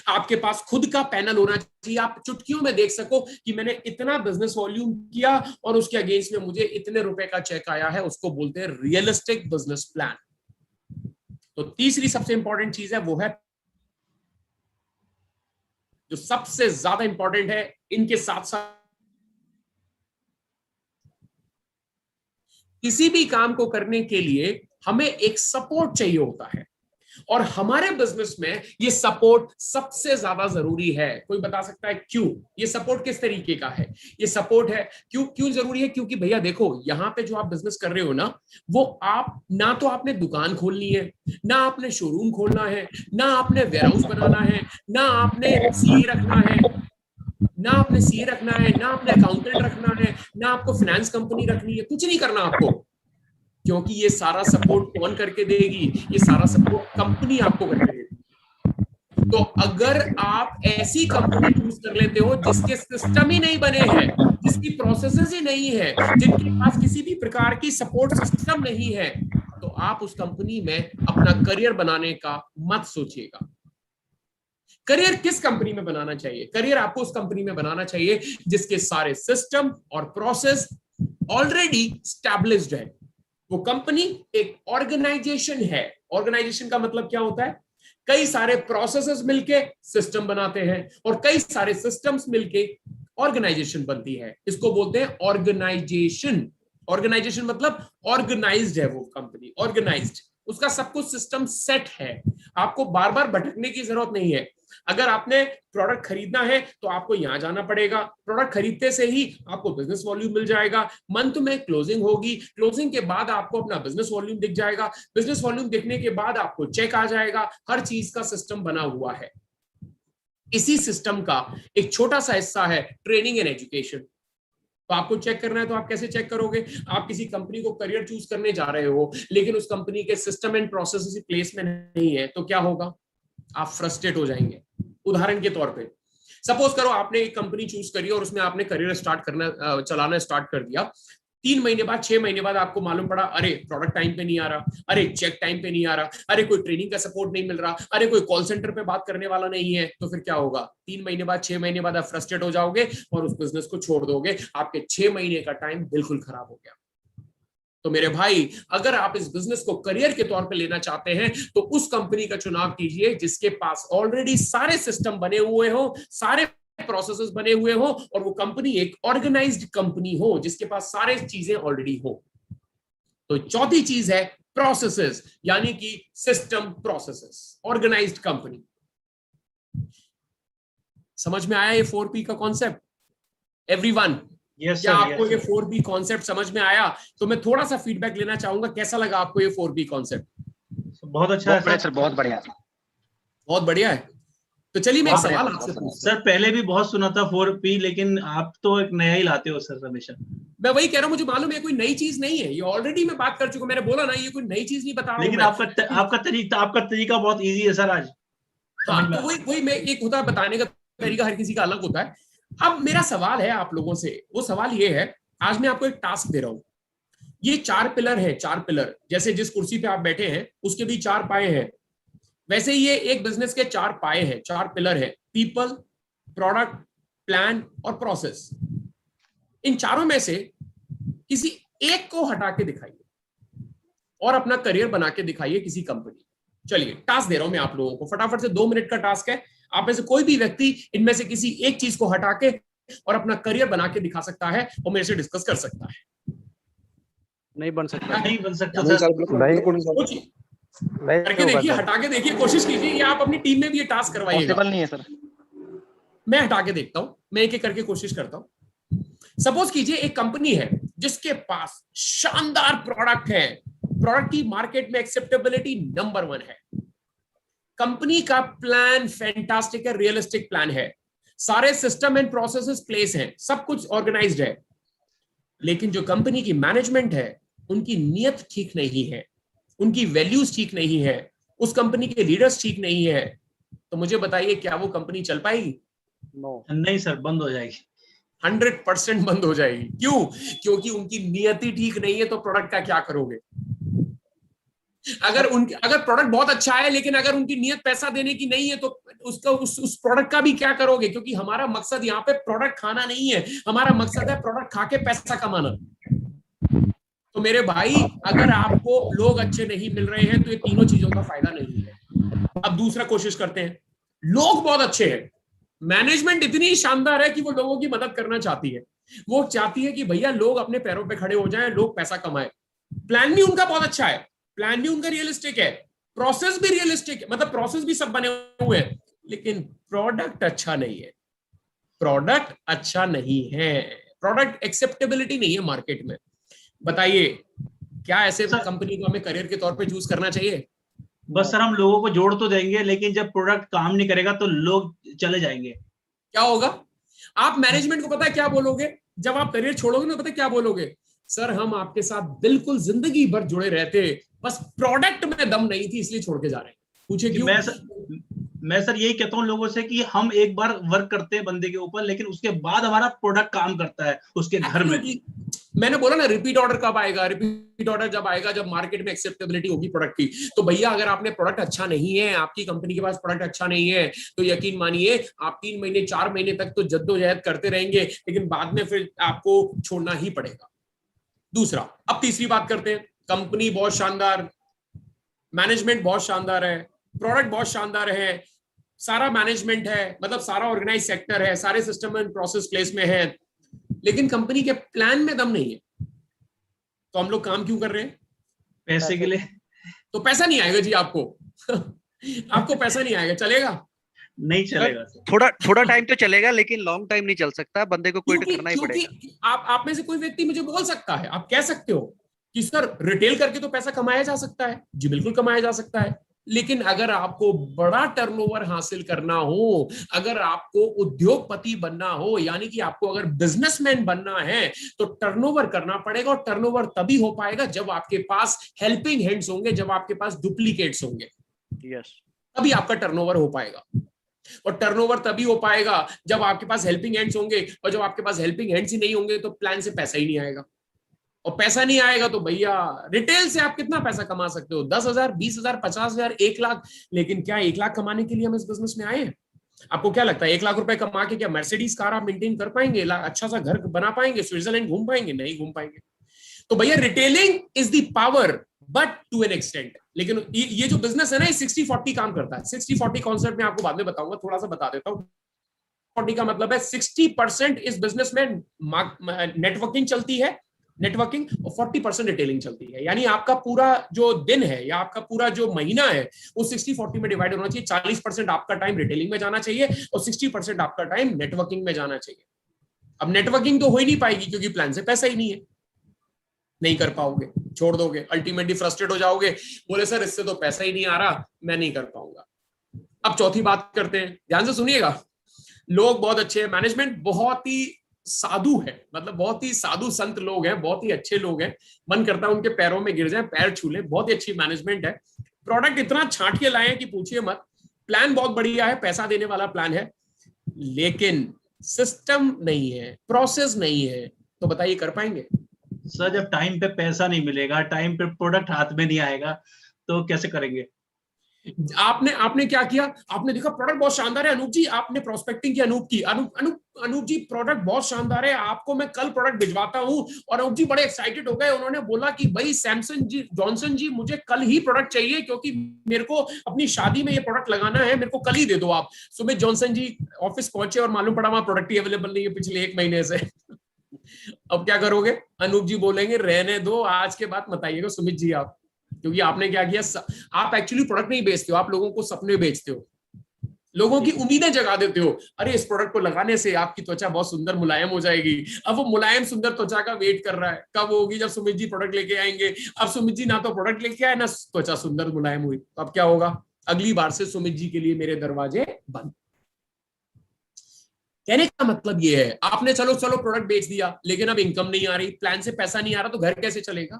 आपके पास खुद का पैनल होना चाहिए, आप चुटकियों में देख सको कि मैंने इतना बिजनेस वॉल्यूम किया और उसके अगेंस्ट में मुझे इतने रुपए का चेक आया है। उसको बोलते हैं रियलिस्टिक बिजनेस प्लान। तो तीसरी सबसे इंपॉर्टेंट चीज है, वो है जो सबसे ज्यादा इंपॉर्टेंट है, इनके साथ साथ किसी भी काम को करने के लिए हमें एक सपोर्ट चाहिए होता है, और हमारे बिजनेस में ये सपोर्ट सबसे ज्यादा जरूरी है। कोई बता सकता है क्यों? ये सपोर्ट किस तरीके का है? ये सपोर्ट है क्यों जरूरी है? क्योंकि भैया देखो, यहां पे जो आप बिजनेस कर रहे हो ना, वो आप ना तो आपने दुकान खोलनी है, ना आपने शोरूम खोलना है, ना आपने वेयरहाउस बनाना है, ना आपने सीए रखना है, ना आपने अकाउंटेंट रखना है, ना आपको फाइनेंस कंपनी रखनी है, कुछ नहीं करना आपको, क्योंकि ये सारा सपोर्ट कौन करके देगी? ये सारा सपोर्ट कंपनी आपको करके देगी। तो अगर आप ऐसी कंपनी चूज कर लेते हो जिसके सिस्टम ही नहीं बने हैं, जिसकी प्रोसेसेस ही नहीं है, जिनके पास किसी भी प्रकार की सपोर्ट सिस्टम नहीं है, तो आप उस कंपनी में अपना करियर बनाने का मत सोचिएगा। करियर किस कंपनी में बनाना चाहिए? करियर आपको उस कंपनी में बनाना चाहिए जिसके सारे सिस्टम और प्रोसेस ऑलरेडी स्टैब्लिश्ड है। वो कंपनी एक ऑर्गेनाइजेशन है। ऑर्गेनाइजेशन का मतलब क्या होता है? कई सारे प्रोसेसेस मिलके सिस्टम बनाते हैं और कई सारे सिस्टम्स मिलके ऑर्गेनाइजेशन बनती है। इसको बोलते हैं ऑर्गेनाइजेशन। ऑर्गेनाइजेशन मतलब ऑर्गेनाइज्ड है वो कंपनी, ऑर्गेनाइज्ड, उसका सब कुछ सिस्टम सेट है। आपको बार बार भटकने की जरूरत नहीं है। अगर आपने प्रोडक्ट खरीदना है तो आपको यहां जाना पड़ेगा, प्रोडक्ट खरीदते से ही आपको बिजनेस वॉल्यूम मिल जाएगा, मंथ में क्लोजिंग होगी, क्लोजिंग के बाद आपको अपना बिजनेस वॉल्यूम दिख जाएगा, बिजनेस वॉल्यूम दिखने के बाद आपको चेक आ जाएगा। हर चीज का सिस्टम बना हुआ है। इसी सिस्टम का एक छोटा सा हिस्सा है ट्रेनिंग एंड एजुकेशन। तो आपको चेक करना है तो आप कैसे चेक करोगे? आप किसी कंपनी को करियर चूज करने जा रहे हो लेकिन उस कंपनी के सिस्टम एंड प्रोसेस प्लेस में नहीं है, तो क्या होगा? आप फ्रस्ट्रेट हो जाएंगे। उदाहरण के तौर पे सपोज करो आपने एक कंपनी चूज करी और उसमें आपने करियर चलाना स्टार्ट कर दिया। 3 महीने बाद, 6 महीने बाद आपको मालूम पड़ा, अरे प्रोडक्ट टाइम पे नहीं आ रहा, अरे चेक टाइम पे नहीं आ रहा, अरे कोई ट्रेनिंग का सपोर्ट नहीं मिल रहा, अरे कोई कॉल सेंटर पे बात करने वाला नहीं है, तो फिर क्या होगा? 3 महीने बाद, 6 महीने बाद आप फ्रस्ट्रेट हो जाओगे और उस बिजनेस को छोड़ दोगे। आपके 6 महीने का टाइम बिल्कुल खराब हो गया। तो मेरे भाई, अगर आप इस बिजनेस को करियर के तौर पे लेना चाहते हैं तो उस कंपनी का चुनाव कीजिए जिसके पास ऑलरेडी सारे सिस्टम बने हुए हो, सारे प्रोसेसेस बने हुए हो, और वो कंपनी एक ऑर्गेनाइज्ड कंपनी हो जिसके पास सारे चीजें ऑलरेडी हो। तो चौथी चीज है प्रोसेसेस, यानी कि सिस्टम प्रोसेसेस, ऑर्गेनाइज्ड कंपनी। समझ में आया ये 4P का कॉन्सेप्ट एवरीवन? यस क्या सर, आपको ये 4P कॉन्सेप्ट समझ में आया? तो मैं थोड़ा सा फीडबैक लेना चाहूंगा, कैसा लगा आपको ये 4P कॉन्सेप्ट? बहुत अच्छा है सर। बहुत बढ़िया। बहुत बढ़िया है। तो चलिए मैं एक सवाल आपसे पूछता सर पहले भी बहुत सुना था 4P, लेकिन आप तो एक नया ही लाते हो सर हमेशा। मैं वही कह रहा हूं, मुझे मालूम है कोई नई चीज नहीं है, ये ऑलरेडी मैं बात कर चुका हूं। मैंने बोला ना, ये कोई नई चीज नहीं बता रहा हूं। लेकिन आपका तरीका बहुत इजी है सर आज। हाँ, तो वही मैं, एक होता है बताने का तरीका, हर किसी का अलग होता है। अब मेरा सवाल है आप लोगों से, वो सवाल ये है, आज मैं आपको एक टास्क दे रहा हूं। ये 4 पिलर है, 4 पिलर, जैसे जिस कुर्सी पे आप बैठे हैं उसके भी 4 पाए हैं, वैसे ये एक बिजनेस के 4 पाए हैं, 4 पिलर है, पीपल, प्रोडक्ट, प्लान और प्रोसेस। इन चारों में से किसी एक को हटा के दिखाइए और अपना करियर बना के दिखाइए किसी कंपनी। चलिए टास्क दे रहा हूं मैं आप लोगों को, फटाफट से 2 मिनट का टास्क है। आप में से कोई भी व्यक्ति इनमें से किसी एक चीज को हटा के और अपना करियर बना के दिखा सकता है और मेरे से डिस्कस कर सकता है। नहीं बन सकता। नहीं बन सकता नहीं सर। सर, करके देखिए, हटा के देखिए, कोशिश कीजिए। या आप अपनी टीम में भी ये टास्क करवाइएगा। पॉसिबल नहीं है सर। मैं हटा के देखता हूं, मैं एक एक करके कोशिश करता हूं। सपोज कीजिए एक कंपनी है जिसके पास शानदार प्रोडक्ट है, प्रोडक्ट की मार्केट में एक्सेप्टेबिलिटी नंबर 1 है, कंपनी का प्लान फैंटास्टिक है, रियलिस्टिक प्लान है, सारे सिस्टम एंड प्रोसेसेस प्लेस हैं, सब कुछ ऑर्गेनाइज्ड है, लेकिन जो कंपनी की मैनेजमेंट है उनकी नीयत ठीक नहीं है, उनकी वैल्यूज ठीक नहीं है, उस कंपनी के लीडर्स ठीक नहीं है, तो मुझे बताइए क्या वो कंपनी चल पाएगी? नहीं सर, बंद हो जाएगी। 100% बंद हो जाएगी। क्यों? क्योंकि उनकी नियति ठीक नहीं है। तो प्रोडक्ट का क्या करोगे? अगर प्रोडक्ट बहुत अच्छा है लेकिन अगर उनकी नियत पैसा देने की नहीं है तो उसका उस प्रोडक्ट का भी क्या करोगे? क्योंकि हमारा मकसद यहाँ पे प्रोडक्ट खाना नहीं है, हमारा मकसद है प्रोडक्ट खा के पैसा कमाना। तो मेरे भाई, अगर आपको लोग अच्छे नहीं मिल रहे हैं तो ये तीनों चीजों का फायदा नहीं है। अब दूसरा कोशिश करते हैं। लोग बहुत अच्छे हैं, मैनेजमेंट इतनी शानदार है कि वो लोगों की मदद करना चाहती है, वो चाहती है कि भैया लोग अपने पैरों पे खड़े हो जाएं, लोग पैसा कमाएं। प्लान भी उनका बहुत अच्छा है, प्लान भी उनका रियलिस्टिक है, प्रोसेस भी रियलिस्टिक है, मतलब प्रोसेस भी सब बने हुए हैं, लेकिन प्रोडक्ट अच्छा नहीं है। प्रोडक्ट अच्छा नहीं है, प्रोडक्ट एक्सेप्टेबिलिटी नहीं है मार्केट में। बताइए क्या ऐसे कंपनी को हमें करियर के तौर पे चूज करना चाहिए? बस सर हम लोगों को जोड़ तो देंगे, लेकिन जब प्रोडक्ट काम नहीं करेगा तो लोग चले जाएंगे। क्या होगा? आप मैनेजमेंट को पता है क्या बोलोगे जब आप करियर छोड़ोगे ना? पता है क्या बोलोगे? सर हम आपके साथ बिल्कुल जिंदगी भर जुड़े रहते, बस प्रोडक्ट में दम नहीं थी इसलिए छोड़ के जा रहे हैं। पूछे क्यों? मैं सर यही कहता हूँ लोगों से कि हम एक बार वर्क करते हैं बंदे के ऊपर, लेकिन उसके बाद हमारा प्रोडक्ट काम करता है उसके घर में। मैंने बोला ना, रिपीट ऑर्डर कब आएगा? रिपीट ऑर्डर जब आएगा जब मार्केट में एक्सेप्टेबिलिटी होगी प्रोडक्ट की। तो भैया अगर आपने प्रोडक्ट अच्छा नहीं है, आपकी कंपनी के पास प्रोडक्ट अच्छा नहीं है, तो यकीन मानिए आप 3 महीने 4 महीने तक तो जद्दोजहद करते रहेंगे, लेकिन बाद में फिर आपको छोड़ना ही पड़ेगा। दूसरा, अब तीसरी बात करते हैं। कंपनी बहुत शानदार, मैनेजमेंट बहुत शानदार है, प्रोडक्ट बहुत शानदार है, सारा मैनेजमेंट है, मतलब सारा ऑर्गेनाइज सेक्टर है, सारे सिस्टम एंड प्रोसेस प्लेस में है, लेकिन कंपनी के प्लान में दम नहीं है। तो हम लोग काम क्यों कर रहे हैं? पैसे के लिए। तो पैसा नहीं आएगा जी आपको। आपको पैसा नहीं आएगा, चलेगा? नहीं चलेगा। थोड़ा टाइम तो चलेगा, लेकिन लॉन्ग टाइम नहीं चल सकता, बंदे को क्विट करना ही पड़ेगा। आप में से कोई व्यक्ति मुझे बोल सकता है, आप कह सकते हो कि सर रिटेल करके तो पैसा कमाया जा सकता है। जी बिल्कुल कमाया जा सकता है, लेकिन अगर आपको बड़ा टर्नओवर हासिल करना हो, अगर आपको उद्योगपति बनना हो, यानी कि आपको अगर बिजनेसमैन बनना है, तो टर्नओवर करना पड़ेगा। और टर्नओवर तभी हो पाएगा जब आपके पास हेल्पिंग हैंड्स होंगे, जब आपके पास डुप्लीकेट्स होंगे, तभी आपका टर्नओवर हो पाएगा। और टर्नओवर तभी हो पाएगा जब आपके पास हेल्पिंग हैंड्स होंगे, और जब आपके पास हेल्पिंग हैंड्स ही नहीं होंगे तो प्लान से पैसा ही नहीं आएगा। और पैसा नहीं आएगा तो भैया रिटेल से आप कितना पैसा कमा सकते हो? 10,000, 20,000, 50,000, 1,00,000। लेकिन क्या 1,00,000 कमाने के लिए हम इस बिजनेस में आए हैं? आपको क्या लगता है 1,00,000 रुपए कमा के क्या मर्सिडीज कार आप मेंटेन कर पाएंगे? अच्छा सा घर बना पाएंगे? स्विट्जरलैंड घूम पाएंगे? नहीं घूम पाएंगे। तो भैया retailing is the power but to an extent. लेकिन ये जो बिजनेस है ना, 60-40 काम करता है। 60-40 कॉन्सेप्ट में आपको बाद में बताऊंगा, थोड़ा सा बता देता हूँ। 40 का मतलब है 60% इस बिजनेस में नेटवर्किंग चलती है, नेटवर्किंग, और 40% रिटेलिंग चलती है। यानी आपका पूरा जो दिन है या आपका पूरा जो महीना है वो 60-40 में डिवाइड होना चाहिए। 40% आपका टाइम रिटेलिंग में जाना चाहिए और 60% आपका टाइम नेटवर्किंग में जाना चाहिए। अब नेटवर्किंग तो हो ही नहीं पाएगी क्योंकि प्लान से पैसा ही नहीं है, नहीं कर पाओगे, छोड़ दोगे, अल्टीमेटली फ्रस्ट्रेट हो जाओगे, बोले सर इससे तो पैसा ही नहीं आ रहा, मैं नहीं कर पाऊंगा। अब चौथी बात करते हैं, ध्यान से सुनिएगा। लोग बहुत अच्छे हैं, मैनेजमेंट बहुत ही साधु है, मतलब बहुत ही साधु संत लोग हैं, बहुत ही अच्छे लोग हैं, मन करता है उनके पैरों में गिर जाए, पैर छू ले, बहुत ही अच्छी मैनेजमेंट है। प्रोडक्ट इतना छांट के लाए हैं कि पूछिए मत। प्लान बहुत बढ़िया है, पैसा देने वाला प्लान है, लेकिन सिस्टम नहीं है, प्रोसेस नहीं है। तो बताइए कर पाएंगे? सर जब टाइम पे पैसा नहीं मिलेगा, टाइम पे प्रोडक्ट हाथ में नहीं आएगा, तो कैसे करेंगे? आपने क्या किया? आपने देखा प्रोडक्ट बहुत शानदार है, अनूप जी, आपने प्रोस्पेक्टिंग की, अनूप की, अनूप जी प्रोडक्ट बहुत शानदार है, आपको मैं कल प्रोडक्ट भिजवाता हूं। और अनूप जी बड़े एक्साइटेड हो गए, उन्होंने बोला कि भाई सैमसन जी, जॉनसन जी, मुझे कल ही प्रोडक्ट चाहिए क्योंकि मेरे को अपनी शादी में ये प्रोडक्ट लगाना है, मेरे को कल ही दे दो आप। सुमित जॉनसन जी ऑफिस पहुंचे और मालूम पड़ा वहां प्रोडक्ट ही अवेलेबल नहीं है पिछले 1 महीने से। अब क्या करोगे? अनूप जी बोलेंगे रहने दो, आज के बाद मत आइएगा सुमित जी आप, क्योंकि आपने क्या किया, आप एक्चुअली प्रोडक्ट नहीं बेचते हो, आप लोगों को सपने बेचते हो, लोगों की उम्मीदें जगा देते हो। अरे इस प्रोडक्ट को लगाने से आपकी त्वचा बहुत सुंदर मुलायम हो जाएगी। अब वो मुलायम सुंदर त्वचा का वेट कर रहा है, कब होगी? जब सुमित जी प्रोडक्ट लेके आएंगे। अब सुमित जी ना तो प्रोडक्ट लेके आए, ना त्वचा सुंदर मुलायम हुई, तो अब क्या होगा? अगली बार से सुमित जी के लिए मेरे दरवाजे बंद। कहने का मतलब ये है, आपने चलो प्रोडक्ट बेच दिया, लेकिन अब इनकम नहीं आ रही, प्लान से पैसा नहीं आ रहा, तो घर कैसे चलेगा?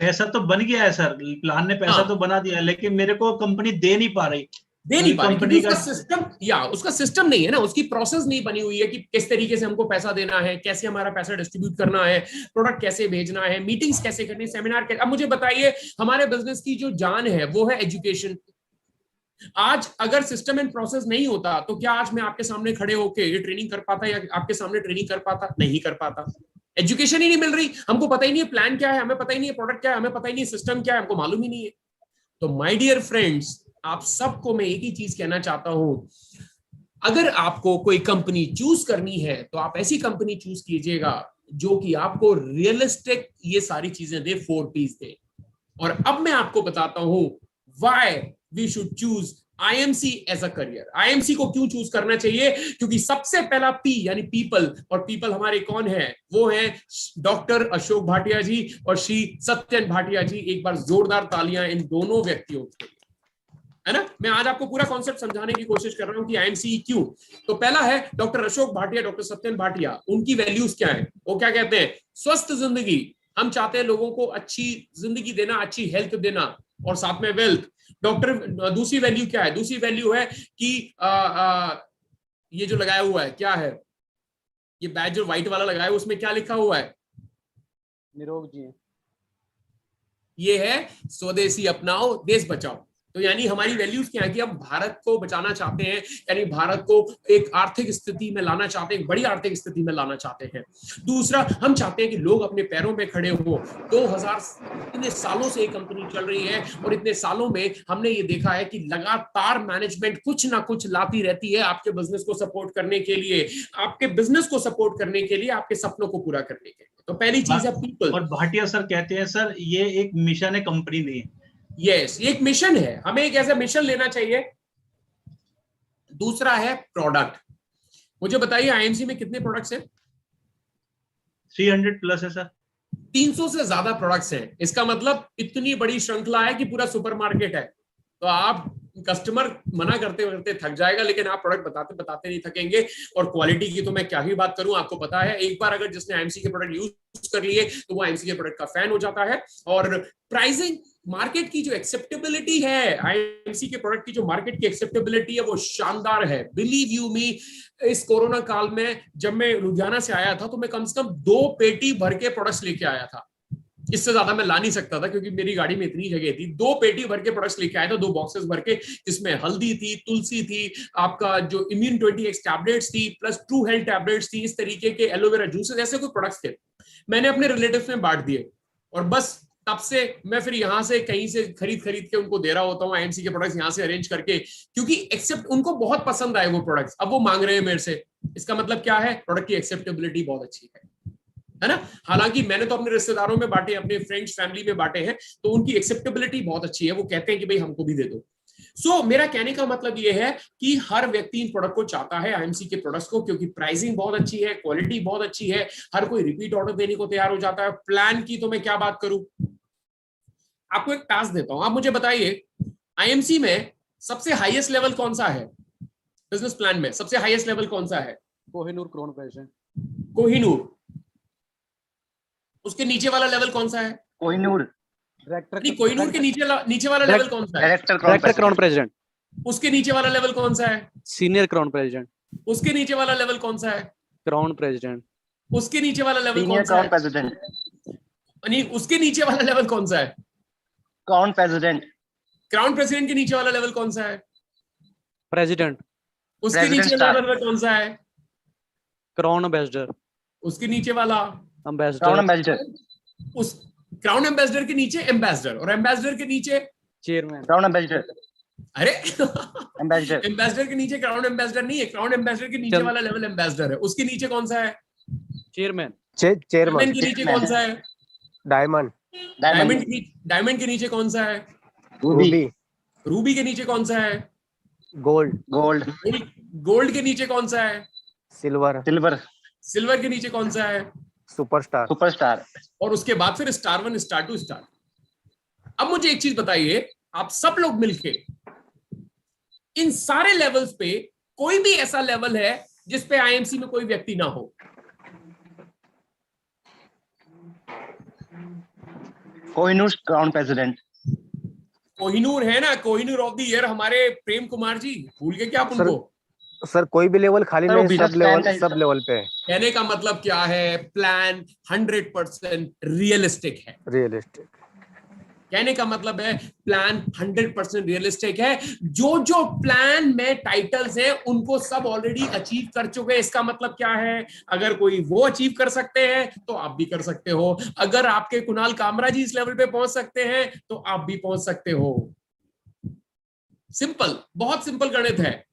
पैसा तो बन गया है सर, प्लान ने पैसा तो बना दिया, लेकिन मेरे को कंपनी दे नहीं पा रही, क्योंकि उसका सिस्टम, या उसका सिस्टम नहीं है ना, उसकी प्रोसेस नहीं बनी हुई है कि किस तरीके से हमको पैसा देना है, कैसे हमारा पैसा डिस्ट्रीब्यूट करना है, प्रोडक्ट कैसे भेजना है, मीटिंग्स कैसे करनी, सेमिनार कैसे। अब मुझे बताइए, हमारे बिजनेस की जो जान है वो है एजुकेशन। आज अगर सिस्टम एंड प्रोसेस नहीं होता तो क्या आज मैं आपके सामने खड़े होके ये ट्रेनिंग कर पाता, या आपके सामने ट्रेनिंग कर पाता? नहीं कर पाता। एजुकेशन ही नहीं मिल रही, हमको पता ही नहीं है प्लान क्या है, हमें पता ही नहीं है प्रोडक्ट क्या है, हमें पता ही नहीं है सिस्टम क्या है, हमको मालूम ही नहीं है। तो माय डियर फ्रेंड्स, आप सबको मैं एक ही चीज कहना चाहता हूं, अगर आपको कोई कंपनी चूज करनी है तो आप ऐसी कंपनी चूज कीजिएगा जो कि आपको रियलिस्टिक ये सारी चीजें दे, 4 Ps दे। और अब मैं आपको बताता हूं why we should choose IMC as a career. IMC को क्यों चूज करना चाहिए? क्योंकि सबसे पहला P यानी पीपल, और पीपल हमारे कौन है? वो है डॉक्टर अशोक भाटिया जी और श्री सत्यन भाटिया जी। एक बार जोरदार तालियां इन दोनों व्यक्तियों के लिए, है ना। मैं आज आपको पूरा कॉन्सेप्ट समझाने की कोशिश कर रहा हूं कि IMC क्यों। तो पहला है डॉक्टर अशोक भाटिया, डॉक्टर सत्यन भाटिया, उनकी वैल्यूज क्या है? वो क्या कहते हैं? स्वस्थ जिंदगी। हम चाहते हैं लोगों को अच्छी जिंदगी देना, अच्छी हेल्थ देना, और साथ में वेल्थ। डॉक्टर, दूसरी वैल्यू क्या है? दूसरी वैल्यू है कि ये जो लगाया हुआ है क्या है, ये बैज जो व्हाइट वाला लगाया है उसमें क्या लिखा हुआ है? निरोग जी। ये है स्वदेशी अपनाओ देश बचाओ। तो यानी हमारी वैल्यूज क्या है कि हम भारत को बचाना चाहते हैं, यानी भारत को एक आर्थिक स्थिति में लाना चाहते हैं, एक बड़ी आर्थिक स्थिति में लाना चाहते हैं। दूसरा, हम चाहते हैं कि लोग अपने पैरों पे खड़े हो। 2000 इतने सालों से ये कंपनी चल रही है और इतने सालों में हमने ये देखा है कि लगातार मैनेजमेंट कुछ ना कुछ लाती रहती है आपके बिजनेस को सपोर्ट करने के लिए, आपके बिजनेस को सपोर्ट करने के लिए, आपके सपनों को पूरा करने के लिए। तो पहली चीज है पीपल। और भाटिया सर कहते हैं सर ये एक मिशन है, कंपनी नहीं है। यस, ये एक मिशन है, हमें एक ऐसा मिशन लेना चाहिए। दूसरा है प्रोडक्ट। मुझे बताइए IMC में कितने प्रोडक्ट्स हैं? 300 प्लस है सर। 300 से ज्यादा प्रोडक्ट्स हैं। इसका मतलब इतनी बड़ी श्रृंखला है कि पूरा सुपरमार्केट है। तो आप कस्टमर मना करते करते थक जाएगा, लेकिन आप प्रोडक्ट बताते बताते नहीं थकेंगे। और क्वालिटी की तो मैं क्या ही बात करूं, आपको पता है, एक बार अगर जिसने IMC के प्रोडक्ट यूज कर लिए तो वो IMC के प्रोडक्ट का फैन हो जाता है। और प्राइसिंग मार्केट की जो एक्सेप्टेबिलिटी है, आईएमसी के प्रोडक्ट की जो मार्केट की एक्सेप्टेबिलिटी है वो शानदार है। बिलीव यू मी, इस कोरोना काल में जब मैं लुधियाना से आया था तो मैं कम से कम 2 पेटी भर के प्रोडक्ट्स लेके आया था। इससे ज्यादा मैं ला नहीं सकता था क्योंकि मेरी गाड़ी में इतनी जगह थी। 2 पेटी भर के प्रोडक्ट्स लेके आया था, 2 बॉक्सेस भर के, जिसमें हल्दी थी, तुलसी थी, आपका जो इम्यून 20x टैबलेट्स थी, प्लस ट्रू हेल्थ टैबलेट्स थी, इस तरीके के एलोवेरा जूसेस, ऐसे कोई प्रोडक्ट्स थे। मैंने अपने रिलेटिव्स में बांट दिए और बस तब से मैं फिर यहां से कहीं से खरीद के उनको दे रहा होता हूँ आईएमसी के प्रोडक्ट्स यहां से अरेंज करके, क्योंकि एक्सेप्ट उनको बहुत पसंद आए वो प्रोडक्ट्स। अब वो मांग रहे हैं मेरे से, इसका मतलब क्या है, प्रोडक्ट की एक्सेप्टेबिलिटी बहुत अच्छी है ना। हालांकि मैंने तो अपने रिश्तेदारों में बांटे, अपने फ्रेंड्स फैमिली में बांटे हैं, तो उनकी एक्सेप्टेबिलिटी बहुत अच्छी है, वो कहते हैं कि भाई हमको भी दे दो। सो मेरा कहने का मतलब ये है कि हर व्यक्ति इन प्रोडक्ट को चाहता है, आईएमसी के प्रोडक्ट्स को, क्योंकि प्राइसिंग बहुत अच्छी है, क्वालिटी बहुत अच्छी है, हर कोई रिपीट ऑर्डर देने को तैयार हो जाता है। प्लान की तो मैं क्या बात करूं, आपको एक टास्क देता हूं, आप मुझे बताइए आईएमसी में सबसे हाईएस्ट लेवल कौन सा है, बिजनेस प्लान में सबसे हाईएस्ट लेवल कौन सा है? Kohinoor crown present. कोहिनूर। उसके नीचे वाला लेवल कौन सा है? कोहिनूर। कोहिनूर के नीचे वाला लेवल कौन सा है? Director crown present. उसके नीचे वाला लेवल कौन सा है? Senior crown present. उसके नीचे वाला लेवल कौन सा है? Crown present. उसके नीचे वाला लेवल सीनियर कौन सा क्राउन है? प्रेसिडेंट। नहीं, उसके नीचे वाला लेवल कौन सा है? Crown president. क्राउन प्रेसिडेंट के नीचे वाला लेवल कौन सा है? प्रेसिडेंट। उसके नीचे वाला लेवल कौन सा है? Crown ambassador. उसके नीचे वाला एम्बेसडर। Crown ambassador. उस क्राउन एम्बेसडर के नीचे एम्बेसडर, और एम्बेसडर के नीचे चेयरमैन। Crown ambassador. अरे एम्बेसडर। एम्बेसडर के नीचे क्राउन एम्बेसडर नहीं है, क्राउन एम्बेसडर के नीचे वाला लेवल एम्बेसडर है। उसके नीचे कौन सा है? चेयरमैन। चेयरमैन के नीचे कौन सा है? डायमंड। डायमंड के नीचे कौन सा है? रूबी। रूबी के नीचे कौन सा है? गोल्ड। गोल्ड। गोल्ड के नीचे कौन सा है? सिल्वर। सिल्वर। सिल्वर के नीचे कौन सा है? सुपरस्टार। सुपरस्टार। और उसके बाद फिर स्टार 1, स्टार 2, स्टार। अब मुझे एक चीज बताइए, आप सब लोग मिलके इन सारे लेवल्स पे कोई भी ऐसा लेवल है जिस पे आईएमसी में कोई व्यक्ति ना हो? Kohinoor crown president. कोहिनूर है ना, कोहिनूर ऑफ द ईयर हमारे प्रेम कुमार जी, भूल गए क्या आप उनको? सर कोई भी लेवल खाली सर, वो नहीं, सब लेवल पे है। कहने का मतलब क्या है, प्लान 100% रियलिस्टिक है। रियलिस्टिक कहने का मतलब है प्लान 100% रियलिस्टिक है। जो जो प्लान में टाइटल्स हैं उनको सब ऑलरेडी अचीव कर चुके हैं। इसका मतलब क्या है, अगर कोई वो अचीव कर सकते हैं तो आप भी कर सकते हो। अगर आपके कुणाल कामरा जी इस लेवल पे पहुंच सकते हैं तो आप भी पहुंच सकते हो। सिंपल, बहुत सिंपल गणित है।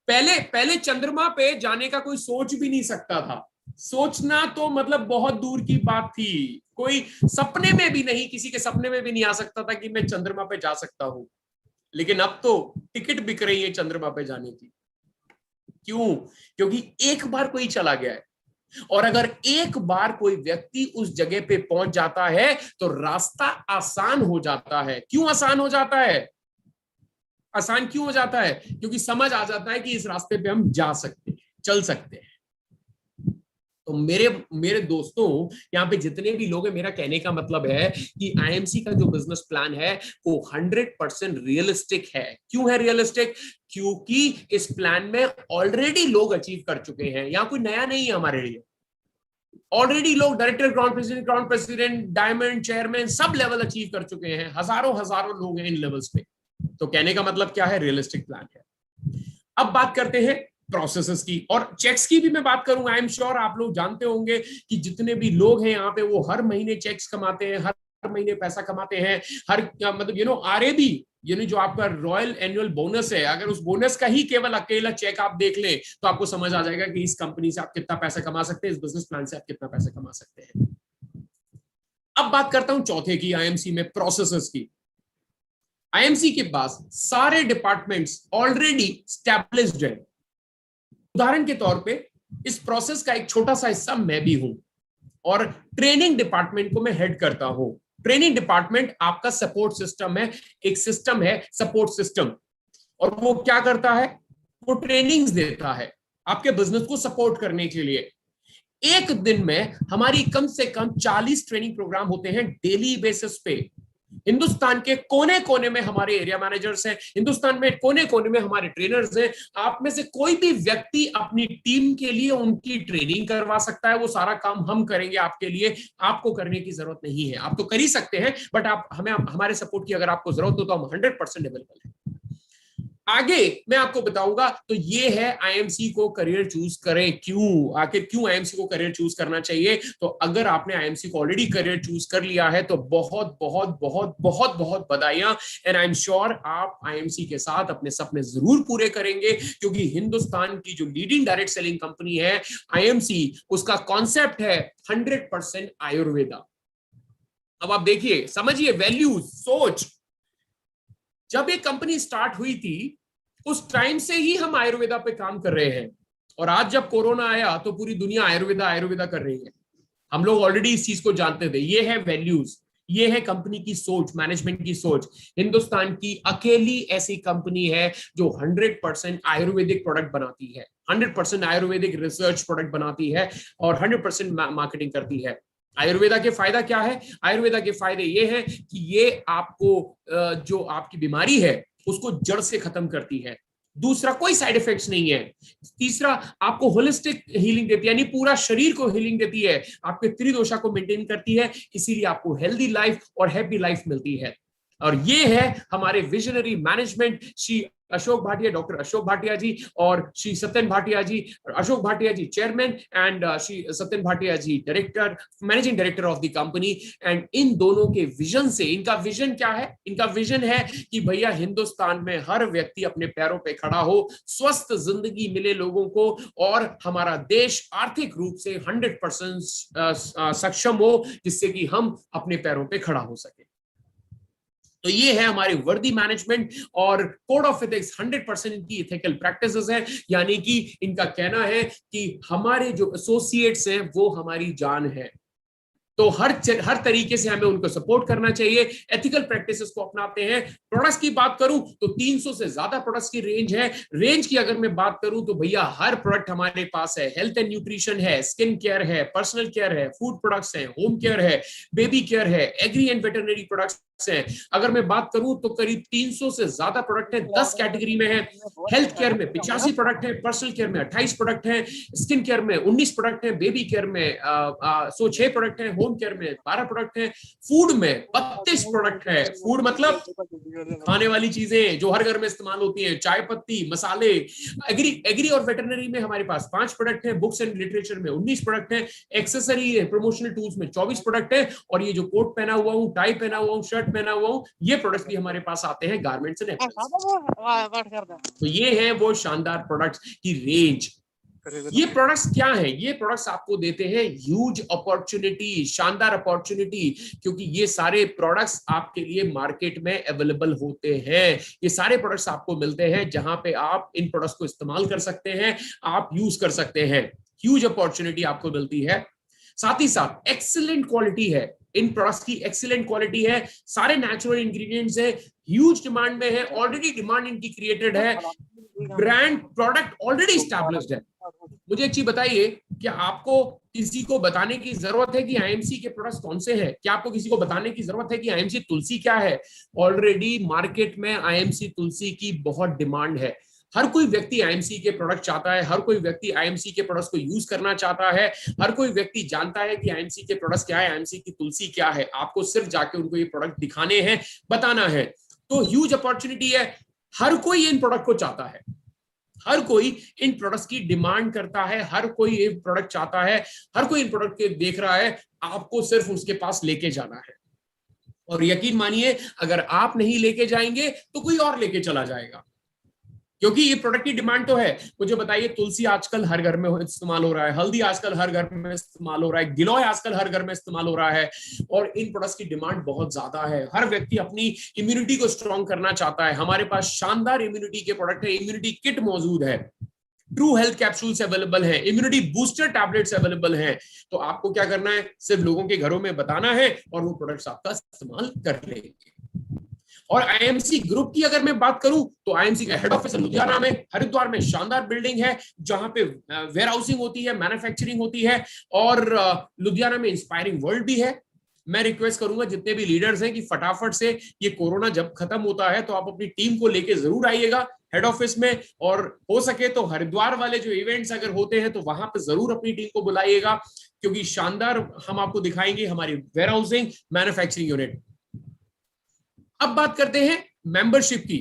पहले चंद्रमा पे जाने का कोई सोच भी नहीं सकता था। सोचना तो मतलब बहुत दूर की बात थी, कोई सपने में भी नहीं, किसी के सपने में भी नहीं आ सकता था कि मैं चंद्रमा पे जा सकता हूं। लेकिन अब तो टिकट बिक रही है चंद्रमा पे जाने की। क्यों? क्योंकि एक बार कोई चला गया है, और अगर एक बार कोई व्यक्ति उस जगह पे पहुंच जाता है तो रास्ता आसान हो जाता है। क्यों आसान हो जाता है? आसान क्यों हो जाता है? क्योंकि समझ आ जाता है कि इस रास्ते पे हम जा सकते हैं, चल सकते हैं। तो मेरे दोस्तों, यहाँ पे जितने भी लोग हैं, मेरा कहने का मतलब है कि आईएमसी का जो बिजनेस प्लान है वो 100% रियलिस्टिक है। क्यों है रियलिस्टिक? क्योंकि इस प्लान में ऑलरेडी लोग अचीव कर चुके हैं। यहाँ कोई नया नहीं है हमारे लिए। ऑलरेडी लोग director, crown president, diamond, chairman, sub level achieve कर चुके हैं। हजारों लोग हैं इन लेवल्स पे। तो कहने का मतलब क्या है, रियलिस्टिक प्लान है। अब बात करते हैं प्रोसेसेस की और चेक्स की भी मैं बात करूं। आई एम श्योर आप लोग जानते होंगे कि जितने भी लोग हैं यहाँ पे वो हर महीने चेक्स कमाते हैं, हर महीने पैसा कमाते हैं। हर मतलब आरएबी जो आपका रॉयल एनुअल बोनस है, अगर उस बोनस का ही केवल अकेला चेक आप देख लें तो आपको समझ आ जाएगा कि इस कंपनी से आप कितना पैसा कमा सकते हैं, इस बिजनेस प्लान से आप कितना पैसा कमा सकते हैं। अब बात करता हूं चौथे की, आईएमसी में प्रोसेसेस की। आईएमसी के पास सारे डिपार्टमेंट्स ऑलरेडी स्टैब्लिश्ड है। उदाहरण के तौर पे इस प्रोसेस का एक छोटा सा हिस्सा मैं भी हूं और ट्रेनिंग डिपार्टमेंट को मैं हेड करता हूं। ट्रेनिंग डिपार्टमेंट आपका सपोर्ट सिस्टम है, एक सिस्टम है सपोर्ट सिस्टम, और वो क्या करता है, वो ट्रेनिंग्स देता है आपके बिजनेस को सपोर्ट करने के लिए। एक दिन में हमारी कम से कम 40 ट्रेनिंग प्रोग्राम होते हैं डेली बेसिस पे। हिंदुस्तान के कोने कोने में हमारे एरिया मैनेजर्स हैं, हिंदुस्तान में कोने कोने में हमारे ट्रेनर्स हैं। आप में से कोई भी व्यक्ति अपनी टीम के लिए उनकी ट्रेनिंग करवा सकता है, वो सारा काम हम करेंगे आपके लिए, आपको करने की जरूरत नहीं है। आप तो कर ही सकते हैं, बट आप हमें हमारे सपोर्ट की अगर आपको जरूरत हो तो हम 100% अवेलेबल हैं। आगे मैं आपको बताऊंगा, तो ये है आईएमसी को करियर चूज करें क्यों, आखिर क्यों आईएमसी को करियर चूज करना चाहिए। तो अगर आपने आईएमसी को ऑलरेडी करियर चूज कर लिया है तो बहुत बहुत बहुत बहुत बहुत बधाइयां, एंड आई एम श्योर आप आईएमसी के साथ अपने सपने जरूर पूरे करेंगे, क्योंकि हिंदुस्तान की जो लीडिंग डायरेक्ट सेलिंग कंपनी है आईएमसी, उसका कॉन्सेप्ट है 100% आयुर्वेदा। अब आप देखिए, समझिए वैल्यूज, सोच। जब एक कंपनी स्टार्ट हुई थी उस टाइम से ही हम आयुर्वेदा पे काम कर रहे हैं, और आज जब कोरोना आया तो पूरी दुनिया आयुर्वेदा आयुर्वेदा कर रही है। हम लोग ऑलरेडी इस चीज को जानते थे। ये है वैल्यूज, ये है कंपनी की सोच, मैनेजमेंट की सोच। हिंदुस्तान की अकेली ऐसी कंपनी है जो 100% आयुर्वेदिक प्रोडक्ट बनाती है, 100% आयुर्वेदिक रिसर्च प्रोडक्ट बनाती है और 100% मार्केटिंग करती है। आयुर्वेदा के फायदा क्या है? आयुर्वेदा के फायदे ये हैं कि ये आपको जो आपकी बीमारी है उसको जड़ से खत्म करती है। दूसरा, कोई साइड इफेक्ट्स नहीं है। तीसरा, आपको होलिस्टिक हीलिंग देती है, यानी पूरा शरीर को हीलिंग देती है, आपके त्रिदोषा को मेंटेन करती है, इसीलिए आपको हेल्दी लाइफ और हैप्पी लाइफ मिलती है। और ये है हमारे visionary management, Shri Ashok Bhatia, doctor Ashok Bhatia ji और Shri Satyan Bhatia ji. Ashok Bhatia ji chairman and Shri Satyan Bhatia ji director, managing director of the company. And इन दोनों के विजन से, इनका विजन क्या है? इनका विजन है कि भैया हिंदुस्तान में हर व्यक्ति अपने पैरों पे खड़ा हो, स्वस्थ जिंदगी मिले लोगों को, और हमारा देश आर्थिक रूप से 100% सक्षम हो, जिससे कि हम अपने पैरों पे खड़ा हो सके। तो ये है हमारी वर्दी मैनेजमेंट और कोड ऑफ एथिक्स। 100% इनकी इथिकल प्रैक्टिसेस है, यानी कि इनका कहना है कि हमारे जो एसोसिएट्स हैं वो हमारी जान है, तो हर तरीके से हमें उनको सपोर्ट करना चाहिए। एथिकल प्रैक्टिसेस को अपनाते हैं। प्रोडक्ट्स की बात करूं तो 300 से ज्यादा प्रोडक्ट्स की रेंज है। रेंज की अगर मैं बात करूं तो भैया हर प्रोडक्ट हमारे पास है। हेल्थ एंड न्यूट्रिशन है, स्किन केयर है, पर्सनल केयर है, फूड प्रोडक्ट्स है, होम केयर है, बेबी केयर है, एग्री एंड वेटरनरी प्रोडक्ट्स है। अगर मैं बात करूं तो करीब 300 से ज्यादा प्रोडक्ट है, 10 कैटेगरी में है। हेल्थ केयर में 85 प्रोडक्ट है, पर्सनल केयर में 28 प्रोडक्ट है, स्किन केयर में 19 प्रोडक्ट है, बेबी केयर में 106 प्रोडक्ट है, होम केयर में 12 प्रोडक्ट है, फूड में 32 प्रोडक्ट है। फूड मतलब खाने वाली चीजें जो हर घर में इस्तेमाल होती है, चाय पत्ती, मसाले। एग्री और वेटरनरी में हमारे पास 5 प्रोडक्ट है, बुक्स एंड लिटरेचर में 19 प्रोडक्ट है, एक्सेसरी प्रमोशनल टूल्स में 24 प्रोडक्ट है, और ये जो कोट पहना हुआ हूँ, टाई पहना हुआ हूँ, शर्ट पहना हुआ हूँ, ये प्रोडक्ट्स भी हमारे पास आते हैं गारमेंट्स एंड एप्पल्स। तो ये है वो शानदार प्रोडक्ट्स की रेंज। ये प्रोडक्ट्स क्या हैं? ये प्रोडक्ट्स आपको देते हैं ह्यूज अपॉर्चुनिटी, शानदार अपॉर्चुनिटी, क्योंकि ये सारे प्रोडक्ट्स आपके लिए मार्केट में अवेलेबल होते हैं। ये सारे प्रोडक्ट्स आपको मिलते हैं जहां पे आप इन प्रोडक्ट्स को इस्तेमाल कर सकते हैं, आप यूज कर सकते हैं। ह्यूज अपॉर्चुनिटी आपको मिलती है। साथ ही साथ एक्सीलेंट क्वालिटी है, इन प्रोडक्ट्स की एक्सीलेंट क्वालिटी है, सारे नेचुरल इंग्रेडिएंट्स है, ह्यूज डिमांड में है, ऑलरेडी डिमांड इनकी क्रिएटेड है, ब्रांड प्रोडक्ट ऑलरेडी एस्टैब्लिश्ड है। मुझे एक चीज बताइए, क्या आपको किसी को बताने की जरूरत है कि आईएमसी के प्रोडक्ट्स कौन से हैं? क्या आपको किसी को बताने की जरूरत है कि आईएमसी तुलसी क्या है? ऑलरेडी मार्केट में आईएमसी तुलसी की बहुत डिमांड है। हर कोई व्यक्ति आईएमसी के प्रोडक्ट चाहता है, हर कोई व्यक्ति आईएमसी के प्रोडक्ट्स को यूज करना चाहता है, हर कोई व्यक्ति जानता है कि आईएमसी के प्रोडक्ट्स क्या है, आईएमसी की तुलसी क्या है। आपको सिर्फ जाके उनको ये प्रोडक्ट दिखाने हैं, बताना है। तो ह्यूज अपॉर्चुनिटी है। हर कोई इन प्रोडक्ट को चाहता है, हर कोई इन प्रोडक्ट्स की डिमांड करता है, हर कोई ये प्रोडक्ट चाहता है, हर कोई इन प्रोडक्ट के देख रहा है। आपको सिर्फ उसके पास लेके जाना है, और यकीन मानिए अगर आप नहीं लेके जाएंगे तो कोई और लेके चला जाएगा, क्योंकि ये प्रोडक्ट की डिमांड तो है। मुझे बताइए, तुलसी आजकल हर घर में इस्तेमाल हो रहा है, हल्दी आजकल हर घर में इस्तेमाल हो रहा है, गिलोय आजकल हर घर में इस्तेमाल हो रहा है, और इन प्रोडक्ट्स की डिमांड बहुत ज्यादा है। हर व्यक्ति अपनी इम्यूनिटी को स्ट्रॉन्ग करना चाहता है। हमारे पास शानदार इम्यूनिटी के प्रोडक्ट है, इम्यूनिटी किट मौजूद है, ट्रू हेल्थ कैप्सूल्स अवेलेबल है, इम्यूनिटी बूस्टर टैबलेट्स अवेलेबल हैं। तो आपको क्या करना है? सिर्फ लोगों के घरों में बताना है और वो प्रोडक्ट्स आपका इस्तेमाल कर लेंगे। और आईएमसी ग्रुप की अगर मैं बात करूं तो आईएमसी का हेड ऑफिस लुधियाना में, हरिद्वार में शानदार बिल्डिंग है जहां पे वेयर हाउसिंग होती है, मैन्युफैक्चरिंग होती है, और लुधियाना में इंस्पायरिंग वर्ल्ड भी है। मैं रिक्वेस्ट करूंगा जितने भी लीडर्स हैं कि फटाफट से ये कोरोना जब खत्म होता है तो आप अपनी टीम को लेके जरूर आइएगा हेड ऑफिस में, और हो सके तो हरिद्वार वाले जो इवेंट्स अगर होते हैं तो वहां पे जरूर अपनी टीम को बुलाइएगा, क्योंकि शानदार हम आपको दिखाएंगे हमारी वेयरहाउसिंग मैन्युफैक्चरिंग यूनिट। अब बात करते हैं मेंबरशिप की।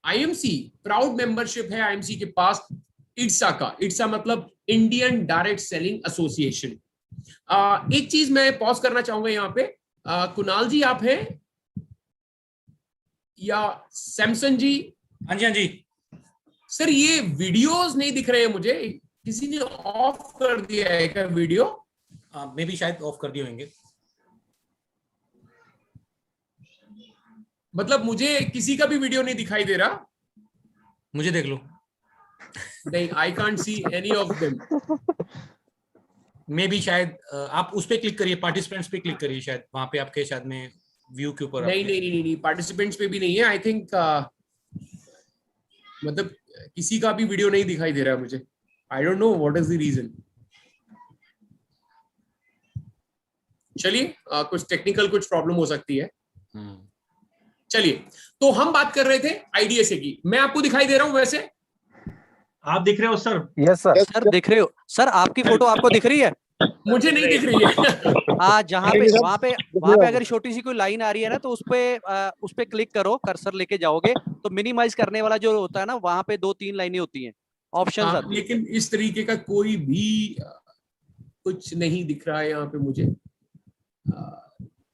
आईएमसी प्राउड मेंबरशिप है आईएमसी के पास इट्सा का। इट्सा मतलब इंडियन डायरेक्ट सेलिंग एसोसिएशन। एक चीज मैं पॉज करना चाहूंगा यहाँ पे। कुणाल जी आप हैं या सैमसन जी? हाँ जी, हाँ जी सर, ये वीडियोस नहीं दिख रहे हैं मुझे, किसी ने ऑफ कर दिया है क्या वीडियो? मैं भी शायद ऑफ कर दिए होंगे। मतलब मुझे किसी का भी वीडियो नहीं दिखाई दे रहा। मुझे देख लो। नहीं, I can't see any of them. मे भी शायद आप उस पे क्लिक करिए, पार्टिसिपेंट्स पे क्लिक करिए, शायद वहां पे आपके शायद में व्यू के ऊपर। नहीं, पार्टिसिपेंट्स पे भी नहीं है आई थिंक। मतलब किसी का भी वीडियो नहीं दिखाई दे रहा है मुझे। I don't know what is the reason. चलिए, कुछ टेक्निकल कुछ प्रॉब्लम हो सकती है। चलिए, तो हम बात कर रहे थे आईडीएसए की। मैं आपको दिखाई दे रहा हूं वैसे? आप दिख रहे हो सर? Yes sir. सर दिख रहे हो सर, आपकी फोटो आपको दिख रही है? मुझे नहीं दिख रही है। हाँ, जहाँ पे वहाँ पे अगर छोटी सी कोई लाइन आ रही है ना तो उस पे क्लिक करो, कर्सर लेके जाओगे तो मिनिमाइज करने वाला जो होता है ना, वहाँ पे 2-3 लाइनें होती हैं, ऑप्शंस आती हैं। लेकिन इस तरीके का कोई भी कुछ नहीं दिख रहा है यहाँ पे मुझे।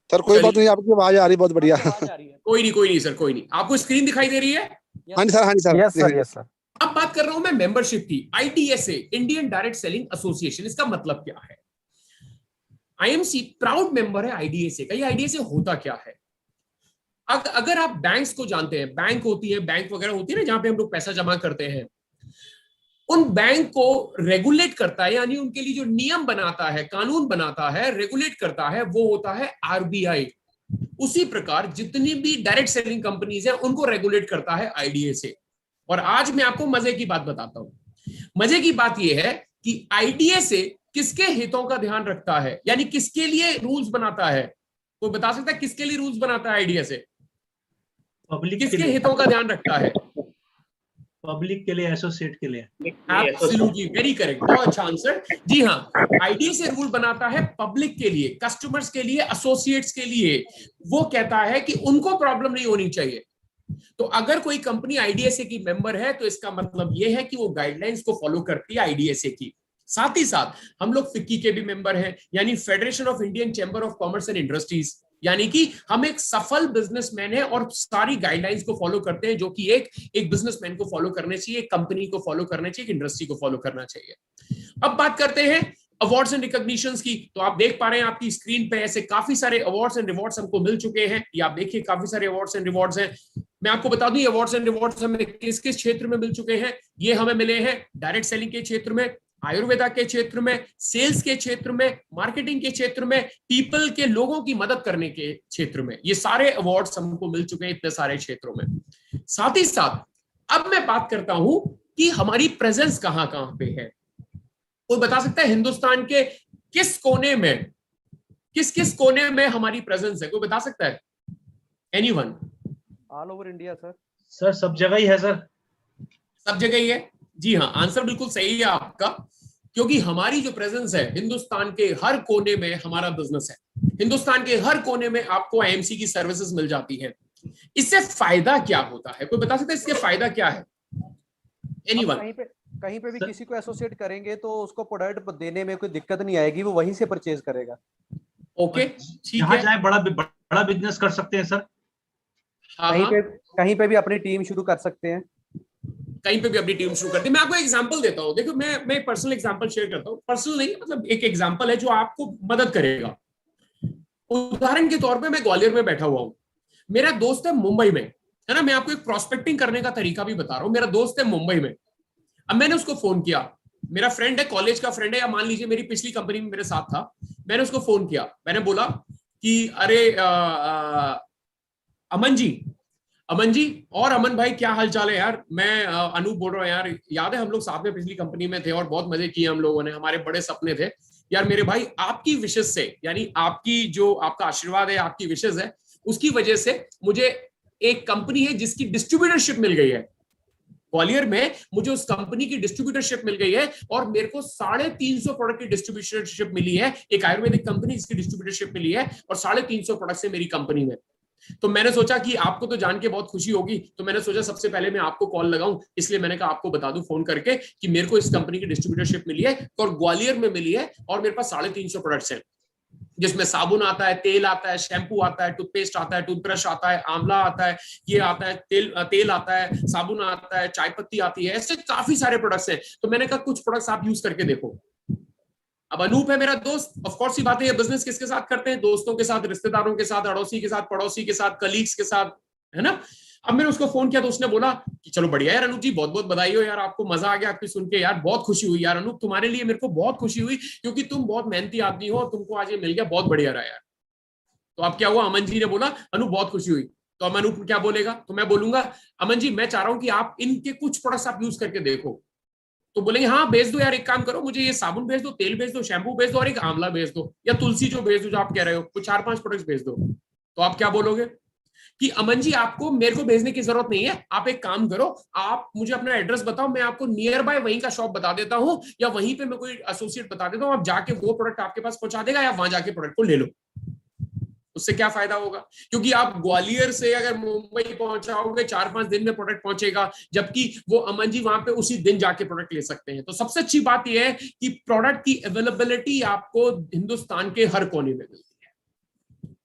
सर कोई बात नहीं, आपकी आवाज आ रही, बहुत बढ़िया। कोई नहीं सर, कोई नहीं। आपको स्क्रीन दिखाई दे रही है? हाँ जी सर, हाँ जी sir. Yes sir, yes sir. अब बात कर रहा हूं मैं मेंबरशिप की। IDSA, Indian direct selling association, इसका मतलब क्या है? आईएमसी प्राउड मेंबर है आईडीएसए का। ये आईडीएसए होता क्या है? अगर आप बैंक्स को जानते हैं, बैंक होती है, बैंक वगैरह होती है ना जहां पे हम लोग पैसा जमा करते हैं, उन बैंक को रेगुलेट करता है, यानी उनके लिए जो नियम बनाता है, कानून बनाता है, रेगुलेट करता है, वो होता है आरबीआई। उसी प्रकार जितनी भी डायरेक्ट सेलिंग कंपनीज हैं उनको रेगुलेट करता है आईडीएसए। और आज मैं आपको मजे की बात बताता हूं। मजे की बात यह है कि आईडीएसए किसके हितों का ध्यान रखता है, यानी किसके लिए रूल्स बनाता है? कोई बता सकता है किसके लिए रूल्स बनाता है आईडीएसए? पब्लिक किसके हितों का ध्यान रखता है? पब्लिक के लिए, एसोसिएट के लिए। एब्सोल्युटली, वेरी करेक्ट, बहुत अच्छा आंसर। जी हाँ, आईडीएसए रूल बनाता है पब्लिक के लिए, कस्टमर्स के लिए, एसोसिएट्स के लिए। वो कहता है कि उनको प्रॉब्लम नहीं होनी चाहिए। तो अगर कोई कंपनी आईडीएसए की मेंबर है तो इसका मतलब यह है कि वो गाइडलाइंस को फॉलो करती है आईडीएसए की। साथ ही साथ हम लोग फिक्की के भी मेंबर हैं, यानी federation of Indian chamber of commerce and industries, यानी कि हम एक सफल बिजनेसमैन है और सारी गाइडलाइंस को फॉलो करते हैं जो कि एक बिजनेसमैन को फॉलो करने चाहिए, एक कंपनी को फॉलो करना चाहिए, एक इंडस्ट्री को फॉलो करना चाहिए। अब बात करते हैं अवार्ड्स एंड रिकॉग्निशंस की। तो आप देख पा रहे हैं आपकी स्क्रीन पे ऐसे काफी सारे अवार्ड्स एंड रिवॉर्ड्स हमको मिल चुके हैं। ये आप देखिए, काफी सारे अवार्ड्स एंड रिवॉर्ड्स हैं। मैं आपको बता दूं अवार्ड्स एंड रिवॉर्ड्स हमें किस किस क्षेत्र में मिल चुके हैं। ये हमें मिले हैं डायरेक्ट सेलिंग के क्षेत्र में, आयुर्वेदा के क्षेत्र में, सेल्स के क्षेत्र में, मार्केटिंग के क्षेत्र में, पीपल के लोगों की मदद करने के क्षेत्र में। ये सारे अवार्ड्स हमको मिल चुके हैं इतने सारे क्षेत्रों में। साथ ही साथ अब मैं बात करता हूं कि हमारी प्रेजेंस कहां कहां पे है। कोई बता सकता है हिंदुस्तान के किस कोने में, किस किस कोने में हमारी प्रेजेंस है? कोई बता सकता है? Anyone? All over India sir. Sir सब जगह ही है सर। सब जगह ही है? जी हाँ, आंसर बिल्कुल सही है आपका, क्योंकि हमारी जो प्रेजेंस है हिंदुस्तान के हर कोने में हमारा बिजनेस है। हिंदुस्तान के हर कोने में आपको आईएमसी की सर्विसेज मिल जाती हैं। इससे फायदा क्या होता है? कोई बता सकता है इसके फायदा क्या है? एनीवन? कहीं पे भी किसी को एसोसिएट करेंगे तो उसको प्रोडक्ट देने में कोई दिक्कत नहीं आएगी, वो वहीं से परचेज करेगा। ओके, ठीक जहां है। चाहे बड़ा बिजनेस कर सकते हैं सर। कहीं पे भी अपनी टीम शुरू कर सकते हैं। कहीं पे भी अपनी टीम शुरू करते हैं। मैं आपको एग्जांपल देता हूं। देखो, मैं पर्सनल एग्जांपल शेयर करता हूं। पर्सनल नहीं, मतलब एक एग्जांपल है जो आपको मदद करेगा। उदाहरण के तौर पे मैं ग्वालियर में बैठा हुआ हूं, मेरा दोस्त है मुंबई में, है ना। मैं आपको एक प्रोस्पेक्टिंग करने का तरीका भी बता रहा हूं। मेरा दोस्त है मुंबई में। अब मैंने उसको फोन किया, मेरा फ्रेंड है, कॉलेज का फ्रेंड है, या मान लीजिए मेरी पिछली कंपनी में मेरे साथ था। मैंने उसको फोन किया, मैंने बोला कि अरे अमन जी और अमन भाई, क्या हाल चाल है यार? मैं अनूप बोल रहा हूँ यार, याद है हम लोग साथ में पिछली कंपनी में थे और बहुत मजे किए हम लोगों ने, हमारे बड़े सपने थे यार मेरे भाई आपकी विशेष से, यानी आपकी जो आपका आशीर्वाद है, आपकी विशेष है, उसकी वजह से मुझे एक कंपनी है जिसकी डिस्ट्रीब्यूटरशिप मिल गई है ग्वालियर में, मुझे उस कंपनी की डिस्ट्रीब्यूटरशिप मिल गई है और मेरे को 350 प्रोडक्ट की डिस्ट्रीब्यूटरशिप मिली है। एक आयुर्वेदिक कंपनी जिसकी डिस्ट्रीब्यूटरशिप मिली है और 350 प्रोडक्ट है मेरी कंपनी में। तो मैंने सोचा कि आपको तो जान के बहुत खुशी होगी, तो मैंने सोचा सबसे पहले मैं आपको कॉल लगाऊं, इसलिए मैंने कहा आपको बता दूं फोन करके कि मेरे को इस कंपनी की डिस्ट्रीब्यूटरशिप मिली है और ग्वालियर में मिली है और मेरे पास 350 प्रोडक्ट्स हैं, जिसमें साबुन आता है, तेल आता है, शैम्पू आता है, टूथपेस्ट आता है, टूथब्रश आता है, आंवला आता है, ये आता है, तेल आता है, साबुन आता है, चाय पत्ती आती है, ऐसे काफी सारे प्रोडक्ट्स हैं। तो मैंने कहा कुछ प्रोडक्ट्स आप यूज करके देखो। अब अनूप है मेरा दोस्त, ऑफ कोर्स ही बात है, ये बिजनेस किसके साथ करते हैं? दोस्तों के साथ, रिश्तेदारों के साथ, अड़ोसी के साथ, पड़ोसी के साथ, कलीग्स के साथ, है ना। अब मैंने उसको फोन किया तो उसने बोला कि चलो बढ़िया यार अनूप जी, बहुत बहुत बधाई हो यार, आपको मजा आ गया आपकी सुन के, यार बहुत खुशी हुई यार अनूप, तुम्हारे लिए मेरे को बहुत खुशी हुई क्योंकि तुम बहुत मेहनती आदमी हो और तुमको आज ये मिल गया, बहुत बढ़िया रहा यार। तो अब क्या हुआ, अमन जी ने बोला अनूप बहुत खुशी हुई, तो अब अनूप क्या बोलेगा? तो मैं बोलूंगा अमन जी मैं चाह रहा हूं कि आप इनके कुछ प्रोडक्ट्स आप यूज करके देखो। तो बोलेंगे हाँ भेज दो यार, एक काम करो मुझे ये साबुन भेज दो, तेल भेज दो, शैम्पू भेज दो और एक आंवला भेज दो, या तुलसी जो भेज दो जो आप कह रहे हो, कुछ 4-5 प्रोडक्ट्स भेज दो। तो आप क्या बोलोगे कि अमन जी आपको मेरे को भेजने की जरूरत नहीं है, आप एक काम करो, आप मुझे अपना एड्रेस बताओ, मैं आपको नियर बाय वहीं का शॉप बता देता हूं या वहीं पे मैं कोई एसोसिएट बता देता हूं, आप जाके वो प्रोडक्ट आपके पास पहुंचा देगा या वहां जाके प्रोडक्ट को ले लो। उससे क्या फायदा होगा? क्योंकि आप ग्वालियर से अगर मुंबई पहुंचाओगे 4-5 दिन में प्रोडक्ट पहुंचेगा, जबकि वो अमन जी वहां पे उसी दिन जाके प्रोडक्ट ले सकते हैं। तो सबसे अच्छी बात यह है कि प्रोडक्ट की अवेलेबिलिटी आपको हिंदुस्तान के हर कोने में मिलती है।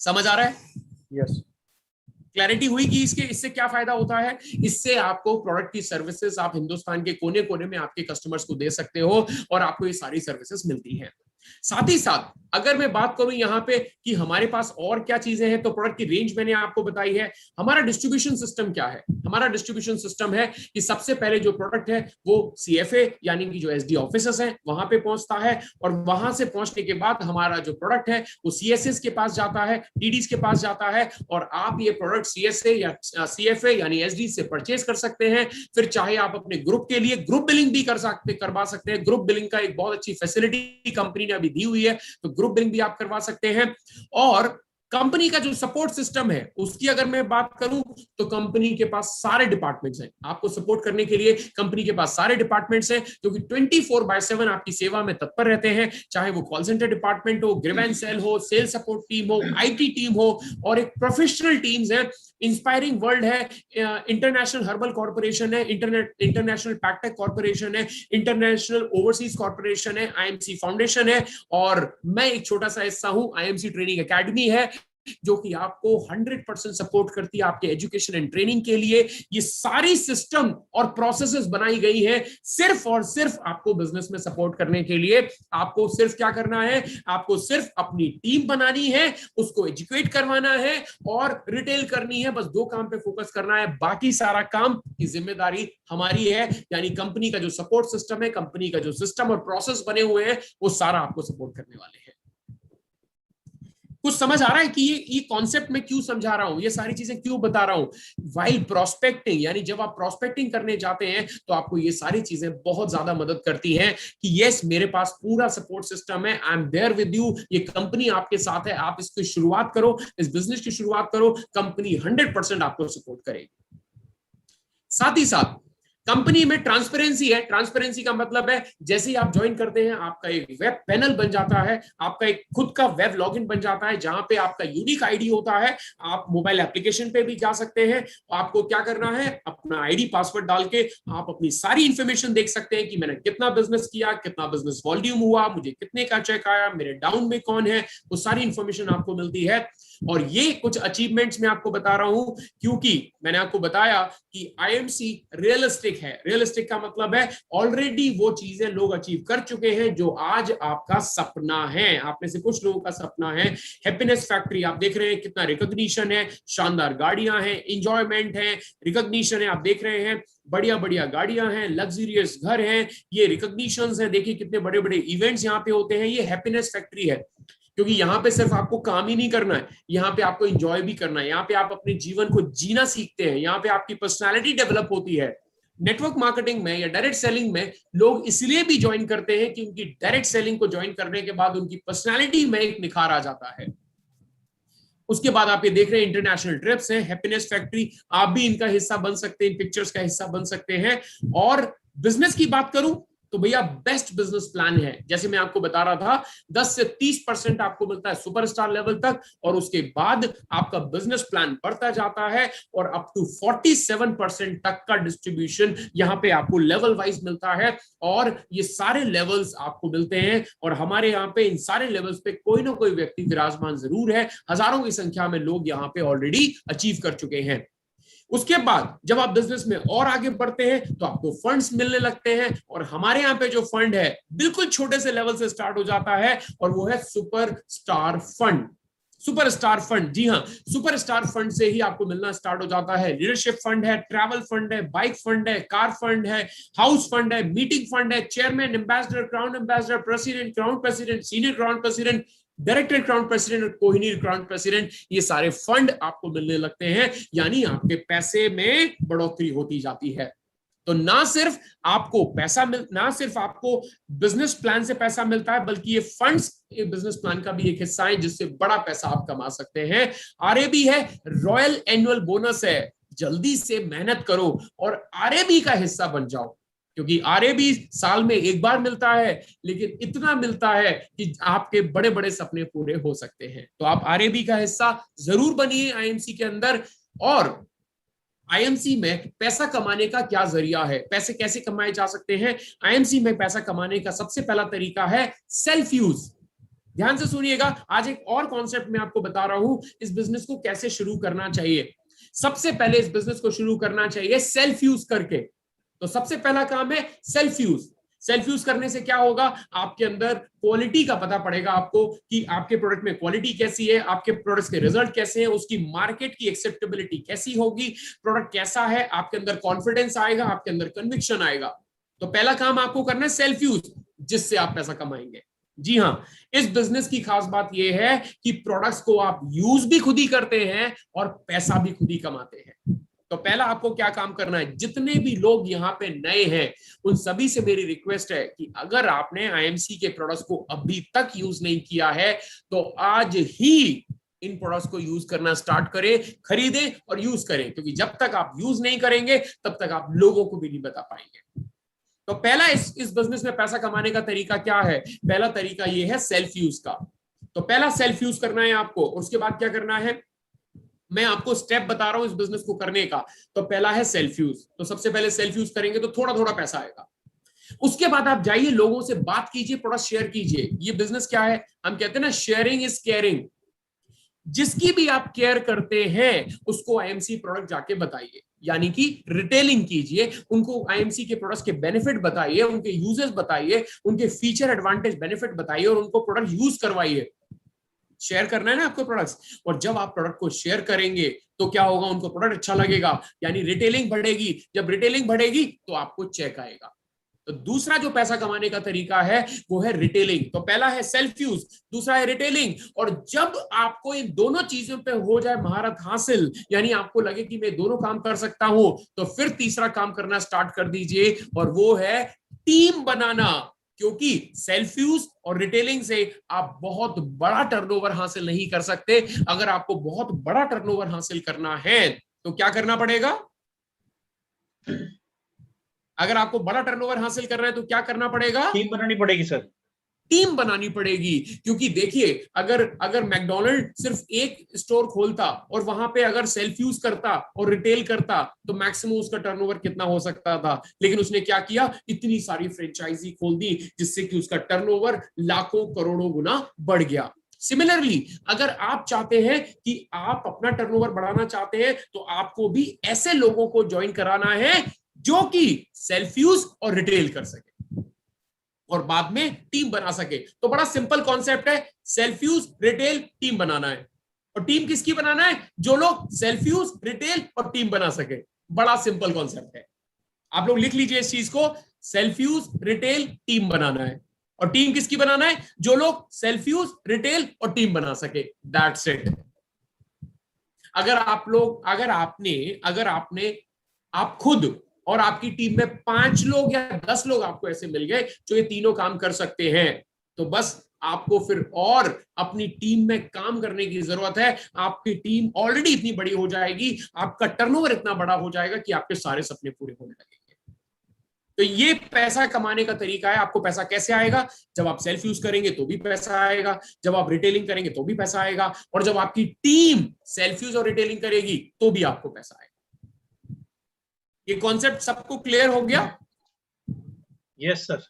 समझ आ रहा है? यस। क्लैरिटी हुई कि इससे क्या फायदा होता है? इससे आपको प्रोडक्ट की सर्विसेज आप हिंदुस्तान के कोने कोने में आपके कस्टमर्स को दे सकते हो और आपको ये सारी सर्विसेज मिलती हैं। साथ ही साथ अगर मैं बात करूं यहाँ पे कि हमारे पास और क्या चीजें हैं, तो प्रोडक्ट की रेंज मैंने आपको बताई है। हमारा डिस्ट्रीब्यूशन सिस्टम क्या है? हमारा डिस्ट्रीब्यूशन सिस्टम है कि सबसे पहले जो प्रोडक्ट है वो CFA यानी कि जो SD ऑफिसर्स हैं वहां पे पहुंचता है और वहां से पहुंचने के बाद हमारा जो प्रोडक्ट है वो CSS के पास जाता है, DDs के पास जाता है और आप ये प्रोडक्ट CSA या CFA यानी SD से परचेज कर सकते हैं। फिर चाहे आप अपने ग्रुप के लिए ग्रुप बिलिंग भी करवा सकते हैं। ग्रुप बिलिंग का एक बहुत अच्छी फैसिलिटी कंपनी ने अभी दी हुई है, तो ग्रुप बिलिंग भी आप करवा सकते हैं। और कंपनी का जो सपोर्ट सिस्टम है उसकी अगर मैं बात करूं तो कंपनी के पास सारे डिपार्टमेंट्स हैं आपको सपोर्ट करने के लिए। कंपनी के पास सारे डिपार्टमेंट्स हैं जो कि 24/7 आपकी सेवा में तत्पर रहते हैं, चाहे वो कॉल सेंटर डिपार्टमेंट हो, ग्रीवेंस सेल हो, सेल्स सपोर्ट टीम हो, IT टीम हो और एक प्रोफेशनल टीम्स है। इंस्पायरिंग वर्ल्ड है, इंटरनेशनल हर्बल कॉर्पोरेशन है, इंटरनेशनल पैक्टेक कॉर्पोरेशन है, इंटरनेशनल ओवरसीज कॉर्पोरेशन है, IMC फाउंडेशन है और मैं एक छोटा सा हिस्सा हूं, IMC ट्रेनिंग एकेडमी है जो कि आपको 100% सपोर्ट करती है आपके एजुकेशन एंड ट्रेनिंग के लिए। ये सारी सिस्टम और प्रोसेसेस बनाई गई है सिर्फ और सिर्फ आपको बिजनेस में सपोर्ट करने के लिए। आपको सिर्फ क्या करना है? आपको सिर्फ अपनी टीम बनानी है, उसको एजुकेट करवाना है और रिटेल करनी है। बस 2 काम पे फोकस करना है, बाकी सारा काम की जिम्मेदारी हमारी है। यानी कंपनी का जो सपोर्ट सिस्टम है, कंपनी का जो सिस्टम और प्रोसेस बने हुए हैं वो सारा आपको सपोर्ट करने वाले हैं। कुछ समझ आ रहा है कि ये कॉन्सेप्ट में क्यों समझा रहा हूं, ये सारी चीजें क्यों बता रहा हूं? वाइल प्रोस्पेक्टिंग, यानी जब आप प्रोस्पेक्टिंग करने जाते हैं तो आपको ये सारी चीजें बहुत ज्यादा मदद करती हैं कि यस मेरे पास पूरा सपोर्ट सिस्टम है, I am there with you, ये कंपनी आपके साथ है, आप इसकी शुरुआत करो, इस बिजनेस की शुरुआत करो, कंपनी 100% आपको सपोर्ट करेगी। साथ ही साथ कंपनी में ट्रांसपेरेंसी है। ट्रांसपेरेंसी का मतलब है जैसे ही आप ज्वाइन करते हैं आपका एक वेब पैनल बन जाता है, आपका एक खुद का वेब लॉगिन बन जाता है जहां पे आपका यूनिक आईडी होता है। आप मोबाइल एप्लीकेशन पे भी जा सकते हैं। आपको क्या करना है? अपना आईडी पासवर्ड डाल के आप अपनी सारी इंफॉर्मेशन देख सकते हैं कि मैंने कितना बिजनेस किया, कितना बिजनेस वॉल्यूम हुआ, मुझे कितने का चेक आया, मेरे डाउन में कौन है, वो सारी इंफॉर्मेशन आपको मिलती है। और ये कुछ अचीवमेंट्स मैं आपको बता रहा हूं क्योंकि मैंने आपको बताया कि IMC रियलिस्टिक है। रियलिस्टिक का मतलब है ऑलरेडी वो चीजें लोग अचीव कर चुके हैं जो आज आपका सपना है। आप में से कुछ लोगों का सपना है हैप्पीनेस फैक्ट्री। आप देख रहे हैं कितना रिकॉग्निशन है, शानदार गाड़ियां हैं, एंजॉयमेंट है, रिकॉग्निशन है। आप देख रहे हैं बढ़िया बढ़िया गाड़ियां हैं, लग्जरियस घर हैं, ये रिकॉग्निशंस है। देखिए कितने बड़े बड़े इवेंट्स यहाँ पे होते हैं। ये हैप्पीनेस फैक्ट्री है क्योंकि यहाँ पे सिर्फ आपको काम ही नहीं करना है, यहाँ पे आपको एंजॉय भी करना है। यहाँ पे आप अपने जीवन को जीना सीखते हैं, यहाँ पे आपकी पर्सनालिटी डेवलप होती है। नेटवर्क मार्केटिंग में या डायरेक्ट सेलिंग में लोग इसलिए भी ज्वाइन करते हैं कि उनकी डायरेक्ट सेलिंग को ज्वाइन करने के बाद उनकी पर्सनालिटी में एक निखार आ जाता है। उसके बाद आप ये देख रहे हैं इंटरनेशनल ट्रिप्स हैं, हैप्पीनेस फैक्ट्री, आप भी इनका हिस्सा बन सकते हैं, इन पिक्चर्स का हिस्सा बन सकते हैं। और बिजनेस की बात करूं तो भैया बेस्ट बिजनेस प्लान है, जैसे मैं आपको बता रहा था 10 से 30% आपको मिलता है सुपरस्टार लेवल तक, और उसके बाद आपका बिजनेस प्लान बढ़ता जाता है और अप टू 47% तक का डिस्ट्रीब्यूशन यहाँ पे आपको लेवल वाइज मिलता है। और ये सारे लेवल्स आपको मिलते हैं और हमारे यहाँ पे इन सारे लेवल्स पे कोई ना कोई व्यक्ति विराजमान जरूर है, हजारों की संख्या में लोग यहाँ पे ऑलरेडी अचीव कर चुके हैं। उसके बाद जब आप बिजनेस में और आगे बढ़ते हैं तो आपको फंड्स मिलने लगते हैं, और हमारे यहाँ पे जो फंड है बिल्कुल छोटे से लेवल से स्टार्ट हो जाता है और वो है super star fund. Super star fund, जी हाँ, सुपर स्टार फंड से ही आपको मिलना स्टार्ट हो जाता है। लीडरशिप फंड है, ट्रैवल फंड है, बाइक फंड है, कार फंड है, हाउस फंड है, मीटिंग फंड है, chairman, ambassador, crown ambassador, president, crown president, senior crown president, director crown president और कोहिनूर क्राउन प्रेसिडेंट, ये सारे फंड आपको मिलने लगते हैं, यानी आपके पैसे में बढ़ोतरी होती जाती है। तो ना सिर्फ आपको बिजनेस प्लान से पैसा मिलता है, बल्कि ये फंड्स बिजनेस प्लान का भी एक हिस्सा है जिससे बड़ा पैसा आप कमा सकते हैं। आरएबी है, रॉयल एनुअल बोनस है, जल्दी से मेहनत करो और आरएबी का हिस्सा बन जाओ, क्योंकि आरएबी साल में एक बार मिलता है, लेकिन इतना मिलता है कि आपके बड़े बड़े सपने पूरे हो सकते हैं। तो आप आरएबी का हिस्सा जरूर बनिए आईएमसी के अंदर। और आईएमसी में पैसा कमाने का क्या जरिया है, पैसे कैसे कमाए जा सकते हैं? आईएमसी में पैसा कमाने का सबसे पहला तरीका है सेल्फ यूज। ध्यान से सुनिएगा, आज एक और कॉन्सेप्ट मैं आपको बता रहा हूं, इस बिजनेस को कैसे शुरू करना चाहिए। सबसे पहले इस बिजनेस को शुरू करना चाहिए सेल्फ यूज करके। तो सबसे पहला काम है सेल्फ यूज। सेल्फ यूज करने से क्या होगा, आपके अंदर क्वालिटी का पता पड़ेगा आपको कि आपके प्रोडक्ट में क्वालिटी कैसी है, आपके प्रोडक्ट्स के रिजल्ट कैसे हैं, उसकी मार्केट की एक्सेप्टेबिलिटी कैसी होगी, प्रोडक्ट कैसा है, आपके अंदर कॉन्फिडेंस आएगा, आपके अंदर कन्विक्शन आएगा। तो पहला काम आपको करना है सेल्फ यूज, जिससे आप पैसा कमाएंगे। जी हाँ, इस बिजनेस की खास बात यह है कि प्रोडक्ट्स को आप यूज भी खुद ही करते हैं और पैसा भी खुद ही कमाते हैं। तो पहला आपको क्या काम करना है, जितने भी लोग यहाँ पे नए हैं उन सभी से मेरी रिक्वेस्ट है कि अगर आपने आईएमसी के प्रोडक्ट्स को अभी तक यूज नहीं किया है तो आज ही इन प्रोडक्ट्स को यूज करना स्टार्ट करें, खरीदें और यूज करें, क्योंकि जब तक आप यूज नहीं करेंगे तब तक आप लोगों को भी नहीं बता पाएंगे। तो पहला इस बिजनेस में पैसा कमाने का तरीका क्या है? पहला तरीका यह है सेल्फ यूज का। तो पहला सेल्फ यूज करना है आपको, और उसके बाद क्या करना है मैं आपको स्टेप बता रहा हूं इस बिजनेस को करने का। तो पहला है सेल्फ यूज। तो सबसे पहले सेल्फ यूज करेंगे तो थोड़ा थोड़ा पैसा आएगा। उसके बाद आप जाइए, लोगों से बात कीजिए, प्रोडक्ट शेयर कीजिए। ये बिजनेस क्या है, हम कहते हैं ना शेयरिंग इज केयरिंग। जिसकी भी आप केयर करते हैं उसको आईएमसी प्रोडक्ट जाके बताइए, यानी कि रिटेलिंग कीजिए, उनको आईएमसी के प्रोडक्ट्स के बेनिफिट बताइए, उनके यूजेस बताइए, उनके फीचर एडवांटेज बेनिफिट बताइए और उनको प्रोडक्ट यूज करवाइए। शेयर करना है ना आपको प्रोडक्ट्स, और जब आप प्रोडक्ट को शेयर करेंगे तो क्या होगा, उनको प्रोडक्ट अच्छा लगेगा, यानी रिटेलिंग बढ़ेगी। जब रिटेलिंग बढ़ेगी तो आपको चेक आएगा। तो दूसरा जो पैसा कमाने का तरीका है वो है रिटेलिंग। तो पहला है सेल्फ यूज, दूसरा है रिटेलिंग। और जब आपको इन दोनों चीजों पे हो जाए महारत हासिल, यानी आपको लगे कि मैं दोनों काम कर सकता हूं, तो फिर तीसरा काम करना स्टार्ट कर दीजिए, और वो है टीम बनाना। क्योंकि सेल्फ यूज और रिटेलिंग से आप बहुत बड़ा टर्नओवर हासिल नहीं कर सकते। अगर आपको बहुत बड़ा टर्नओवर हासिल करना है तो क्या करना पड़ेगा? अगर आपको बड़ा टर्नओवर हासिल करना है तो क्या करना पड़ेगा? टीम बनानी पड़ेगी सर, टीम बनानी पड़ेगी। क्योंकि देखिए, अगर मैकडॉनल्ड सिर्फ एक स्टोर खोलता और वहां पे अगर सेल्फ यूज करता और रिटेल करता तो मैक्सिमम उसका टर्नओवर कितना हो सकता था, लेकिन उसने क्या किया, इतनी सारी फ्रेंचाइजी खोल दी जिससे कि उसका टर्नओवर लाखों करोड़ों गुना बढ़ गया। सिमिलरली, अगर आप चाहते हैं कि आप अपना टर्नओवर बढ़ाना चाहते हैं तो आपको भी ऐसे लोगों को ज्वाइन कराना है जो कि सेल्फ यूज और रिटेल कर सके और बाद में टीम बना सके। तो बड़ा सिंपल कॉन्सेप्ट है, सेल्फ यूज, रिटेल, टीम बनाना है। और टीम किसकी बनाना है? जो लोग सेल्फ यूज, रिटेल और टीम बना सके। बड़ा सिंपल कॉन्सेप्ट है, आप लोग लिख लीजिए इस चीज को, सेल्फ यूज, रिटेल, टीम बनाना है। और टीम किसकी बनाना है? जो लोग सेल्फ यूज, रिटेल और टीम बना सके। That's it. अगर आप खुद और आपकी टीम में 5 लोग या 10 लोग आपको ऐसे मिल गए जो ये तीनों काम कर सकते हैं, तो बस आपको फिर और अपनी टीम में काम करने की जरूरत है। आपकी टीम ऑलरेडी इतनी बड़ी हो जाएगी, आपका टर्नओवर इतना बड़ा हो जाएगा कि आपके सारे सपने पूरे होने लगेंगे। तो ये पैसा कमाने का तरीका है। आपको पैसा कैसे आएगा? जब आप सेल्फ यूज करेंगे तो भी पैसा आएगा, जब आप रिटेलिंग करेंगे तो भी पैसा आएगा, और जब आपकी टीम सेल्फ यूज और रिटेलिंग करेगी तो भी आपको पैसा आएगा। ये कॉन्सेप्ट सबको क्लियर हो गया? Yes sir.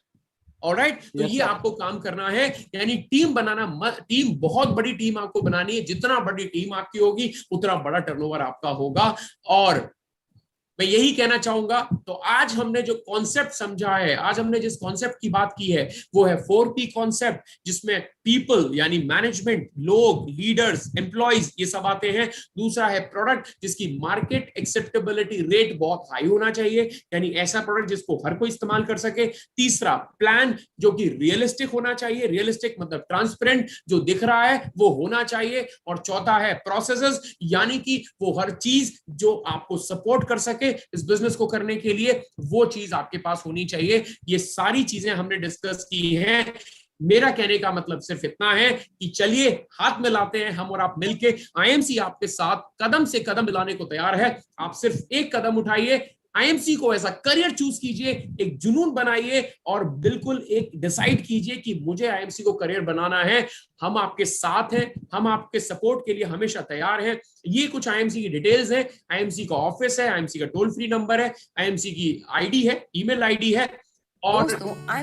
ऑलराइट, तो ये आपको काम करना है, यानी टीम बनाना। टीम, बहुत बड़ी टीम आपको बनानी है। जितना बड़ी टीम आपकी होगी उतना बड़ा टर्नओवर आपका होगा। और मैं यही कहना चाहूंगा, तो आज हमने जो कॉन्सेप्ट समझा है, आज हमने जिस कॉन्सेप्ट की बात की है वो है 4P कॉन्सेप्ट, जिसमें पीपल यानी मैनेजमेंट, लोग, लीडर्स, एम्प्लॉइज, ये सब आते हैं। दूसरा है प्रोडक्ट, जिसकी मार्केट एक्सेप्टेबिलिटी रेट बहुत हाई होना चाहिए, यानी ऐसा प्रोडक्ट जिसको हर कोई इस्तेमाल कर सके। तीसरा प्लान, जो कि रियलिस्टिक होना चाहिए। रियलिस्टिक मतलब ट्रांसपेरेंट, जो दिख रहा है वो होना चाहिए। और चौथा है प्रोसेसेस, यानी कि वो हर चीज जो आपको सपोर्ट कर सके इस बिजनेस को करने के लिए, वो चीज आपके पास होनी चाहिए। ये सारी चीजें हमने डिस्कस की हैं। मेरा कहने का मतलब सिर्फ इतना है कि चलिए हाथ मिलाते हैं हम और आप मिलके। आईएमसी आपके साथ कदम से कदम मिलाने को तैयार है। आप सिर्फ एक कदम उठाइए, आईएमसी को ऐसा करियर चूज कीजिए, एक जुनून बनाइए और बिल्कुल एक डिसाइड कीजिए कि मुझे आईएमसी को करियर बनाना है। हम आपके साथ हैं, हम आपके सपोर्ट के लिए हमेशा तैयार हैं। ये कुछ आईएमसी की डिटेल्स है। आईएमसी का ऑफिस है, आईएमसी का टोल फ्री नंबर है, आईएमसी की आईडी है, ईमेल आईडी है, और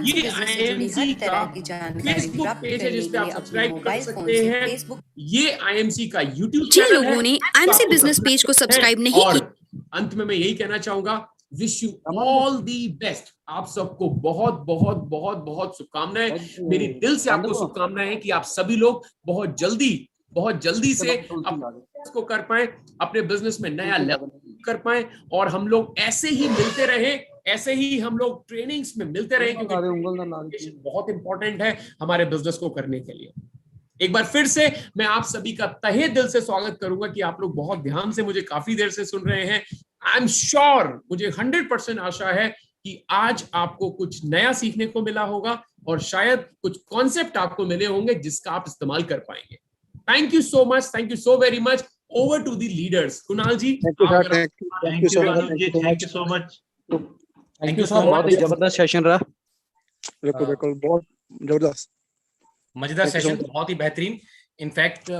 ये आईएमसी का फेसबुक पेज है जिस पे आप सब्सक्राइब कर सकते हैं। ये आईएमसी का यूट्यूब चैनल है। जिन लोगों ने आईएमसी बिजनेस पेज को सब्सक्राइब नहीं किया, और अंत में मैं यही कहना चाहूंगा, wish you all the best. आप सबको बहुत बहुत बहुत बहुत शुभकामनाएं। मेरी दिल से आपको शुभकामनाएं हैं कि आप सभी लोग बहुत जल्दी से इसको कर पाए, अपने बिजनेस में नया लेवल कर पाए, और हम लोग ऐसे ही मिलते रहे, ऐसे ही हम लोग ट्रेनिंग्स में मिलते रहे, क्योंकि बहुत इंपॉर्टेंट है हमारे बिजनेस को करने के लिए। एक बार फिर से मैं आप सभी का तहे दिल से स्वागत करूंगा कि आप लोग बहुत ध्यान से मुझे काफी देर से सुन रहे हैं। आई एम श्योर, मुझे 100% आशा है कि आज आपको कुछ नया सीखने को मिला होगा, और शायद कुछ कॉन्सेप्ट आपको मिले होंगे जिसका आप इस्तेमाल कर पाएंगे। Thank you so much, thank you so very much. Over to the leaders. Kunal ji, thank you so much. Thank you so much. जबरदस्त सेशन रहा। बिल्कुल बहुत जबरदस्त, मजेदार सेशन, बहुत ही बेहतरीन। इनफैक्ट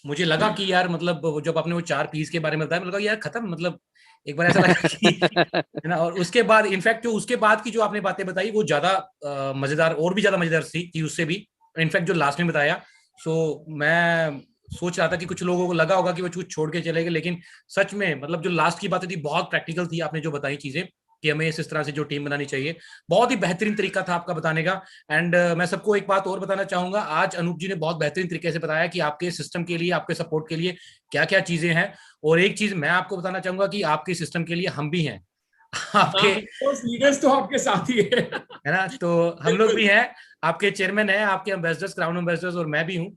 मुझे लगा कि यार, मतलब जब आपने वो 4 पीस के बारे में बताया, मुझे लगा यार खत्म, मतलब एक बार ऐसा लगा कि है ना। और उसके बाद इनफैक्ट जो उसके बाद की जो आपने बातें बताई वो ज्यादा मजेदार, और भी ज्यादा मजेदार थी उससे भी। इनफैक्ट जो लास्ट में बताया, सो मैं सोच रहा था कि कुछ लोगों को लगा होगा कि वो कुछ छोड़ के चले गए, लेकिन सच में मतलब जो लास्ट की बातें थी बहुत प्रैक्टिकल थी। आपने जो बताई चीजें कि हमें इस तरह से जो टीम बनानी चाहिए, बहुत ही बेहतरीन तरीका था आपका बताने का। एंड मैं सबको एक बात और बताना चाहूंगा, आज अनूप जी ने बहुत बेहतरीन तरीके से बताया कि आपके सिस्टम के लिए, आपके सपोर्ट के लिए क्या क्या चीजें हैं। और एक चीज मैं आपको बताना चाहूंगा कि आपके सिस्टम के लिए हम भी हैं। आपके लीडर्स तो आपके साथ ही है ना, तो हम लोग भी हैं, आपके चेयरमैन हैं, आपके एम्बेसडर्स, क्राउन एम्बेसडर्स, और मैं भी हूँ।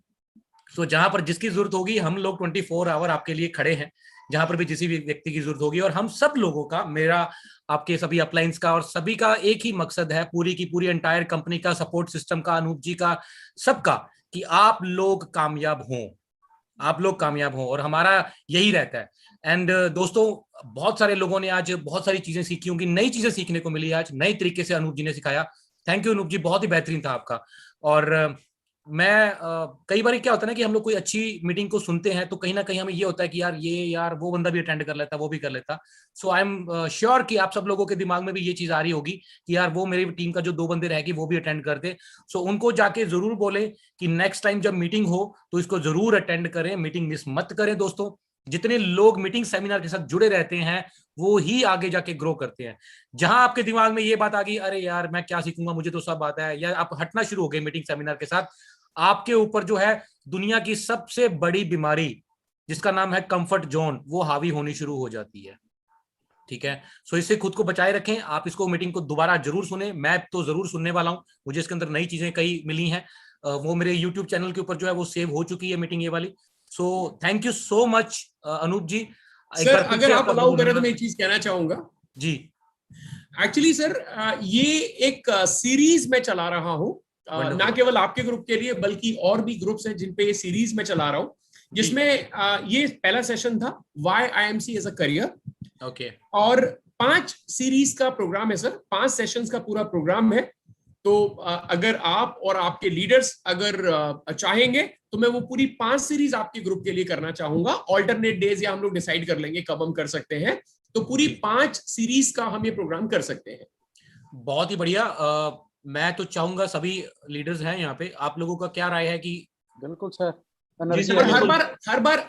सो जहां पर जिसकी जरूरत होगी हम लोग 24 आवर आपके लिए खड़े हैं, जहां पर भी किसी भी व्यक्ति की जरूरत होगी। और हम सब लोगों का, मेरा, आपके सभी अपलाइंस का और सभी का एक ही मकसद है, पूरी की पूरी एंटायर कंपनी का, सपोर्ट सिस्टम का, अनूप जी का, सबका, कि आप लोग कामयाब हों, आप लोग कामयाब हों, और हमारा यही रहता है। एंड दोस्तों, बहुत सारे लोगों ने आज बहुत सारी चीजें सीखी होंगी, नई चीजें सीखने को मिली आज, नई तरीके से अनूप जी ने सिखाया। थैंक यू अनूप जी, बहुत ही बेहतरीन था आपका। और मैं कई बार क्या होता है ना कि हम लोग कोई अच्छी मीटिंग को सुनते हैं तो कहीं ना कहीं हमें ये होता है कि यार वो बंदा भी अटेंड कर लेता, वो भी कर लेता। सो आई एम श्योर कि आप सब लोगों के दिमाग में भी ये चीज आ रही होगी कि यार वो मेरी टीम का जो 2 बंदे रहेगी वो भी अटेंड करते। सो उनको जाके जरूर बोले कि नेक्स्ट टाइम जब मीटिंग हो तो इसको जरूर अटेंड करें, मीटिंग मिस मत करें। दोस्तों, जितने लोग मीटिंग सेमिनार के साथ जुड़े रहते हैं वो ही आगे जाके ग्रो करते हैं। जहां आपके दिमाग में ये बात आ गई, अरे यार मैं क्या सीखूंगा, मुझे तो सब आता है, या आप हटना शुरू हो गए मीटिंग सेमिनार के साथ, आपके ऊपर जो है दुनिया की सबसे बड़ी बीमारी जिसका नाम है कंफर्ट जोन, वो हावी होनी शुरू हो जाती है। ठीक है, सो इससे खुद को बचाए रखें। आप इसको मीटिंग को दोबारा जरूर सुने, मैं तो जरूर सुनने वाला हूं, मुझे इसके अंदर नई चीजें कई मिली हैं। वो मेरे यूट्यूब चैनल के ऊपर जो है वो सेव हो चुकी है मीटिंग ये वाली। So thank you so much Anoop ji. Sir, अगर आप अलाउ करें तो मैं एक चीज कहना चाहूंगा जी। एक्चुअली सर ये एक सीरीज में चला रहा हूँ, ना केवल आपके ग्रुप के लिए बल्कि और भी ग्रुप्स हैं जिन पे ये सीरीज में चला रहा हूँ, जिसमें ये पहला सेशन था why IMC as a career. Okay. और 5 सीरीज का प्रोग्राम है सर, 5 सेशंस का पूरा प्रोग्राम है। तो अगर आप और आपके लीडर्स अगर चाहेंगे तो मैं वो पूरी 5 सीरीज आपके ग्रुप के लिए करना चाहूंगा। ऑल्टरनेट डेज या हम लोग डिसाइड कर लेंगे कब हम कर सकते हैं, तो पूरी 5 सीरीज का हम ये प्रोग्राम कर सकते हैं। बहुत ही बढ़िया। मैं तो चाहूंगा सभी लीडर्स हैं यहाँ पे, आप लोगों का क्या राय है कि? बिल्कुल सर,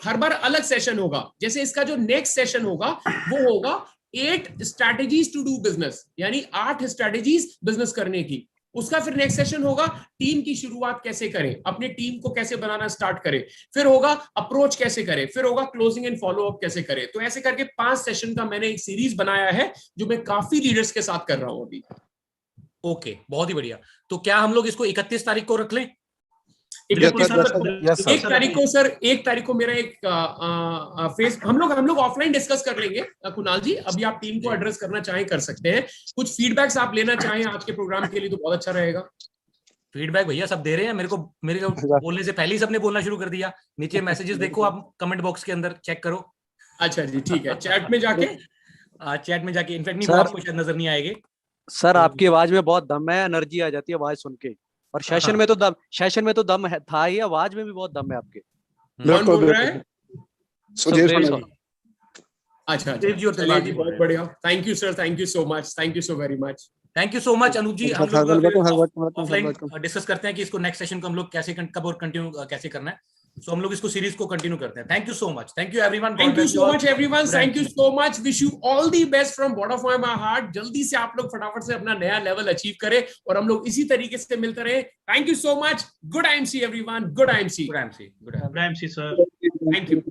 हर बार अलग सेशन होगा। जैसे इसका जो नेक्स्ट सेशन होगा वो होगा 8 स्ट्रैटेजीज टू डू बिजनेस, यानी 8 स्ट्रैटेजीज बिजनेस करने की। उसका फिर नेक्स्ट सेशन होगा टीम की शुरुआत कैसे करें, अपने टीम को कैसे बनाना स्टार्ट करें, फिर होगा अप्रोच कैसे करें, फिर होगा क्लोजिंग एंड फॉलो अप कैसे करें। तो ऐसे करके 5 सेशन का मैंने एक सीरीज बनाया है जो मैं काफी लीडर्स के साथ कर रहा हूं अभी। ओके, बहुत ही बढ़िया। तो क्या हम लोग इसको 31 तारीख को रख लें? 1 तारीख को मेरा एक फेस हम लोग ऑफलाइन डिस्कस कर लेंगे। कुणाल जी, अभी आप टीम को एड्रेस करना चाहें कर सकते हैं। कुछ फीडबैक्स आप लेना चाहें आज के प्रोग्राम के लिए तो बहुत अच्छा रहेगा। फीडबैक भैया सब दे रहे हैं मेरे को बोलने से पहले ही सबने बोलना शुरू कर दिया। नीचे मैसेजेस देखो आप, कमेंट बॉक्स के अंदर चेक करो। अच्छा जी, ठीक है। चैट में जाके इनफैक्ट नहीं, आपको शायद नजर नहीं आएंगे सर। आपकी आवाज में बहुत दम है, एनर्जी आ जाती है आवाज सुन के। और सेशन में तो दम है, था ही, आवाज में भी बहुत दम है आपके। कौन बोल रहा है? सुदेव। अच्छा जी, बहुत बढ़िया। Thank you sir, thank you so much, thank you so very much. Thank you so much Anoop ji. हम लोग ऑफलाइन डिस्कस करते हैं कि इसको नेक्स्ट सेशन को हम लोग कैसे कब और कंटिन्यू कैसे करना है। सो हम लोग इसको सीरीज को कंटिन्यू करते हैं। Thank you so much, thank you everyone, thank you so much everyone, thank you so much. Wish you all the best from bottom of my heart. जल्दी से आप लोग फटाफट से अपना नया लेवल अचीव करें और हम लोग इसी तरीके से मिलते रहे। Thank you so much. Good IMC everyone, good IMC, good IMC, good IMC sir, thank you.